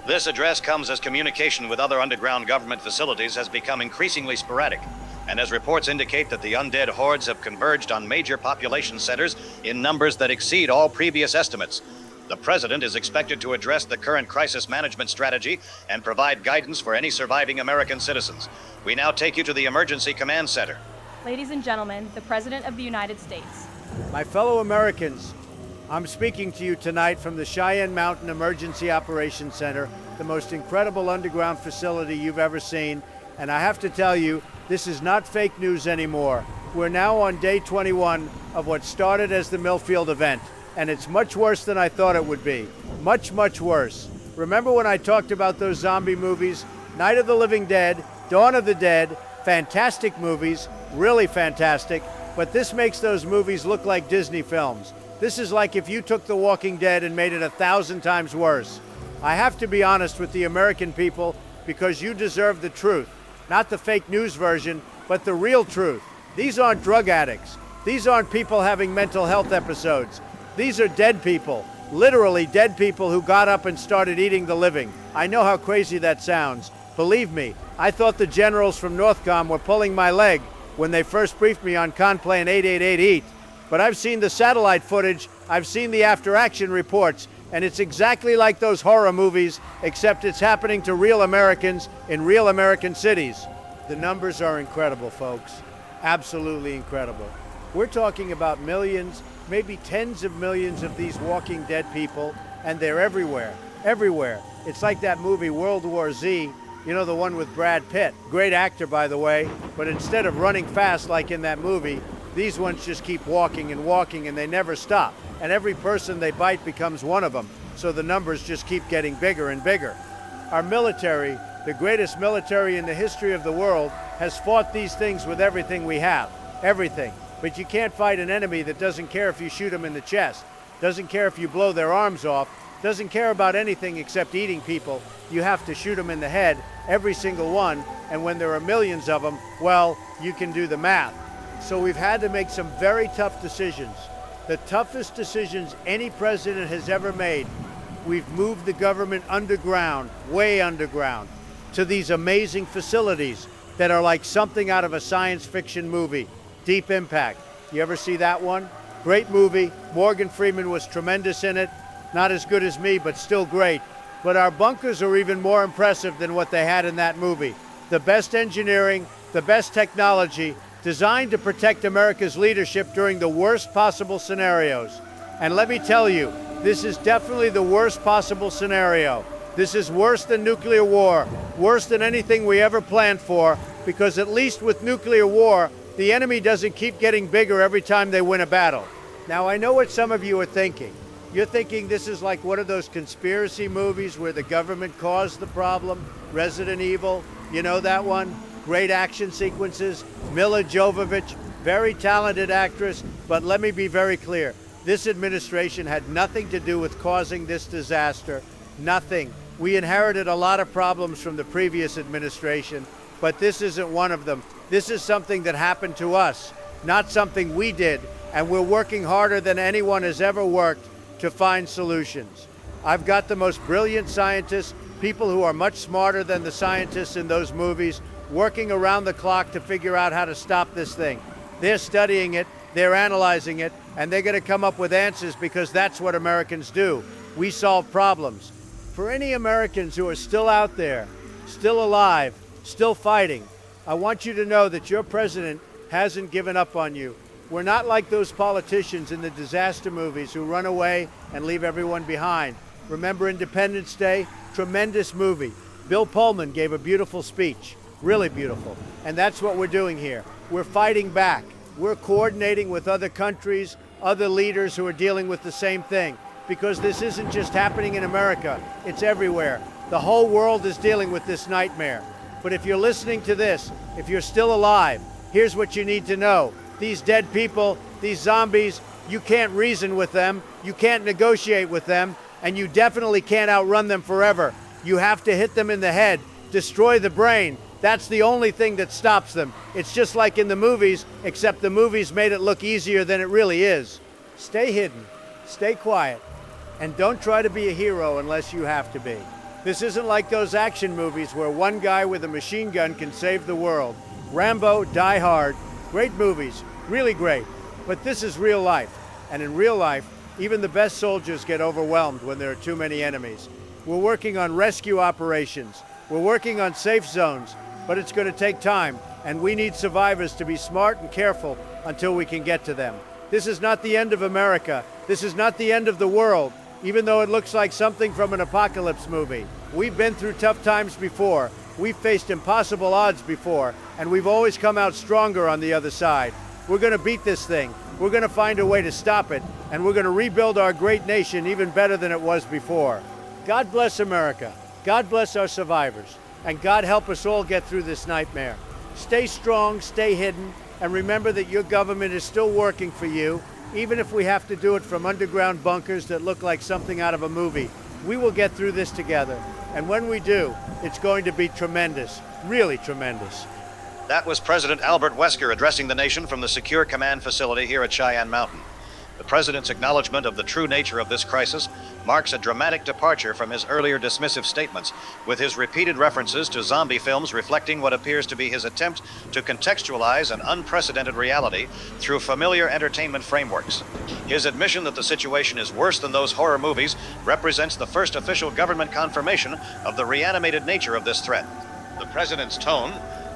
This address comes as communication with other underground government facilities has become increasingly sporadic, and as reports indicate that the undead hordes have converged on major population centers in numbers that exceed all previous estimates. The President is expected to address the current crisis management strategy and provide guidance for any surviving American citizens. We now take you to the Emergency Command Center. Ladies and gentlemen, the President of the United States. My fellow Americans, I'm speaking to you tonight from the Cheyenne Mountain Emergency Operations Center, the most incredible underground facility you've ever seen. And I have to tell you, this is not fake news anymore. We're now on day 21 of what started as the Millfield event. And it's much worse than I thought it would be. Much, much worse. Remember when I talked about those zombie movies? Night of the Living Dead, Dawn of the Dead, fantastic movies, really fantastic, but this makes those movies look like Disney films. This is like if you took The Walking Dead and made it 1,000 times worse. I have to be honest with the American people because you deserve the truth. Not the fake news version, but the real truth. These aren't drug addicts. These aren't people having mental health episodes. These are dead people, literally dead people who got up and started eating the living. I know how crazy that sounds. Believe me, I thought the generals from Northcom were pulling my leg when they first briefed me on Conplane 888 Eat. But I've seen the satellite footage, I've seen the after-action reports, and it's exactly like those horror movies, except it's happening to real Americans in real American cities. The numbers are incredible, folks. Absolutely incredible. We're talking about millions, maybe tens of millions of these walking dead people, and they're everywhere, everywhere. It's like that movie World War Z, you know, the one with Brad Pitt. Great actor, by the way, but instead of running fast like in that movie, these ones just keep walking and walking and they never stop. And every person they bite becomes one of them, so the numbers just keep getting bigger and bigger. Our military, the greatest military in the history of the world, has fought these things with everything we have, everything. But you can't fight an enemy that doesn't care if you shoot them in the chest, doesn't care if you blow their arms off, doesn't care about anything except eating people. You have to shoot them in the head, every single one, and when there are millions of them, well, you can do the math. So we've had to make some very tough decisions, the toughest decisions any president has ever made. We've moved the government underground, way underground, to these amazing facilities that are like something out of a science fiction movie. Deep Impact. You ever see that one? Great movie. Morgan Freeman was tremendous in it. Not as good as me, but still great. But our bunkers are even more impressive than what they had in that movie. The best engineering, the best technology, designed to protect America's leadership during the worst possible scenarios. And let me tell you, this is definitely the worst possible scenario. This is worse than nuclear war, worse than anything we ever planned for, because at least with nuclear war, the enemy doesn't keep getting bigger every time they win a battle. Now, I know what some of you are thinking. You're thinking this is like one of those conspiracy movies where the government caused the problem, Resident Evil, you know that one? Great action sequences, Mila Jovovich, very talented actress, but let me be very clear. This administration had nothing to do with causing this disaster, nothing. We inherited a lot of problems from the previous administration, but this isn't one of them. This is something that happened to us, not something we did, and we're working harder than anyone has ever worked to find solutions. I've got the most brilliant scientists, people who are much smarter than the scientists in those movies, working around the clock to figure out how to stop this thing. They're studying it, they're analyzing it, and they're going to come up with answers because that's what Americans do. We solve problems. For any Americans who are still out there, still alive, still fighting, I want you to know that your president hasn't given up on you. We're not like those politicians in the disaster movies who run away and leave everyone behind. Remember Independence Day? Tremendous movie. Bill Pullman gave a beautiful speech, really beautiful. And that's what we're doing here. We're fighting back. We're coordinating with other countries, other leaders who are dealing with the same thing. Because this isn't just happening in America, it's everywhere. The whole world is dealing with this nightmare. But if you're listening to this, if you're still alive, here's what you need to know. These dead people, these zombies, you can't reason with them, you can't negotiate with them, and you definitely can't outrun them forever. You have to hit them in the head, destroy the brain. That's the only thing that stops them. It's just like in the movies, except the movies made it look easier than it really is. Stay hidden, stay quiet, and don't try to be a hero unless you have to be. This isn't like those action movies where one guy with a machine gun can save the world. Rambo, Die Hard, great movies, really great. But this is real life. And in real life, even the best soldiers get overwhelmed when there are too many enemies. We're working on rescue operations. We're working on safe zones, but it's going to take time. And we need survivors to be smart and careful until we can get to them. This is not the end of America. This is not the end of the world, even though it looks like something from an apocalypse movie. We've been through tough times before. We've faced impossible odds before, and we've always come out stronger on the other side. We're going to beat this thing. We're going to find a way to stop it, and we're going to rebuild our great nation even better than it was before. God bless America. God bless our survivors, and God help us all get through this nightmare. Stay strong, stay hidden, and remember that your government is still working for you, even if we have to do it from underground bunkers that look like something out of a movie. We will get through this together, and when we do, it's going to be tremendous, really tremendous. That was President Albert Wesker addressing the nation from the Secure Command Facility here at Cheyenne Mountain. The President's acknowledgement of the true nature of this crisis marks a dramatic departure from his earlier dismissive statements, with his repeated references to zombie films reflecting what appears to be his attempt to contextualize an unprecedented reality through familiar entertainment frameworks. His admission that the situation is worse than those horror movies represents the first official government confirmation of the reanimated nature of this threat. The president's tone,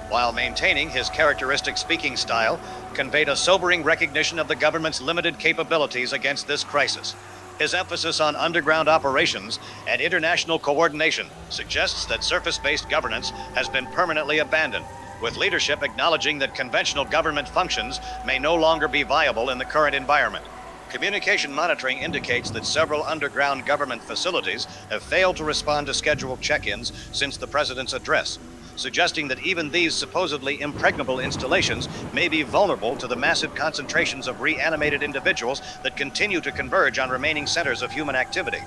while maintaining his characteristic speaking style, conveyed a sobering recognition of the government's limited capabilities against this crisis. His emphasis on underground operations and international coordination suggests that surface-based governance has been permanently abandoned, with leadership acknowledging that conventional government functions may no longer be viable in the current environment. Communication monitoring indicates that several underground government facilities have failed to respond to scheduled check-ins since the president's address, suggesting that even these supposedly impregnable installations may be vulnerable to the massive concentrations of reanimated individuals that continue to converge on remaining centers of human activity.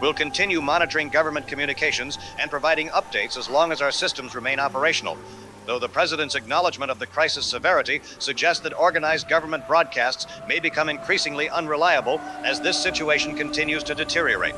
We'll continue monitoring government communications and providing updates as long as our systems remain operational, though the president's acknowledgement of the crisis severity suggests that organized government broadcasts may become increasingly unreliable as this situation continues to deteriorate.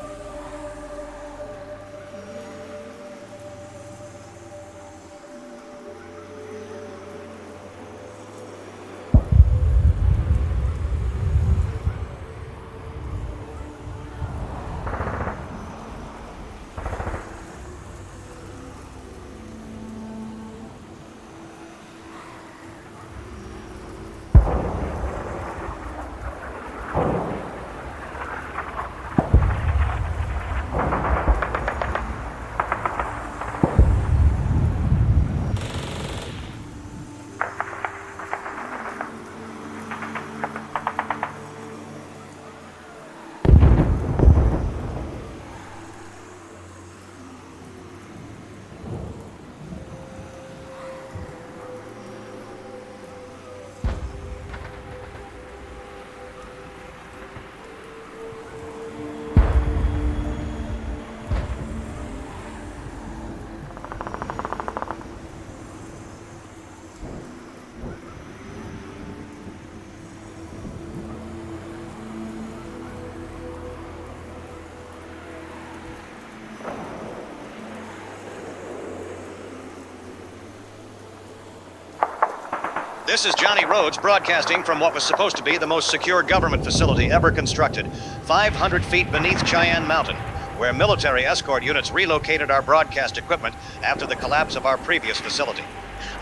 This is Johnny Rhodes broadcasting from what was supposed to be the most secure government facility ever constructed, 500 feet beneath Cheyenne Mountain, where military escort units relocated our broadcast equipment after the collapse of our previous facility.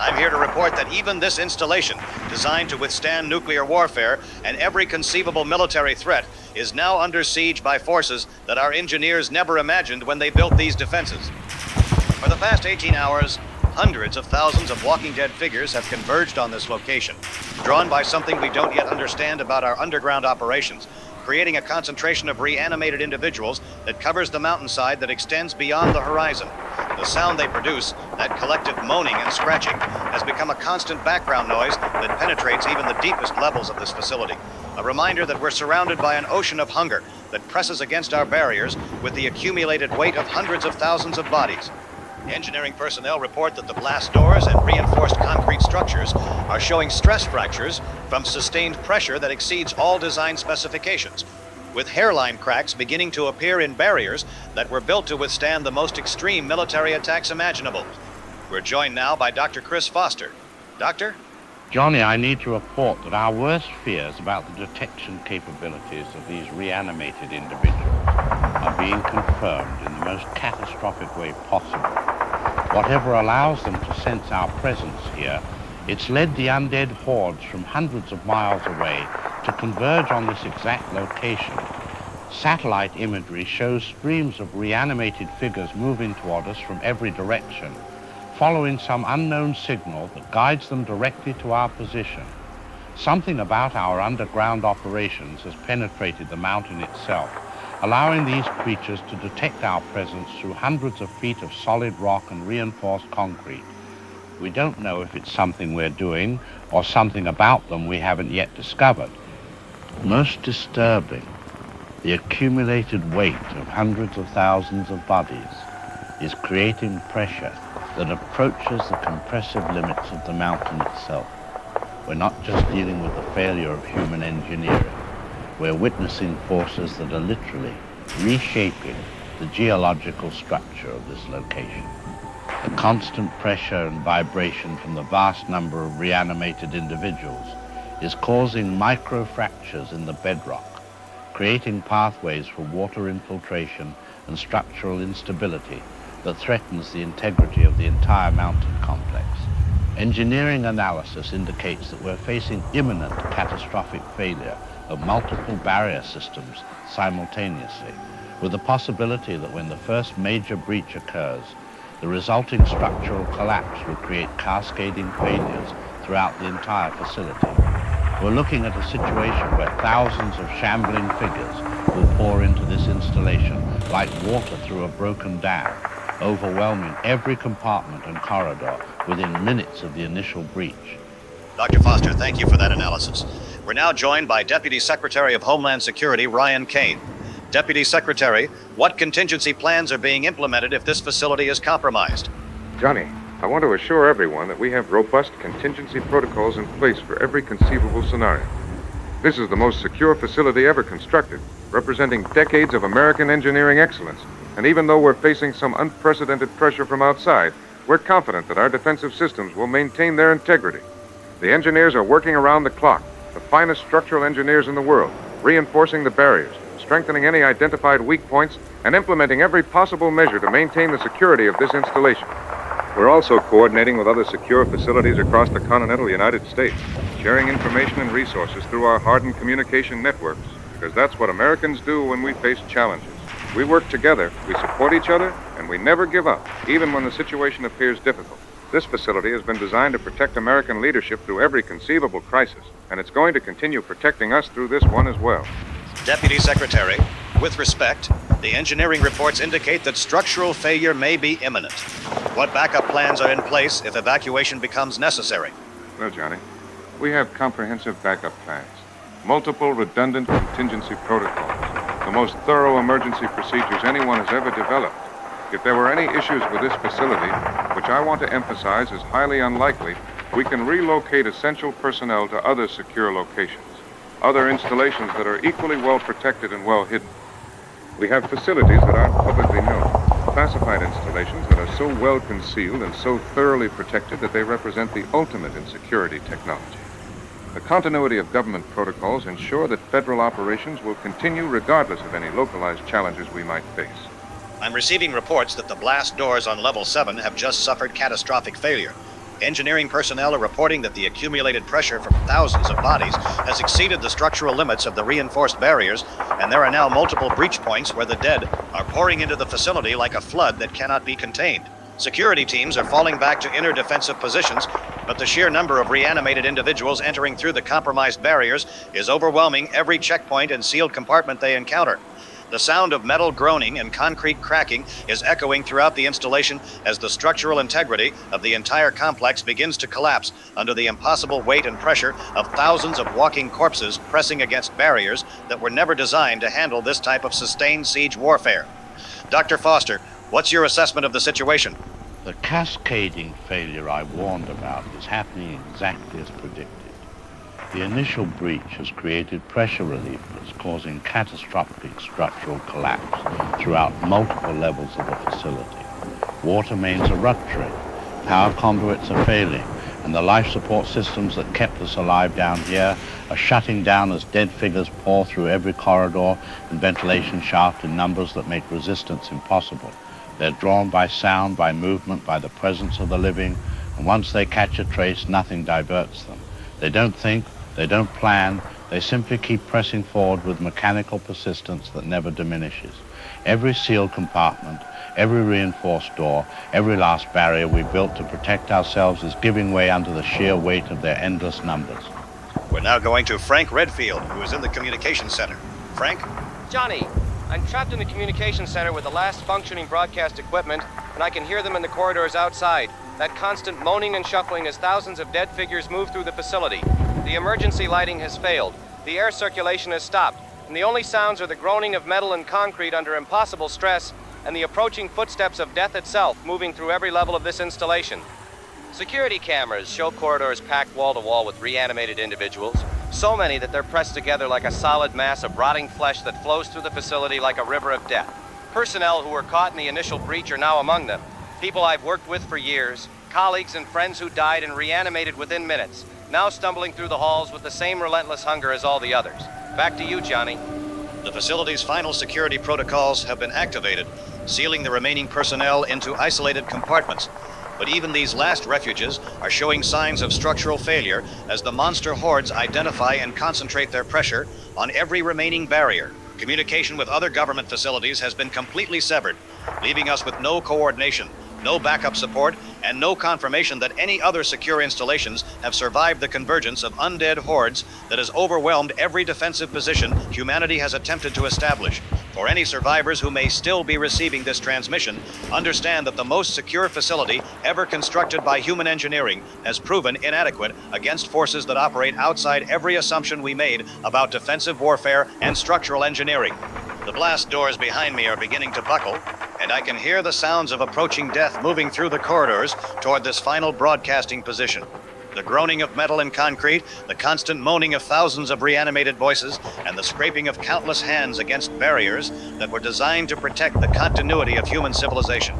I'm here to report that even this installation, designed to withstand nuclear warfare and every conceivable military threat, is now under siege by forces that our engineers never imagined when they built these defenses. For the past 18 hours, hundreds of thousands of Walking Dead figures have converged on this location, drawn by something we don't yet understand about our underground operations, creating a concentration of reanimated individuals that covers the mountainside that extends beyond the horizon. The sound they produce, that collective moaning and scratching, has become a constant background noise that penetrates even the deepest levels of this facility. A reminder that we're surrounded by an ocean of hunger that presses against our barriers with the accumulated weight of hundreds of thousands of bodies. Engineering personnel report that the blast doors and reinforced concrete structures are showing stress fractures from sustained pressure that exceeds all design specifications, with hairline cracks beginning to appear in barriers that were built to withstand the most extreme military attacks imaginable. We're joined now by Dr. Chris Foster. Doctor? Johnny, I need to report that our worst fears about the detection capabilities of these reanimated individuals are being confirmed in the most catastrophic way possible. Whatever allows them to sense our presence here, it's led the undead hordes from hundreds of miles away to converge on this exact location. Satellite imagery shows streams of reanimated figures moving toward us from every direction, following some unknown signal that guides them directly to our position. Something about our underground operations has penetrated the mountain itself, allowing these creatures to detect our presence through hundreds of feet of solid rock and reinforced concrete. We don't know if it's something we're doing or something about them we haven't yet discovered. Most disturbing, the accumulated weight of hundreds of thousands of bodies is creating pressure that approaches the compressive limits of the mountain itself. We're not just dealing with the failure of human engineering. We're witnessing forces that are literally reshaping the geological structure of this location. The constant pressure and vibration from the vast number of reanimated individuals is causing microfractures in the bedrock, creating pathways for water infiltration and structural instability that threatens the integrity of the entire mountain complex. Engineering analysis indicates that we're facing imminent catastrophic failure of multiple barrier systems simultaneously, with the possibility that when the first major breach occurs, the resulting structural collapse will create cascading failures throughout the entire facility. We're looking at a situation where thousands of shambling figures will pour into this installation like water through a broken dam, overwhelming every compartment and corridor within minutes of the initial breach. Dr. Foster, thank you for that analysis. We're now joined by Deputy Secretary of Homeland Security, Ryan Kane. Deputy Secretary, what contingency plans are being implemented if this facility is compromised? Johnny, I want to assure everyone that we have robust contingency protocols in place for every conceivable scenario. This is the most secure facility ever constructed, representing decades of American engineering excellence. And even though we're facing some unprecedented pressure from outside, we're confident that our defensive systems will maintain their integrity. The engineers are working around the clock, the finest structural engineers in the world, reinforcing the barriers, strengthening any identified weak points, and implementing every possible measure to maintain the security of this installation. We're also coordinating with other secure facilities across the continental United States, sharing information and resources through our hardened communication networks, because that's what Americans do when we face challenges. We work together, we support each other, and we never give up, even when the situation appears difficult. This facility has been designed to protect American leadership through every conceivable crisis, and it's going to continue protecting us through this one as well. Deputy Secretary, with respect, the engineering reports indicate that structural failure may be imminent. What backup plans are in place if evacuation becomes necessary? Well, Johnny, we have comprehensive backup plans, multiple redundant contingency protocols, the most thorough emergency procedures anyone has ever developed. If there were any issues with this facility, which I want to emphasize is highly unlikely, we can relocate essential personnel to other secure locations, other installations that are equally well protected and well hidden. We have facilities that aren't publicly known, classified installations that are so well concealed and so thoroughly protected that they represent the ultimate in security technology. The continuity of government protocols ensure that federal operations will continue regardless of any localized challenges we might face. I'm receiving reports that the blast doors on level 7 have just suffered catastrophic failure. Engineering personnel are reporting that the accumulated pressure from thousands of bodies has exceeded the structural limits of the reinforced barriers, and there are now multiple breach points where the dead are pouring into the facility like a flood that cannot be contained. Security teams are falling back to inner defensive positions, but the sheer number of reanimated individuals entering through the compromised barriers is overwhelming every checkpoint and sealed compartment they encounter. The sound of metal groaning and concrete cracking is echoing throughout the installation as the structural integrity of the entire complex begins to collapse under the impossible weight and pressure of thousands of walking corpses pressing against barriers that were never designed to handle this type of sustained siege warfare. Dr. Foster, what's your assessment of the situation? The cascading failure I warned about is happening exactly as predicted. The initial breach has created pressure relievers causing catastrophic structural collapse throughout multiple levels of the facility. Water mains are rupturing, power conduits are failing, and the life support systems that kept us alive down here are shutting down as dead figures pour through every corridor and ventilation shaft in numbers that make resistance impossible. They're drawn by sound, by movement, by the presence of the living, and once they catch a trace, nothing diverts them. They don't think, they don't plan, they simply keep pressing forward with mechanical persistence that never diminishes. Every sealed compartment, every reinforced door, every last barrier we built to protect ourselves is giving way under the sheer weight of their endless numbers. We're now going to Frank Redfield, who is in the communications center. Frank? Johnny, I'm trapped in the communications center with the last functioning broadcast equipment, and I can hear them in the corridors outside. That constant moaning and shuffling as thousands of dead figures move through the facility. The emergency lighting has failed. The air circulation has stopped, and the only sounds are the groaning of metal and concrete under impossible stress and the approaching footsteps of death itself moving through every level of this installation. Security cameras show corridors packed wall to wall with reanimated individuals, So many that they're pressed together like a solid mass of rotting flesh that flows through the facility like a river of death. Personnel who were caught in the initial breach are now among them. People I've worked with for years, colleagues and friends who died and reanimated within minutes, now stumbling through the halls with the same relentless hunger as all the others. Back to you, Johnny. The facility's final security protocols have been activated, sealing the remaining personnel into isolated compartments. But even these last refuges are showing signs of structural failure as the monster hordes identify and concentrate their pressure on every remaining barrier. Communication with other government facilities has been completely severed, leaving us with no coordination, no backup support, and no confirmation that any other secure installations have survived the convergence of undead hordes that has overwhelmed every defensive position humanity has attempted to establish. For any survivors who may still be receiving this transmission, understand that the most secure facility ever constructed by human engineering has proven inadequate against forces that operate outside every assumption we made about defensive warfare and structural engineering. The blast doors behind me are beginning to buckle, and I can hear the sounds of approaching death moving through the corridors toward this final broadcasting position. The groaning of metal and concrete, the constant moaning of thousands of reanimated voices, and the scraping of countless hands against barriers that were designed to protect the continuity of human civilization.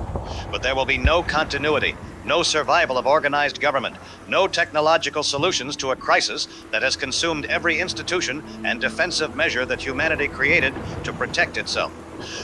But there will be no continuity, no survival of organized government, no technological solutions to a crisis that has consumed every institution and defensive measure that humanity created to protect itself.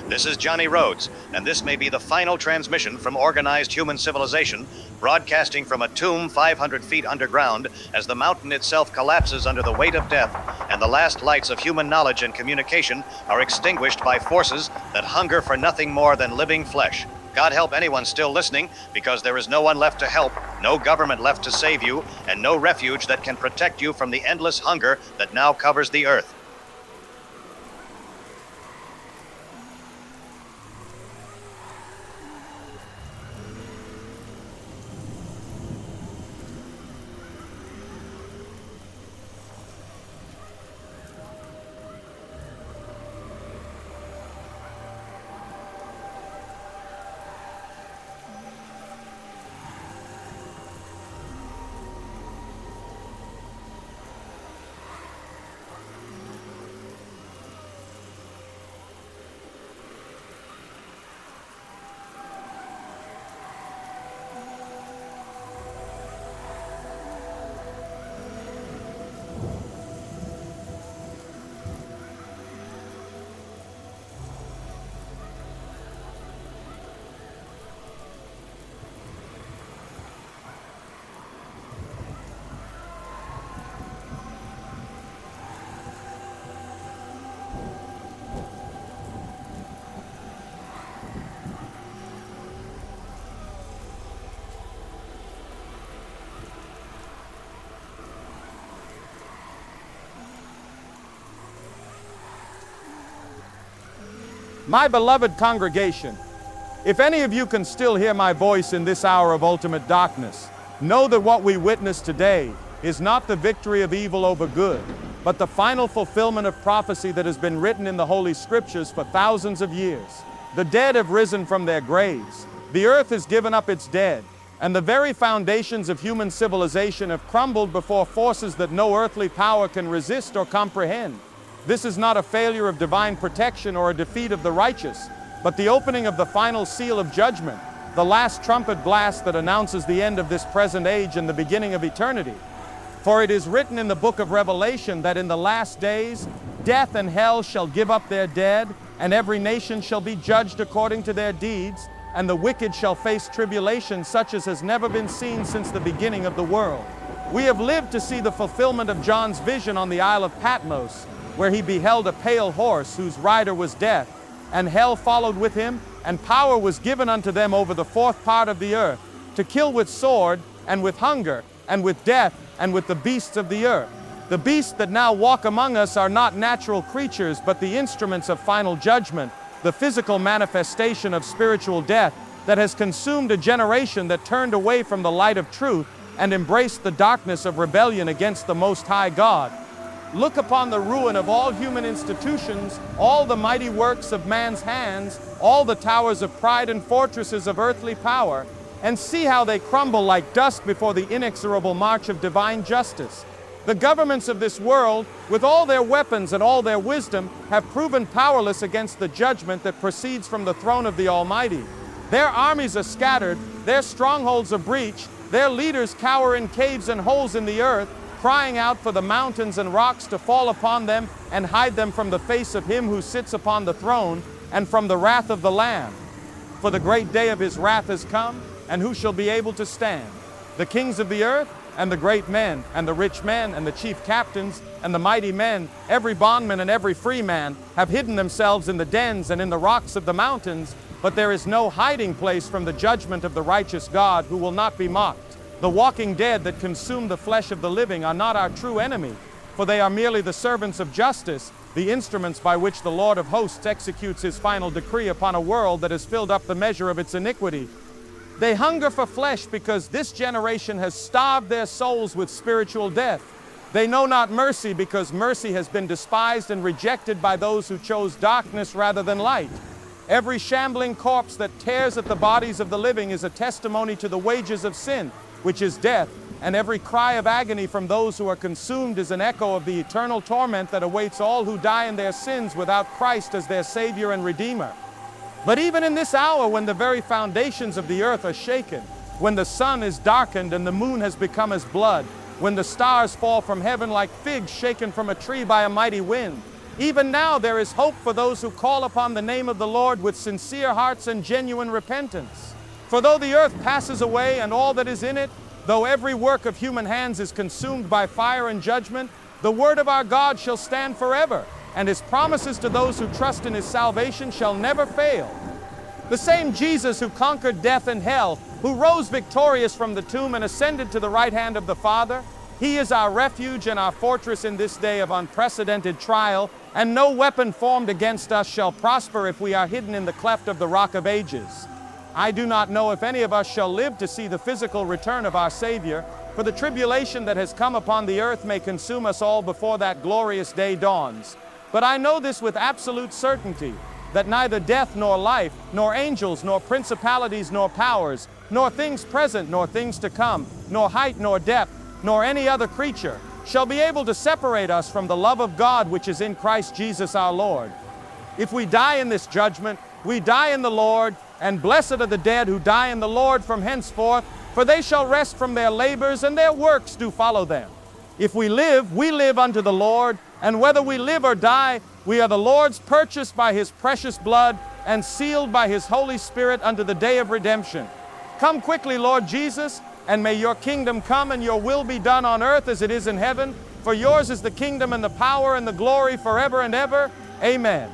This is Johnny Rhodes, and this may be the final transmission from organized human civilization, broadcasting from a tomb 500 feet underground as the mountain itself collapses under the weight of death, and the last lights of human knowledge and communication are extinguished by forces that hunger for nothing more than living flesh. God help anyone still listening, because there is no one left to help, no government left to save you, and no refuge that can protect you from the endless hunger that now covers the earth. My beloved congregation, if any of you can still hear my voice in this hour of ultimate darkness, know that what we witness today is not the victory of evil over good, but the final fulfillment of prophecy that has been written in the Holy Scriptures for thousands of years. The dead have risen from their graves. The earth has given up its dead, and the very foundations of human civilization have crumbled before forces that no earthly power can resist or comprehend. This is not a failure of divine protection or a defeat of the righteous, but the opening of the final seal of judgment, the last trumpet blast that announces the end of this present age and the beginning of eternity. For it is written in the book of Revelation that in the last days, death and hell shall give up their dead, and every nation shall be judged according to their deeds, and the wicked shall face tribulation such as has never been seen since the beginning of the world. We have lived to see the fulfillment of John's vision on the Isle of Patmos, where he beheld a pale horse whose rider was death, and hell followed with him, and power was given unto them over the fourth part of the earth, to kill with sword, and with hunger, and with death, and with the beasts of the earth. The beasts that now walk among us are not natural creatures, but the instruments of final judgment, the physical manifestation of spiritual death that has consumed a generation that turned away from the light of truth and embraced the darkness of rebellion against the Most High God. Look upon the ruin of all human institutions, all the mighty works of man's hands, all the towers of pride and fortresses of earthly power, and see how they crumble like dust before the inexorable march of divine justice. The governments of this world, with all their weapons and all their wisdom, have proven powerless against the judgment that proceeds from the throne of the Almighty. Their armies are scattered, their strongholds are breached, their leaders cower in caves and holes in the earth, crying out for the mountains and rocks to fall upon them and hide them from the face of him who sits upon the throne and from the wrath of the Lamb. For the great day of his wrath has come, and who shall be able to stand? The kings of the earth, and the great men, and the rich men, and the chief captains, and the mighty men, every bondman and every free man, have hidden themselves in the dens and in the rocks of the mountains, but there is no hiding place from the judgment of the righteous God, who will not be mocked. The walking dead that consume the flesh of the living are not our true enemy, for they are merely the servants of justice, the instruments by which the Lord of hosts executes his final decree upon a world that has filled up the measure of its iniquity. They hunger for flesh because this generation has starved their souls with spiritual death. They know not mercy because mercy has been despised and rejected by those who chose darkness rather than light. Every shambling corpse that tears at the bodies of the living is a testimony to the wages of sin, which is death, and every cry of agony from those who are consumed is an echo of the eternal torment that awaits all who die in their sins without Christ as their Savior and Redeemer. But even in this hour, when the very foundations of the earth are shaken, when the sun is darkened and the moon has become as blood, when the stars fall from heaven like figs shaken from a tree by a mighty wind, even now there is hope for those who call upon the name of the Lord with sincere hearts and genuine repentance. For though the earth passes away and all that is in it, though every work of human hands is consumed by fire and judgment, the word of our God shall stand forever, and his promises to those who trust in his salvation shall never fail. The same Jesus who conquered death and hell, who rose victorious from the tomb and ascended to the right hand of the Father, he is our refuge and our fortress in this day of unprecedented trial, and no weapon formed against us shall prosper if we are hidden in the cleft of the rock of ages. I do not know if any of us shall live to see the physical return of our Savior, for the tribulation that has come upon the earth may consume us all before that glorious day dawns. But I know this with absolute certainty, that neither death nor life, nor angels, nor principalities, nor powers, nor things present, nor things to come, nor height, nor depth, nor any other creature, shall be able to separate us from the love of God which is in Christ Jesus our Lord. If we die in this judgment, we die in the Lord, and blessed are the dead who die in the Lord from henceforth, for they shall rest from their labors, and their works do follow them. If we live unto the Lord, and whether we live or die, we are the Lord's, purchased by his precious blood, and sealed by his Holy Spirit unto the day of redemption. Come quickly, Lord Jesus, and may your kingdom come and your will be done on earth as it is in heaven, for yours is the kingdom and the power and the glory forever and ever. Amen.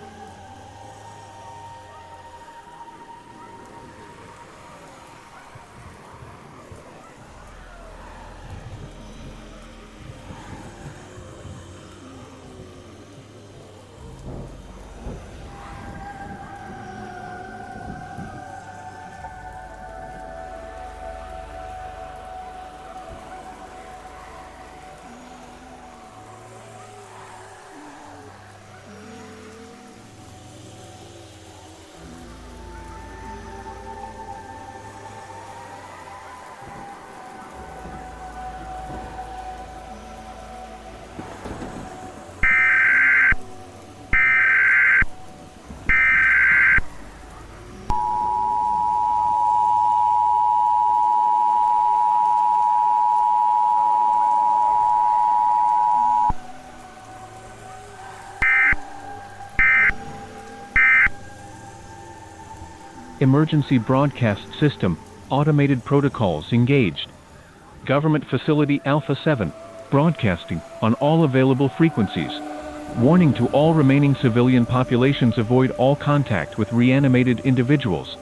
Emergency broadcast system, automated protocols engaged. Government facility Alpha 7, broadcasting on all available frequencies. Warning to all remaining civilian populations: avoid all contact with reanimated individuals.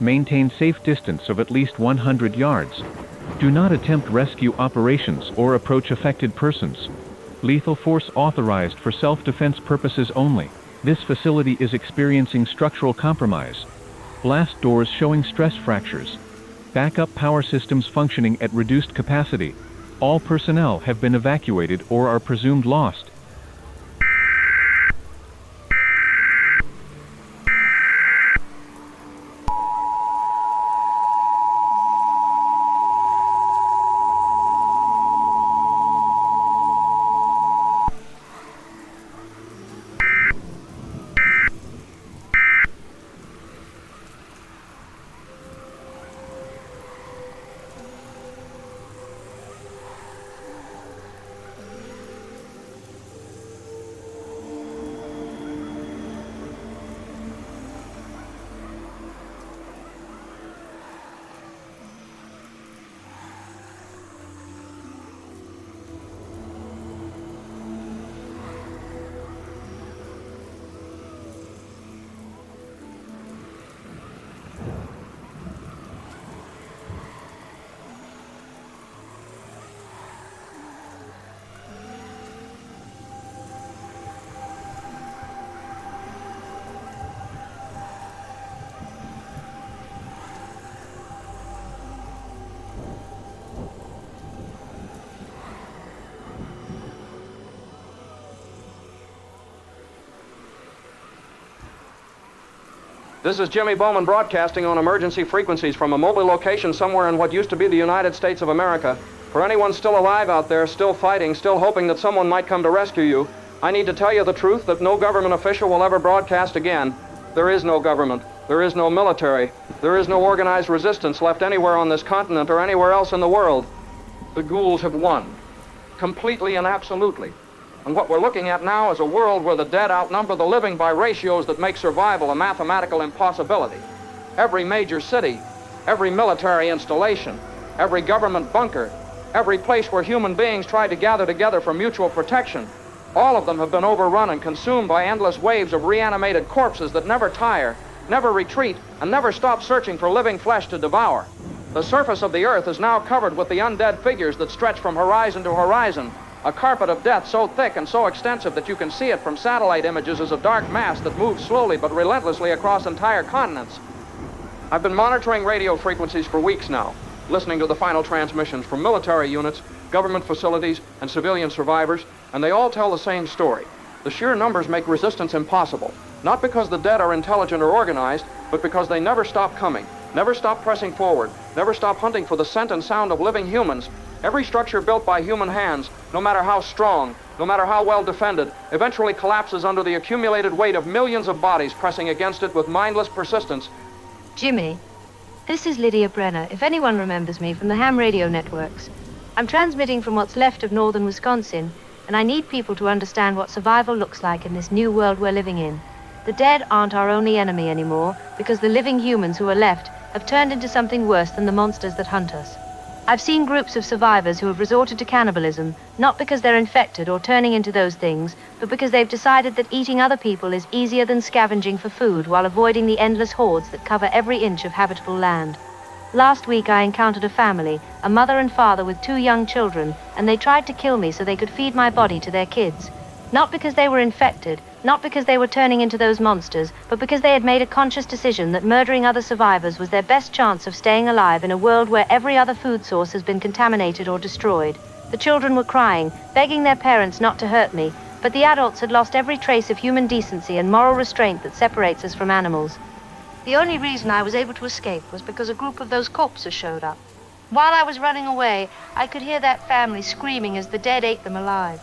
Maintain safe distance of at least 100 yards. Do not attempt rescue operations or approach affected persons. Lethal force authorized for self-defense purposes only. This facility is experiencing structural compromise. Blast doors showing stress fractures. Backup power systems functioning at reduced capacity. All personnel have been evacuated or are presumed lost. This is Jimmy Bowman broadcasting on emergency frequencies from a mobile location somewhere in what used to be the United States of America. For anyone still alive out there, still fighting, still hoping that someone might come to rescue you, I need to tell you the truth that no government official will ever broadcast again. There is no government. There is no military. There is no organized resistance left anywhere on this continent or anywhere else in the world. The ghouls have won. Completely and absolutely. And what we're looking at now is a world where the dead outnumber the living by ratios that make survival a mathematical impossibility. Every major city, every military installation, every government bunker, every place where human beings tried to gather together for mutual protection, all of them have been overrun and consumed by endless waves of reanimated corpses that never tire, never retreat, and never stop searching for living flesh to devour. The surface of the earth is now covered with the undead figures that stretch from horizon to horizon, a carpet of death so thick and so extensive that you can see it from satellite images as a dark mass that moves slowly but relentlessly across entire continents. I've been monitoring radio frequencies for weeks now, listening to the final transmissions from military units, government facilities, and civilian survivors, and they all tell the same story. The sheer numbers make resistance impossible, not because the dead are intelligent or organized, but because they never stop coming, never stop pressing forward, never stop hunting for the scent and sound of living humans. Every structure built by human hands, no matter how strong, no matter how well defended, eventually collapses under the accumulated weight of millions of bodies pressing against it with mindless persistence. Jimmy, this is Lydia Brenner, if anyone remembers me, from the ham radio networks. I'm transmitting from what's left of northern Wisconsin, and I need people to understand what survival looks like in this new world we're living in. The dead aren't our only enemy anymore, because the living humans who are left have turned into something worse than the monsters that hunt us. I've seen groups of survivors who have resorted to cannibalism, not because they're infected or turning into those things, but because they've decided that eating other people is easier than scavenging for food while avoiding the endless hordes that cover every inch of habitable land. Last week I encountered a family, a mother and father with 2 young children, and they tried to kill me so they could feed my body to their kids. Not because they were infected, not because they were turning into those monsters, but because they had made a conscious decision that murdering other survivors was their best chance of staying alive in a world where every other food source has been contaminated or destroyed. The children were crying, begging their parents not to hurt me, but the adults had lost every trace of human decency and moral restraint that separates us from animals. The only reason I was able to escape was because a group of those corpses showed up. While I was running away, I could hear that family screaming as the dead ate them alive.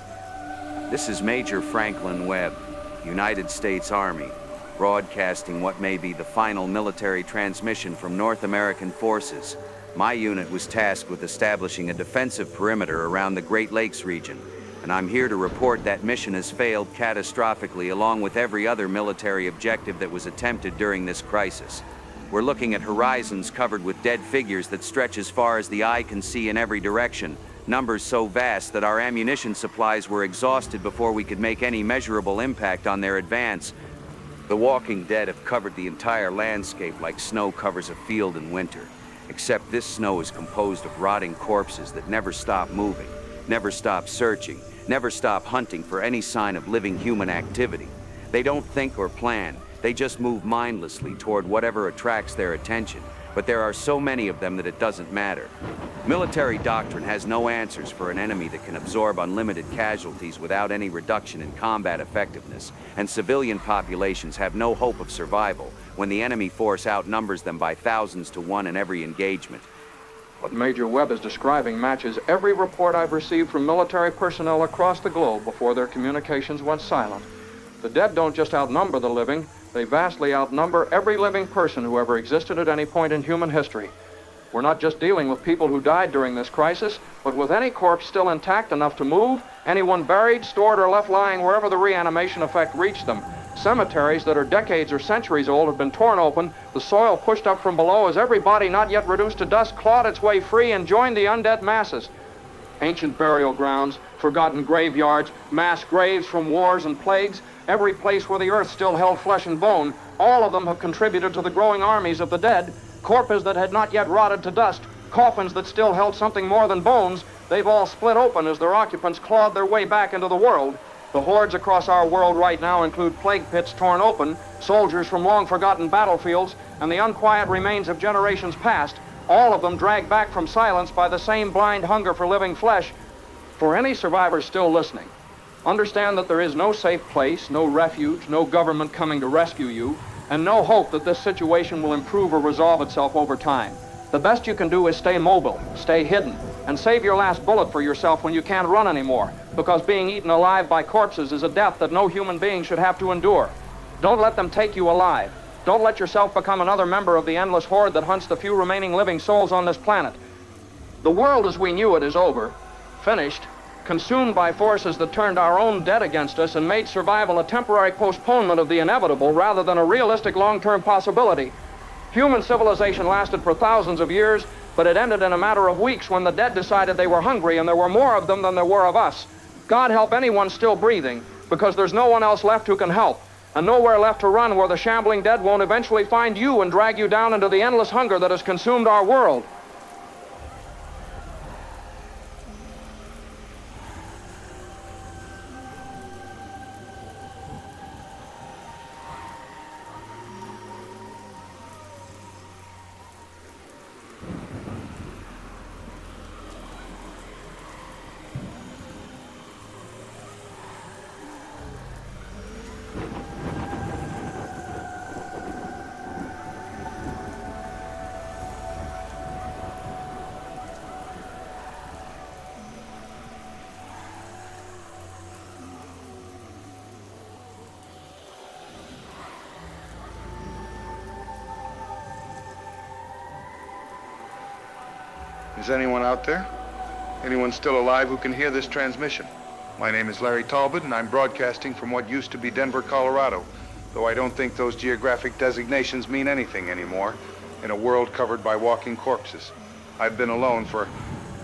This is Major Franklin Webb, United States Army, broadcasting what may be the final military transmission from North American forces. My unit was tasked with establishing a defensive perimeter around the Great Lakes region, and I'm here to report that mission has failed catastrophically along with every other military objective that was attempted during this crisis. We're looking at horizons covered with dead figures that stretch as far as the eye can see in every direction, numbers so vast that our ammunition supplies were exhausted before we could make any measurable impact on their advance. The walking dead have covered the entire landscape like snow covers a field in winter, except this snow is composed of rotting corpses that never stop moving, never stop searching, never stop hunting for any sign of living human activity. They don't think or plan, they just move mindlessly toward whatever attracts their attention, but there are so many of them that it doesn't matter. Military doctrine has no answers for an enemy that can absorb unlimited casualties without any reduction in combat effectiveness, and civilian populations have no hope of survival when the enemy force outnumbers them by thousands to 1 in every engagement. What Major Webb is describing matches every report I've received from military personnel across the globe before their communications went silent. The dead don't just outnumber the living, they vastly outnumber every living person who ever existed at any point in human history. We're not just dealing with people who died during this crisis, but with any corpse still intact enough to move, anyone buried, stored, or left lying wherever the reanimation effect reached them. Cemeteries that are decades or centuries old have been torn open, the soil pushed up from below as every body not yet reduced to dust clawed its way free and joined the undead masses. Ancient burial grounds, forgotten graveyards, mass graves from wars and plagues, every place where the earth still held flesh and bone, all of them have contributed to the growing armies of the dead. Corpses that had not yet rotted to dust, coffins that still held something more than bones, they've all split open as their occupants clawed their way back into the world. The hordes across our world right now include plague pits torn open, soldiers from long-forgotten battlefields, and the unquiet remains of generations past, all of them dragged back from silence by the same blind hunger for living flesh. For any survivors still listening, understand that there is no safe place, no refuge, no government coming to rescue you. and no hope that this situation will improve or resolve itself over time. The best you can do is stay mobile, stay hidden, and save your last bullet for yourself when you can't run anymore, because being eaten alive by corpses is a death that no human being should have to endure. Don't let them take you alive. Don't let yourself become another member of the endless horde that hunts the few remaining living souls on this planet. The world as we knew it is over, finished, consumed by forces that turned our own dead against us and made survival a temporary postponement of the inevitable rather than a realistic long-term possibility. Human civilization lasted for thousands of years, but it ended in a matter of weeks when the dead decided they were hungry and there were more of them than there were of us. God help anyone still breathing, because there's no one else left who can help, and nowhere left to run where the shambling dead won't eventually find you and drag you down into the endless hunger that has consumed our world. Is anyone out there? Anyone still alive who can hear this transmission? My name is Larry Talbot, and I'm broadcasting from what used to be Denver, Colorado, though I don't think those geographic designations mean anything anymore in a world covered by walking corpses. I've been alone for,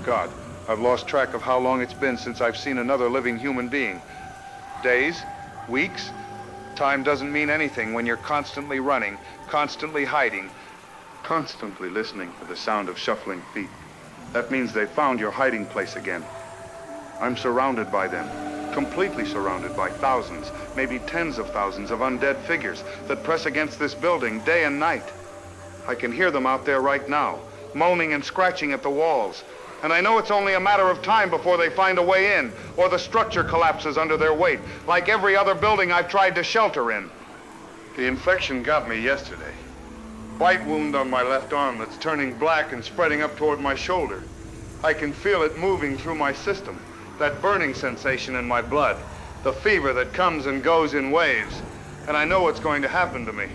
God, I've lost track of how long it's been since I've seen another living human being. Days? Weeks? Time doesn't mean anything when you're constantly running, constantly hiding, constantly listening for the sound of shuffling feet. That means they found your hiding place again. I'm surrounded by them, completely surrounded by thousands, maybe tens of thousands of undead figures that press against this building day and night. I can hear them out there right now, moaning and scratching at the walls. And I know it's only a matter of time before they find a way in, or the structure collapses under their weight, like every other building I've tried to shelter in. The infection got me yesterday. Bite wound on my left arm that's turning black and spreading up toward my shoulder. I can feel it moving through my system, that burning sensation in my blood, the fever that comes and goes in waves, and I know what's going to happen to me.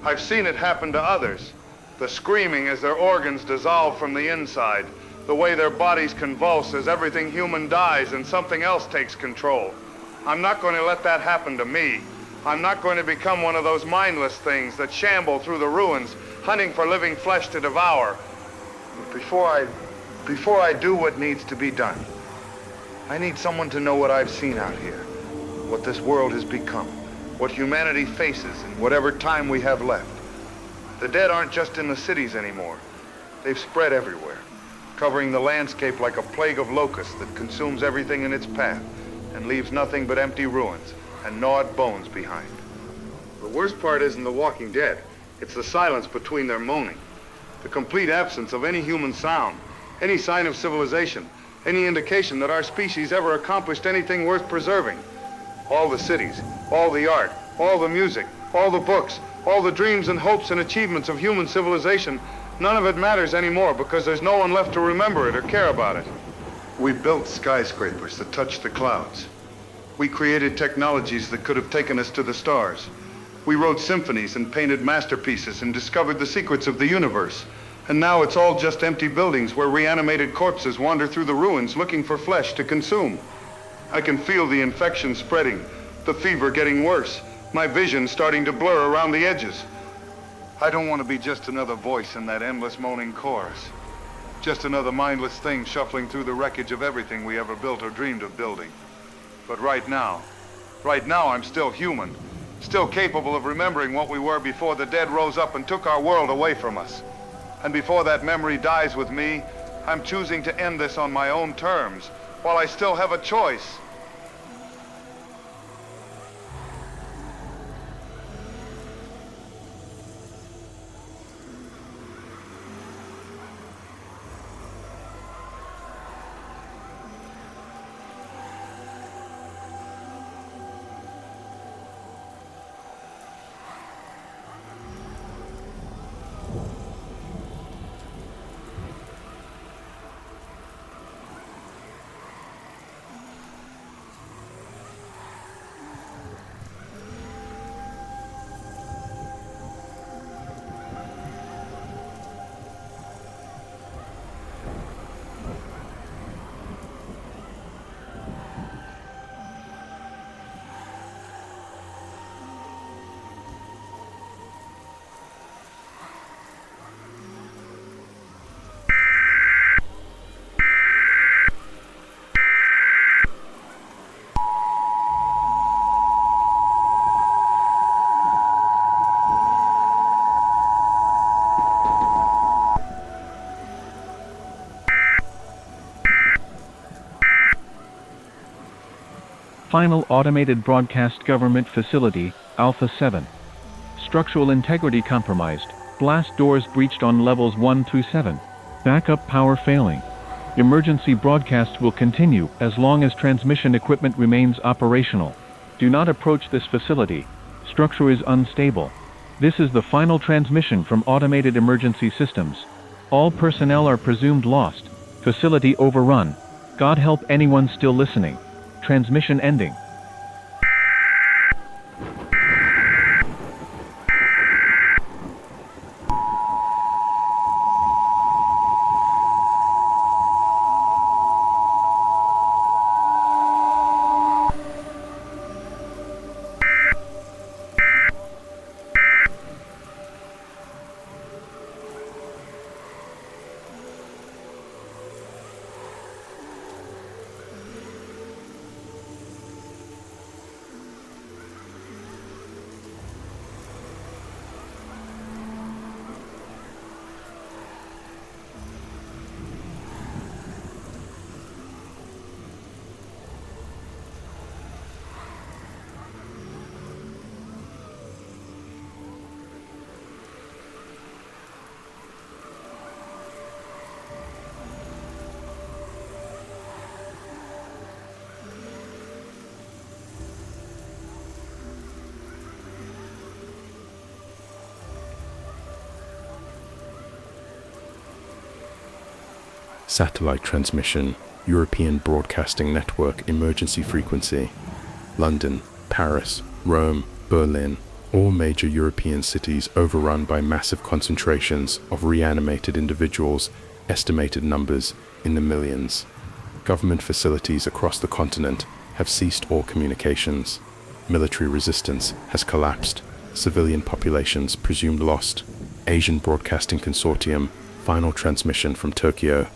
I've seen it happen to others, the screaming as their organs dissolve from the inside, the way their bodies convulse as everything human dies and something else takes control. I'm not going to let that happen to me. I'm not going to become one of those mindless things that shamble through the ruins, hunting for living flesh to devour. But before I do what needs to be done, I need someone to know what I've seen out here, what this world has become, what humanity faces in whatever time we have left. The dead aren't just in the cities anymore. They've spread everywhere, covering the landscape like a plague of locusts that consumes everything in its path and leaves nothing but empty ruins and gnawed bones behind. The worst part isn't the walking dead. It's the silence between their moaning. The complete absence of any human sound, any sign of civilization, any indication that our species ever accomplished anything worth preserving. All the cities, all the art, all the music, all the books, all the dreams and hopes and achievements of human civilization, none of it matters anymore because there's no one left to remember it or care about it. We built skyscrapers that touched the clouds. We created technologies that could have taken us to the stars. We wrote symphonies and painted masterpieces and discovered the secrets of the universe. And now it's all just empty buildings where reanimated corpses wander through the ruins looking for flesh to consume. I can feel the infection spreading, the fever getting worse, my vision starting to blur around the edges. I don't want to be just another voice in that endless moaning chorus. Just another mindless thing shuffling through the wreckage of everything we ever built or dreamed of building. But right now I'm still human, still capable of remembering what we were before the dead rose up and took our world away from us. And before that memory dies with me, I'm choosing to end this on my own terms, while I still have a choice. Final automated broadcast government facility, Alpha 7. Structural integrity compromised. Blast doors breached on levels 1 through 7. Backup power failing. Emergency broadcasts will continue as long as transmission equipment remains operational. Do not approach this facility. Structure is unstable. This is the final transmission from automated emergency systems. All personnel are presumed lost. Facility overrun. God help anyone still listening. Transmission ending. Satellite transmission, European Broadcasting Network emergency frequency. London, Paris, Rome, Berlin, all major European cities overrun by massive concentrations of reanimated individuals, estimated numbers in the millions. Government facilities across the continent have ceased all communications. Military resistance has collapsed. Civilian populations presumed lost. Asian Broadcasting Consortium, final transmission from Tokyo.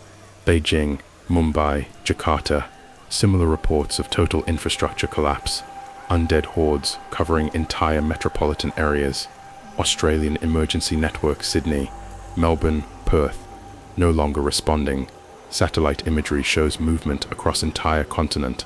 Beijing, Mumbai, Jakarta, similar reports of total infrastructure collapse, undead hordes covering entire metropolitan areas, Australian Emergency Network Sydney, Melbourne, Perth, no longer responding. Satellite imagery shows movement across entire continent.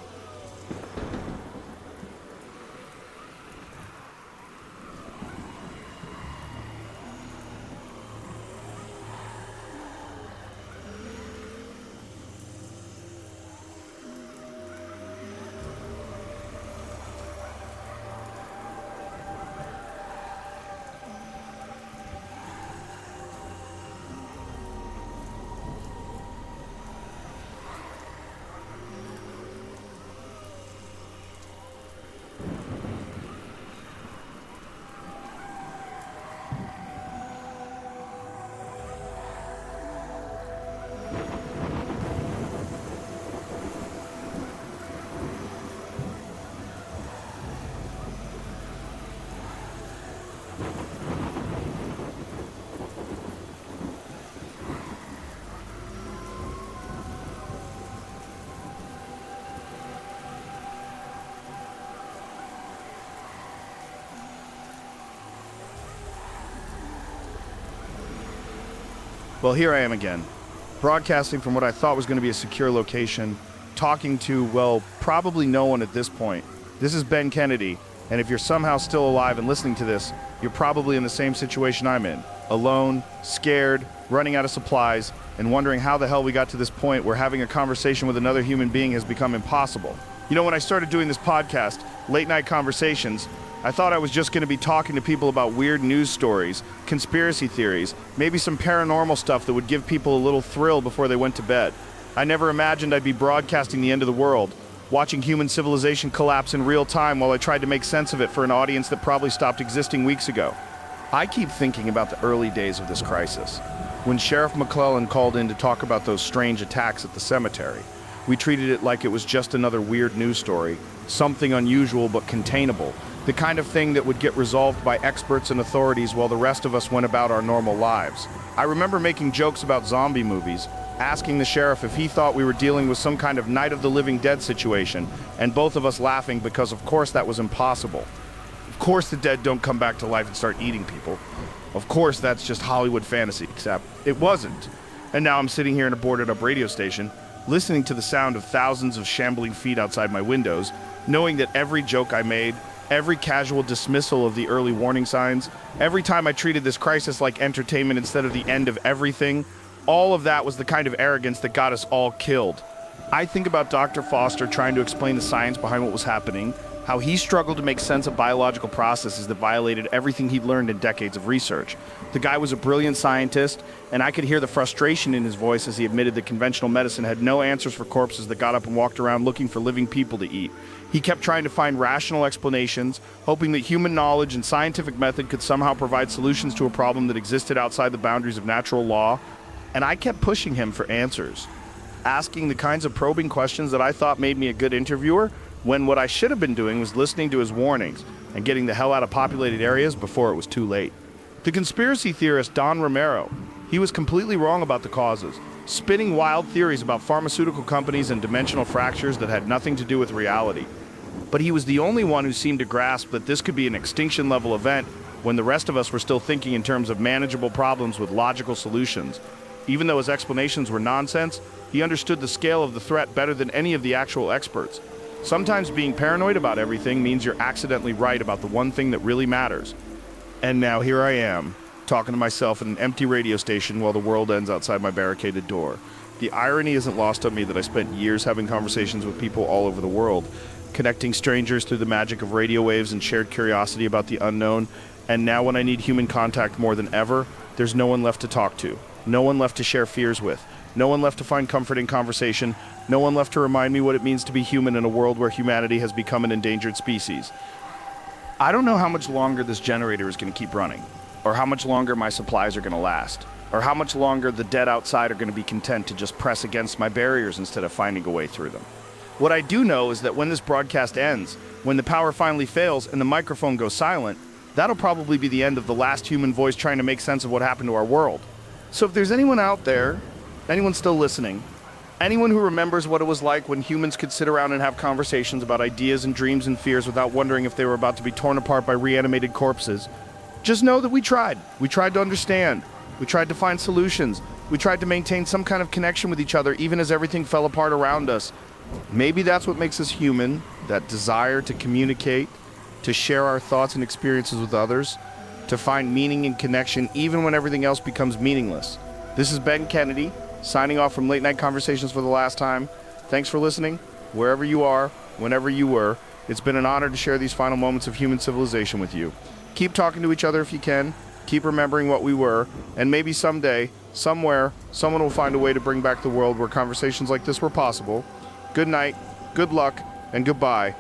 Well, here I am again, broadcasting from what I thought was going to be a secure location, talking to, well, probably no one at this point. This is Ben Kennedy, and if you're somehow still alive and listening to this, you're probably in the same situation I'm in. Alone, scared, running out of supplies, and wondering how the hell we got to this point where having a conversation with another human being has become impossible. You know, when I started doing this podcast, Late Night Conversations, I thought I was just going to be talking to people about weird news stories, conspiracy theories, maybe some paranormal stuff that would give people a little thrill before they went to bed. I never imagined I'd be broadcasting the end of the world, watching human civilization collapse in real time while I tried to make sense of it for an audience that probably stopped existing weeks ago. I keep thinking about the early days of this crisis, when Sheriff McClellan called in to talk about those strange attacks at the cemetery. We treated it like it was just another weird news story, something unusual but containable, the kind of thing that would get resolved by experts and authorities while the rest of us went about our normal lives. I remember making jokes about zombie movies, asking the sheriff if he thought we were dealing with some kind of Night of the Living Dead situation, and both of us laughing because of course that was impossible. Of course the dead don't come back to life and start eating people. Of course that's just Hollywood fantasy, except it wasn't. And now I'm sitting here in a boarded up radio station, listening to the sound of thousands of shambling feet outside my windows, knowing that every joke I made, every casual dismissal of the early warning signs, every time I treated this crisis like entertainment instead of the end of everything, all of that was the kind of arrogance that got us all killed. I think about Dr. Foster trying to explain the science behind what was happening, how he struggled to make sense of biological processes that violated everything he'd learned in decades of research. The guy was a brilliant scientist, and I could hear the frustration in his voice as he admitted that conventional medicine had no answers for corpses that got up and walked around looking for living people to eat. He kept trying to find rational explanations, hoping that human knowledge and scientific method could somehow provide solutions to a problem that existed outside the boundaries of natural law, and I kept pushing him for answers, asking the kinds of probing questions that I thought made me a good interviewer, when what I should have been doing was listening to his warnings and getting the hell out of populated areas before it was too late. The conspiracy theorist Don Romero, he was completely wrong about the causes, spinning wild theories about pharmaceutical companies and dimensional fractures that had nothing to do with reality. But he was the only one who seemed to grasp that this could be an extinction-level event when the rest of us were still thinking in terms of manageable problems with logical solutions. Even though his explanations were nonsense, he understood the scale of the threat better than any of the actual experts. Sometimes being paranoid about everything means you're accidentally right about the one thing that really matters. And now here I am, talking to myself at an empty radio station while the world ends outside my barricaded door. The irony isn't lost on me that I spent years having conversations with people all over the world, connecting strangers through the magic of radio waves and shared curiosity about the unknown, and now when I need human contact more than ever, there's no one left to talk to, no one left to share fears with, no one left to find comfort in conversation, no one left to remind me what it means to be human in a world where humanity has become an endangered species. I don't know how much longer this generator is going to keep running, or how much longer my supplies are going to last, or how much longer the dead outside are going to be content to just press against my barriers instead of finding a way through them. What I do know is that when this broadcast ends, when the power finally fails and the microphone goes silent, that'll probably be the end of the last human voice trying to make sense of what happened to our world. So if there's anyone out there, anyone still listening, anyone who remembers what it was like when humans could sit around and have conversations about ideas and dreams and fears without wondering if they were about to be torn apart by reanimated corpses, just know that we tried. We tried to understand. We tried to find solutions. We tried to maintain some kind of connection with each other even as everything fell apart around us. Maybe that's what makes us human, that desire to communicate, to share our thoughts and experiences with others, to find meaning and connection even when everything else becomes meaningless. This is Ben Kennedy, signing off from Late Night Conversations for the last time. Thanks for listening, wherever you are, whenever you were. It's been an honor to share these final moments of human civilization with you. Keep talking to each other if you can. Keep remembering what we were. And maybe someday, somewhere, someone will find a way to bring back the world where conversations like this were possible. Good night, good luck, and goodbye.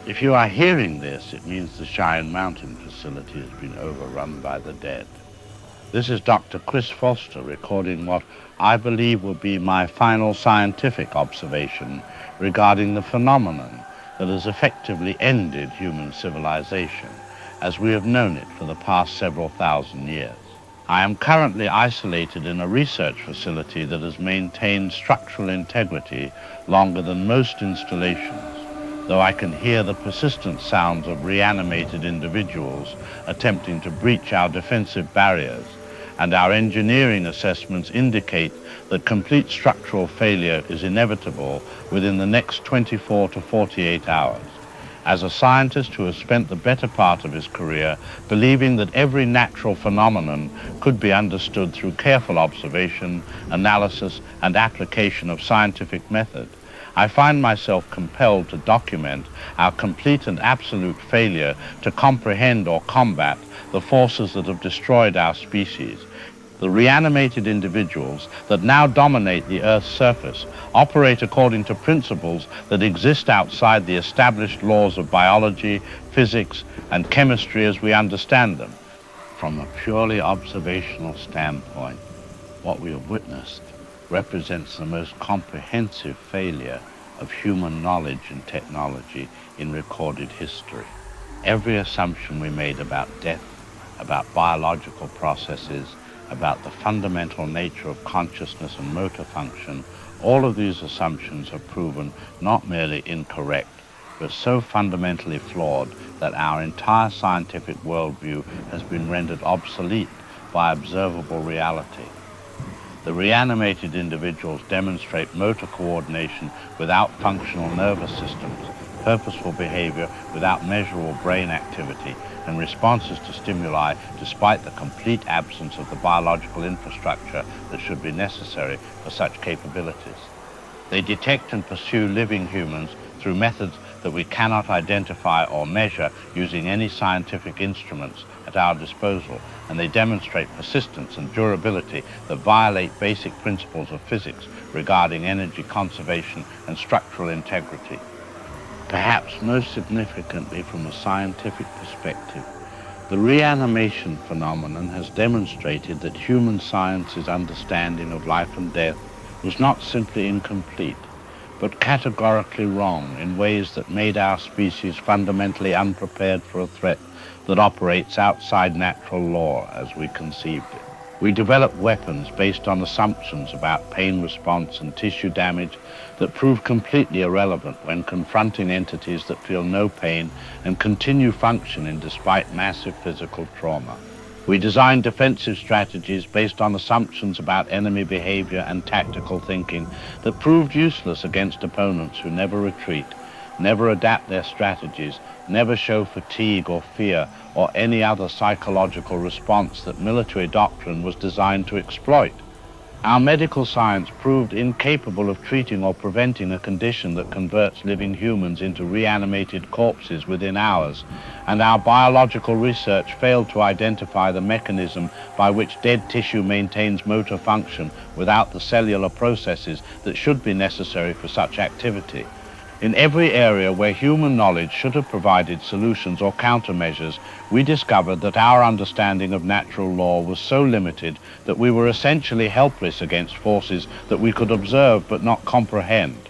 If you are hearing this, it means the Cheyenne Mountain facility has been overrun by the dead. This is Dr. Chris Foster recording what I believe will be my final scientific observation regarding the phenomenon that has effectively ended human civilization as we have known it for the past several thousand years. I am currently isolated in a research facility that has maintained structural integrity longer than most installations, though I can hear the persistent sounds of reanimated individuals attempting to breach our defensive barriers and our engineering assessments indicate that complete structural failure is inevitable within the next 24 to 48 hours. As a scientist who has spent the better part of his career believing that every natural phenomenon could be understood through careful observation, analysis, and application of scientific method, I find myself compelled to document our complete and absolute failure to comprehend or combat the forces that have destroyed our species. The reanimated individuals that now dominate the Earth's surface operate according to principles that exist outside the established laws of biology, physics, and chemistry as we understand them. From a purely observational standpoint, what we have witnessed represents the most comprehensive failure of human knowledge and technology in recorded history. Every assumption we made about death, about biological processes, about the fundamental nature of consciousness and motor function, all of these assumptions have proven not merely incorrect, but so fundamentally flawed that our entire scientific worldview has been rendered obsolete by observable reality. The reanimated individuals demonstrate motor coordination without functional nervous systems, purposeful behavior without measurable brain activity, and responses to stimuli despite the complete absence of the biological infrastructure that should be necessary for such capabilities. They detect and pursue living humans through methods that we cannot identify or measure using any scientific instruments at our disposal, and they demonstrate persistence and durability that violate basic principles of physics regarding energy conservation and structural integrity. Perhaps most significantly from a scientific perspective, the reanimation phenomenon has demonstrated that human science's understanding of life and death was not simply incomplete, but categorically wrong in ways that made our species fundamentally unprepared for a threat that operates outside natural law as we conceived it. We developed weapons based on assumptions about pain response and tissue damage that prove completely irrelevant when confronting entities that feel no pain and continue functioning despite massive physical trauma. We designed defensive strategies based on assumptions about enemy behavior and tactical thinking that proved useless against opponents who never retreat, never adapt their strategies, never show fatigue or fear or any other psychological response that military doctrine was designed to exploit. Our medical science proved incapable of treating or preventing a condition that converts living humans into reanimated corpses within hours, and our biological research failed to identify the mechanism by which dead tissue maintains motor function without the cellular processes that should be necessary for such activity. In every area where human knowledge should have provided solutions or countermeasures, we discovered that our understanding of natural law was so limited that we were essentially helpless against forces that we could observe but not comprehend.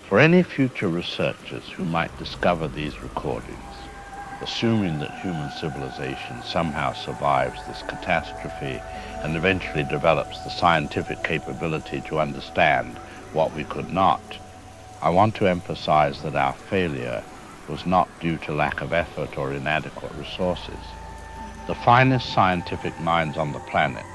For any future researchers who might discover these recordings, assuming that human civilization somehow survives this catastrophe and eventually develops the scientific capability to understand what we could not, I want to emphasize that our failure was not due to lack of effort or inadequate resources. The finest scientific minds on the planet,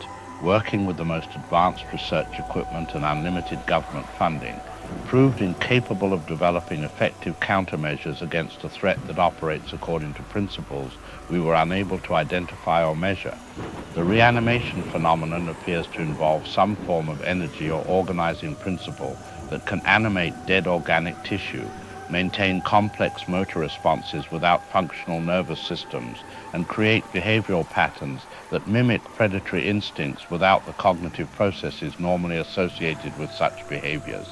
working with the most advanced research equipment and unlimited government funding, proved incapable of developing effective countermeasures against a threat that operates according to principles we were unable to identify or measure. The reanimation phenomenon appears to involve some form of energy or organizing principle that can animate dead organic tissue, maintain complex motor responses without functional nervous systems, and create behavioral patterns that mimic predatory instincts without the cognitive processes normally associated with such behaviors.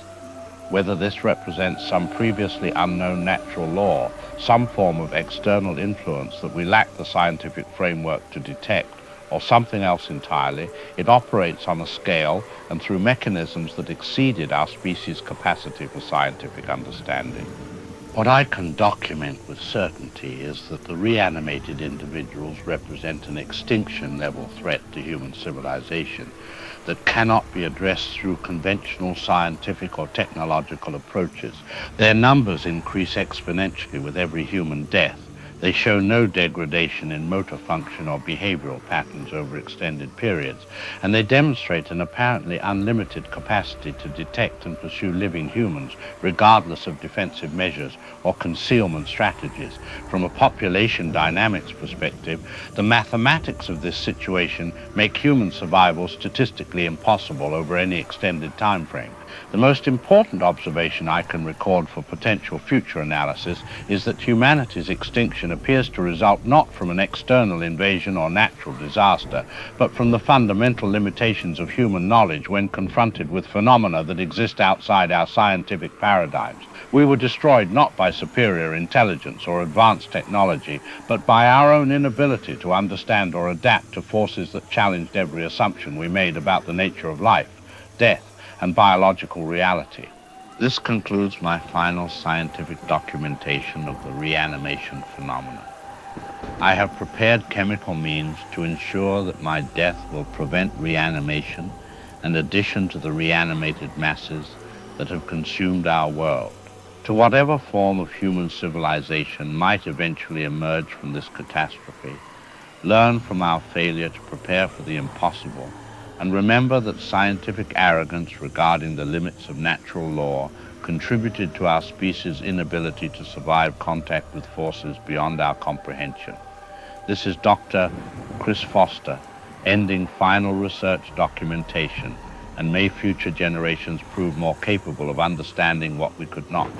Whether this represents some previously unknown natural law, some form of external influence that we lack the scientific framework to detect, or something else entirely, it operates on a scale and through mechanisms that exceeded our species' capacity for scientific understanding. What I can document with certainty is that the reanimated individuals represent an extinction-level threat to human civilization that cannot be addressed through conventional scientific or technological approaches. Their numbers increase exponentially with every human death. They show no degradation in motor function or behavioral patterns over extended periods, and they demonstrate an apparently unlimited capacity to detect and pursue living humans, regardless of defensive measures or concealment strategies. From a population dynamics perspective, the mathematics of this situation make human survival statistically impossible over any extended time frame. The most important observation I can record for potential future analysis is that humanity's extinction appears to result not from an external invasion or natural disaster, but from the fundamental limitations of human knowledge when confronted with phenomena that exist outside our scientific paradigms. We were destroyed not by superior intelligence or advanced technology, but by our own inability to understand or adapt to forces that challenged every assumption we made about the nature of life, death, and biological reality. This concludes my final scientific documentation of the reanimation phenomena. I have prepared chemical means to ensure that my death will prevent reanimation and addition to the reanimated masses that have consumed our world. To whatever form of human civilization might eventually emerge from this catastrophe, learn from our failure to prepare for the impossible, and remember that scientific arrogance regarding the limits of natural law contributed to our species' inability to survive contact with forces beyond our comprehension. This is Dr. Chris Foster, ending final research documentation, and may future generations prove more capable of understanding what we could not.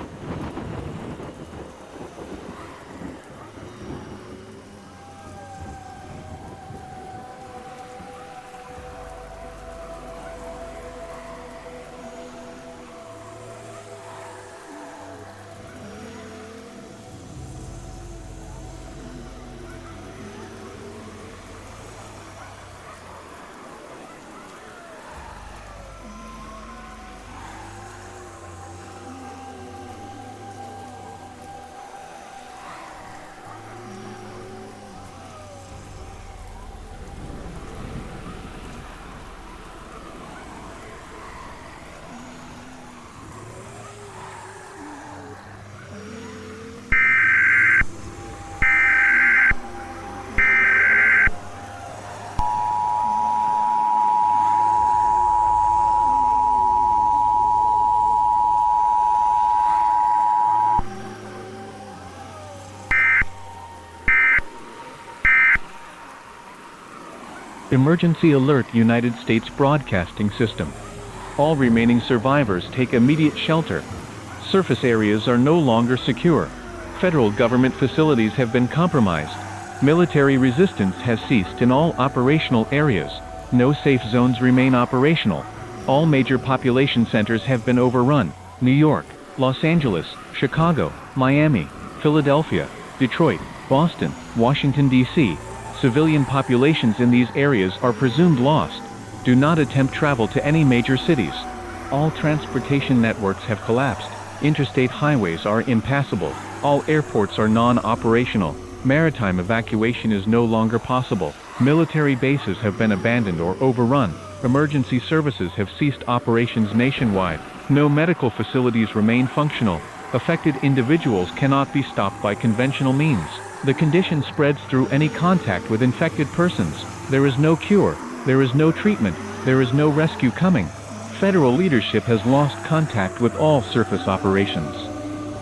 Emergency Alert United States Broadcasting System. All remaining survivors take immediate shelter. Surface areas are no longer secure. Federal government facilities have been compromised. Military resistance has ceased in all operational areas. No safe zones remain operational. All major population centers have been overrun. New York, Los Angeles, Chicago, Miami, Philadelphia, Detroit, Boston, Washington, D.C. Civilian populations in these areas are presumed lost. Do not attempt travel to any major cities. All transportation networks have collapsed. Interstate highways are impassable. All airports are non-operational. Maritime evacuation is no longer possible. Military bases have been abandoned or overrun. Emergency services have ceased operations nationwide. No medical facilities remain functional. Affected individuals cannot be stopped by conventional means. The condition spreads through any contact with infected persons. There is no cure. There is no treatment. There is no rescue coming. Federal leadership has lost contact with all surface operations.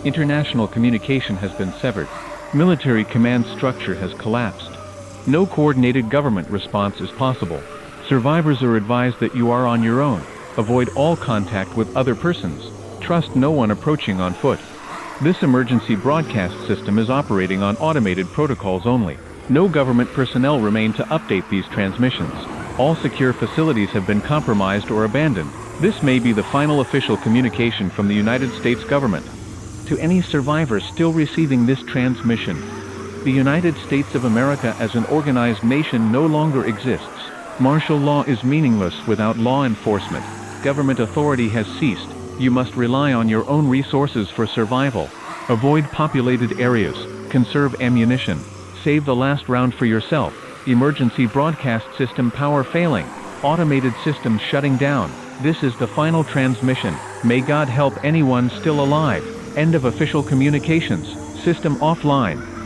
International communication has been severed. Military command structure has collapsed. No coordinated government response is possible. Survivors are advised that you are on your own. Avoid all contact with other persons. Trust no one approaching on foot. This emergency broadcast system is operating on automated protocols only. No government personnel remain to update these transmissions. All secure facilities have been compromised or abandoned. This may be the final official communication from the United States government. To any survivor still receiving this transmission, the United States of America as an organized nation no longer exists. Martial law is meaningless without law enforcement. Government authority has ceased. You must rely on your own resources for survival. Avoid populated areas. Conserve ammunition. Save the last round for yourself. Emergency broadcast system power failing. Automated systems shutting down. This is the final transmission. May God help anyone still alive. End of official communications. System offline.